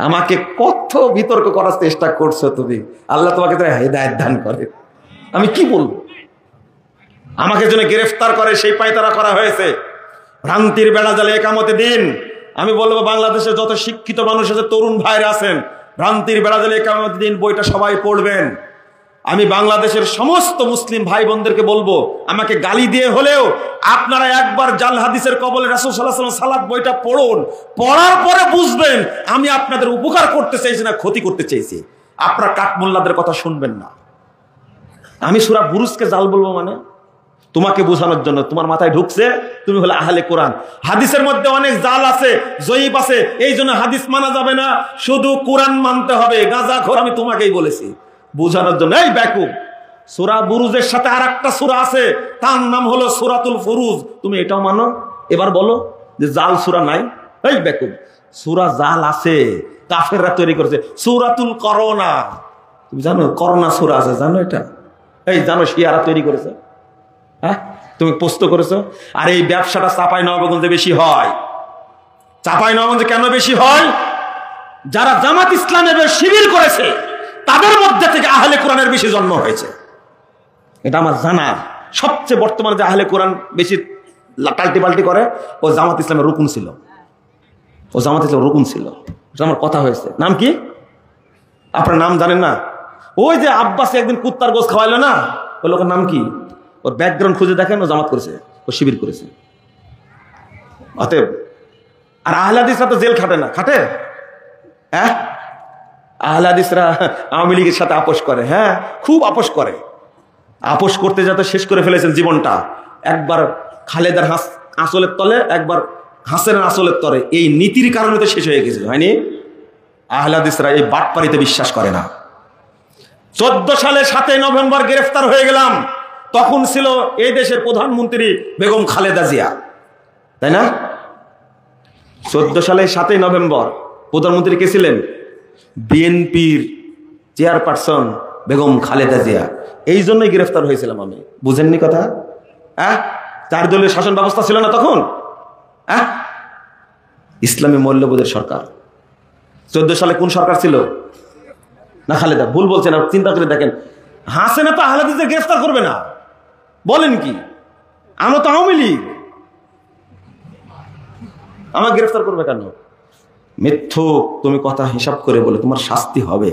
আমাকে কত বিতর্ক করার চেষ্টা করছো তুমি, আল্লাহ তোমাকে হেদায়েত দান করে। আমি কি বলবো? আমাকে জন্য গ্রেফতার করে সেই পায়তারা করা হয়েছে, ভ্রান্তির বেড়া জালে একামতে দিন। আমি বলবো বাংলাদেশে যত শিক্ষিত মানুষ আছে, তরুণ ভাইরা আছেন, ভ্রান্তির বেড়া জালে একামতে দিন বইটা সবাই পড়বেন। আমি বাংলাদেশের সমস্ত মুসলিম ভাই বোনদেরকে বলবো, আমাকে গালি দিয়ে হলেও আপনারা একবার জাল হাদিসের কবলে রাসূল সাল্লাল্লাহু আলাইহি ওয়াসাল্লাম সালাত বইটা পড়ুন। পড়ার পরে বুঝবেন আমি আপনাদের উপকার করতে চাইছি না ক্ষতি করতে চাইছি। আপনারা কাঠমোল্লাদের কথা শুনবেন না। আমি সূরা বুরুজকে জাল বলবো মানে তোমাকে বোঝানোর জন্য, তোমার মাথায় ঢুকছে তুমি হলে আহলে কোরআন। হাদিসের মধ্যে অনেক জাল আছে, জয়ীফ আছে, এই জন্য হাদিস মানা যাবে না, শুধু কোরআন মানতে হবে। গাঁজাখোর আমি তোমাকেই বলেছি বোঝানোর জন্য। এই বেকুব, সূরা বুরুজের সাথে আর একটা সূরা আছে, তার নাম হলো সূরাতুল ফুরুজ। তুমি এটাও মানো? এবার বলো যে জাল সূরা নাই। এই বেকুব, সূরা জাল আছে, কাফেররা তৈরি করেছে। সূরাতুল করোনা, তুমি জানো করোনা সূরা আছে? জানো এটা? এই জানো শিয়ারা তৈরি করেছে? হ্যাঁ, তুমি পোস্ত করেছো। আর এই ব্যবসাটা চাঁপাইনবাবগঞ্জে বেশি হয়। চাঁপাইনবাবগঞ্জে কেন বেশি হয়? যারা জামাত ইসলামের শিবির করেছে তাদের মধ্যে থেকে আহলে কোরআনের বেশি জন্ম হয়েছে, এটা আমার জানা। সবচেয়ে বর্তমানে যে আহলে কোরআন বেশি পাল্টি পাল্টি করে, ও জামাত ইসলামের রুকুন ছিল। ও জামাত ইসলামের রুকুন ছিল, এটা আমার কথা হয়েছে। নাম কি? আপনার নাম জানেন না? ওই যে আব্বাসে একদিন কুত্তার গোশ খাওয়াইলো না, ওই লোকের নাম কি? ওর ব্যাকগ্রাউন্ড খুঁজে দেখেন, ও জামাত করেছে, ও শিবির করেছে। অতএব আর আহলে হাদিসরা তো জেল খাটে না, খাটে? হ্যাঁ, আহলে হাদিসরা আওয়ামী লীগের সাথে আপোষ করে। হ্যাঁ, খুব আপোষ করে। আপোষ করতে যাতে শেষ করে ফেলেছেন জীবনটা। একবার খালেদার আঁচলের তলে, একবার হাসেনের আঁচলের তলে। এই নীতির কারণে তো শেষ হয়ে গেছে, হয়নি? আহলে হাদিসরা এই বাটপাড়িতে বিশ্বাস করে না। 14 সালে 7 নভেম্বর গ্রেফতার হয়ে গেলাম, তখন ছিল এই দেশের প্রধানমন্ত্রী বেগম খালেদা জিয়া, তাই না? 14 সালে 7 নভেম্বর প্রধানমন্ত্রী কে ছিলেন? বিএনপির চেয়ারপারসন বেগম খালেদা জিয়া। এই জন্যই গ্রেফতার হয়েছিলাম আমি। বুঝেননি কথা? 4 দলীয় শাসন ব্যবস্থা ছিল না তখন? হ্যাঁ, ইসলামী মূল্যবোধের সরকার। 14 সালে কোন সরকার ছিল? না খালেদা? ভুল বলছেন, চিন্তা করে দেখেন। হাসিনা তো আহলে হাদিসদের গ্রেফতার করবে না, বলেন কি? আমরা তো আওয়ামী লীগ, আমার গ্রেফতার করবে কেন? মিথ্যুক, তুমি কথা হিসাব করে বলে তোমার শাস্তি হবে।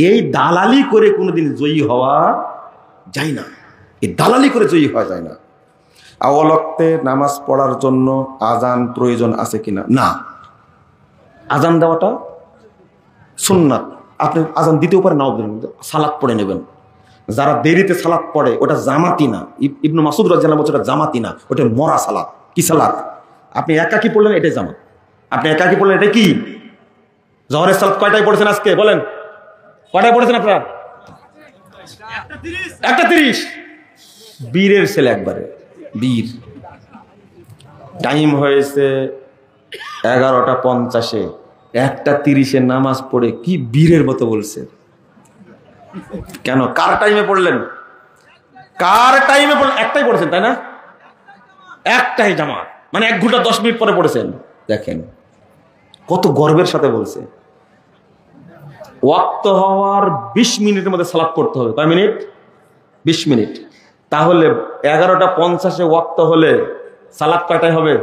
এই দালালি করে কোনোদিন জয়ী হওয়া যায় না, এই দালালি করে জয়ী হওয়া যায় না। আওয়াল ওয়াক্তে নামাজ পড়ার জন্য আজান প্রয়োজন আছে কিনা? না, আজান দেওয়াটা সুন্নাত। আপনি আজান দিতেও পারেন, নাও দেবেন, সালাত পড়ে নেবেন। যারা দেরিতে সালাত পড়ে ওটা জামাতি না। ইবনে মাসউদ রাদিয়াল্লাহু আনহু বলছে ওটা জামাতি না, ওটা মরা সালাত। কি সালাত? আপনি একাকি পড়লেন এটাই জামাত, আপনি একাকি পড়লেন এটা কি? জোহরের সালাত কয়টায় পড়েছেন আজকে বলেন? কয়টায় পড়েছেন আপনারা? 1:30। বীরের ছেলে, একবারে বীর। টাইম হয়েছে 11:50, 1:30 নামাজ পড়ে কি বীরের মতো বলছে। কেন? কার টাইমে পড়লেন? কার টাইমে পড়লেন? একটাই পড়েছেন তাই না? একটাই জামাত, মানে 1 ঘন্টা 10 মিনিট পরে পড়েছেন। দেখেন কত গর্বের সাথে বলছে। ওয়াক্ত হওয়ার 20 মিনিটের মধ্যে সালাত পড়তে হবে। কয় মিনিট? 20 মিনিট। তাহলে 11:50 ওয়াক্ত হলে সালাত কয়টায় হবে?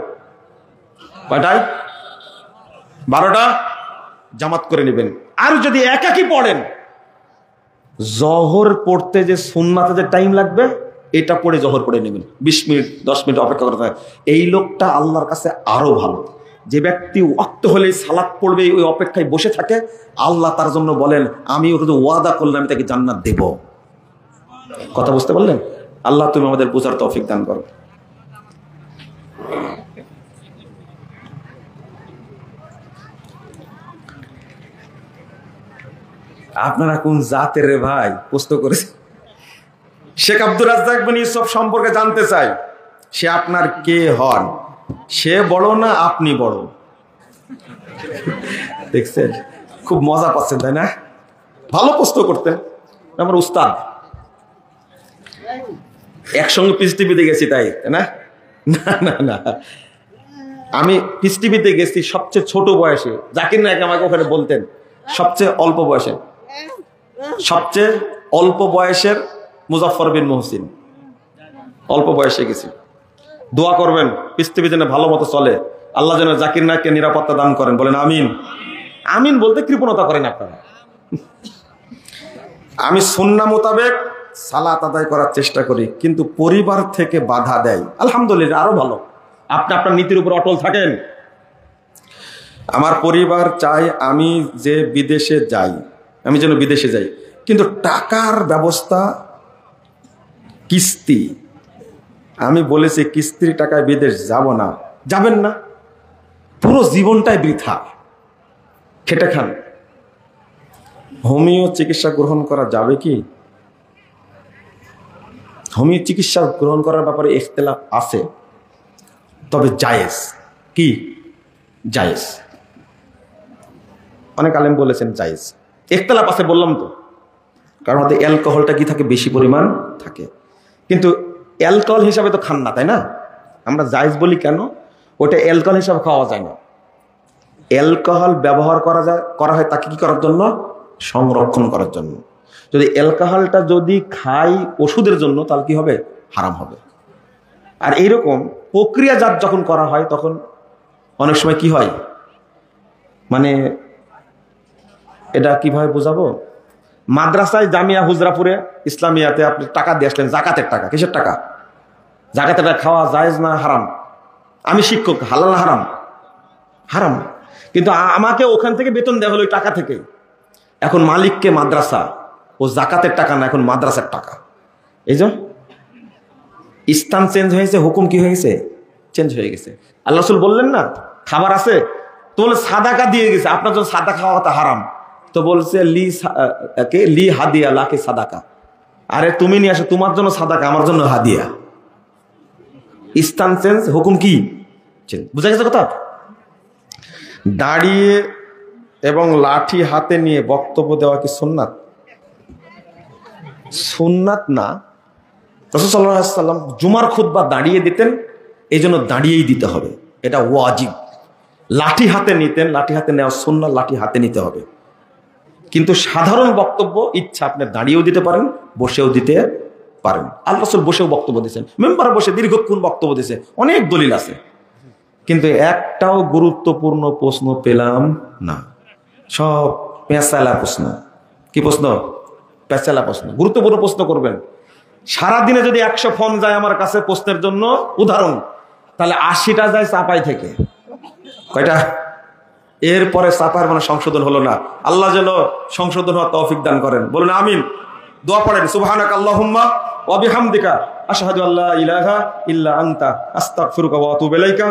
কয়টায়? 12টা। জামাত করে নেবেন। আর যদি একাকি পড়েন, জহর পড়তে যে সুন্নাতে যে টাইম লাগবে এটা পড়ে জহর পড়ে নেবেন। 20 মিনিট 10 মিনিট অপেক্ষা করতে হয়। এই লোকটা আল্লাহর কাছে আরো ভালো। যে ব্যক্তি ওয়াক্ত হলেই সালাত পড়বে, ওই অপেক্ষায় বসে থাকে, আল্লাহ তার জন্য বলেন আমি ওকে তো ওয়াদা করলাম আমি তাকে জান্নাত দেব। কথা বুঝতে পারলেন? আল্লাহ তুমি আমাদের বোঝার তৌফিক দান করো। আপনারা কোন জাতের রে ভাই? প্রশ্ন করেছে শেখ আব্দুর রাজ্জাক বিন ইউসুফ সম্পর্কে জানতে চাই। সে আপনার কে হন? সে বড় না আপনি বড়? দেখছেন, খুব মজা পাচ্ছেন তাই না? ভালো প্রশ্ন করতেন। আমার উস্তাদ, একসঙ্গে পিস টিভিতে গেছি তাই না? না না না, আমি পিস টিভিতে গেছি সবচেয়ে ছোট বয়সে। জাকির নায়ক আমাকে ওখানে বলতেন সবচেয়ে অল্প বয়সে, সবচেয়ে অল্প বয়সের মুজাফফর বিন মুহসিন। অল্প বয়সে গেছি। দোয়া করবেন পিস টিভি যেন ভালো মতো চলে, আল্লাহ যেন জাকির নায়ককে নিরাপত্তা দান করেন। বলেন আমিন। আমিন বলতে কৃপণতা করেন আপনারা। আমি সুন্নাহ মোতাবেক সালাত আদায় করার চেষ্টা করি, কিন্তু পরিবার থেকে বাধা দেয়। আলহামদুলিল্লাহ, আরো ভালো। আপনি আপনার নীতির উপর অটল থাকেন। আমার পরিবার চায় আমি যে বিদেশে যাই, আমি যেন বিদেশে যাই, কিন্তু টাকার ব্যবস্থা কিস্তি। আমি বলেছি কিস্তির টাকায় বিদেশ যাব না। যাবেন না, পুরো জীবনটাই বৃথা, খেটে খান। হোমিও চিকিৎসা গ্রহণ করা যাবে কি? হোমিও চিকিৎসা গ্রহণ করার ব্যাপারে ইখতিলাফ আছে, তবে জায়েজ। কি জায়েজ? অনেক আলেম বলেছেন জায়েজ। ইখতিলাফ আছে বললাম তো, কারণ ওতে অ্যালকোহলটা কি থাকে? বেশি পরিমাণ থাকে। কিন্তু অ্যালকোহল হিসাবে তো খান না তাই না? আমরা জায়েজ বলি কেন? ওটা অ্যালকোহল হিসাবে খাওয়া যায় না। অ্যালকোহল ব্যবহার করা হয় তাকে কি করার জন্য? সংরক্ষণ করার জন্য। যদি অ্যালকোহলটা যদি খাই ওষুধের জন্য, তাহলে কি হবে? হারাম হবে। আর এইরকম প্রক্রিয়াজাত যখন করা হয় তখন অনেক সময় কি হয়, মানে এটা কিভাবে বোঝাবো? মাদ্রাসায় জামিয়া হুজরাপুরে ইসলামিয়াতে আপনি টাকা দিয়ে আসলেন, জাকাতের টাকা। কিসের টাকা? জাকাতের টাকা। খাওয়া জায়েজ না হারাম? আমি শিক্ষক, হালাল না হারাম? হারাম। কিন্তু আমাকে ওখান থেকে বেতন দেওয়া হলো ওই টাকা থেকে। এখন মালিককে মাদ্রাসা, ও জাকাতের টাকা না, এখন মাদ্রাসার টাকা। এই যে স্থান চেঞ্জ হয়েছে, হুকুম কি হয়ে গেছে? চেঞ্জ হয়ে গেছে। আল্লাহ রাসূল বললেন না খাবার আছে, তো বলে সাদাকা দিয়ে গেছে, আপনার জন্য সাদা খাওয়া হতো হারাম। তো বলছে লি হাদিয়া লাকে সাদাকা। আরে তুমি নিয়ে আসো, তোমার জন্য সাদাকা, আমার জন্য হাদিয়া। স্থান চেঞ্জ, হুকুম কি চেঞ্জ। বুঝা গেছে কথা? দাঁড়িয়ে এবং লাঠি হাতে নিয়ে বক্তব্য দেওয়া কি সুন্নাত? সুন্নাত না। রাসূল সাল্লাল্লাহু আলাইহি ওয়াসাল্লাম জুমার খুতবা দাঁড়িয়ে দিতেন, এই জন্য দাঁড়িয়েই দিতে হবে। এটা ওয়াজিব। লাঠি হাতে নিতেন, লাঠি হাতে নেওয়া সুন্নাহ, লাঠি হাতে নিতে হবে। কিন্তু সাধারণ বক্তব্য ইচ্ছা আপনি দাঁড়িয়েও দিতে পারেন, বসেও দিতে পারেন। আল্লাহ রাসূল বসেও বক্তব্য দিয়েছেন, মেম্বারে বসে দীর্ঘক্ষণ বক্তব্য দিয়েছে, অনেক দলিল আছে। কিন্তু একটাও গুরুত্বপূর্ণ প্রশ্ন পেলাম না, সব পেঁচালা প্রশ্ন। কি প্রশ্ন? পেঁচালা প্রশ্ন। গুরুত্বপূর্ণ প্রশ্ন করবেন। সারাদিনে যদি 100 ফোন যায় আমার কাছে প্রশ্নের জন্য, উদাহরণ, তাহলে 80টা যায় চাপাই থেকে। কয়টা? এরপরে চাপার মানে সংশোধন হলো না। আল্লাহ যেন সংশোধন হওয়ার তৌফিক দান করেন, বলুন আমিন। দোয়া পড়েন, সুবহানাকা আল্লাহুম্মা ওয়া বিহামদিকা আশহাদু আল্লা ইলাহা ইল্লা আনতা আস্তাগফিরুকা ওয়া আতুবু ইলাইকা।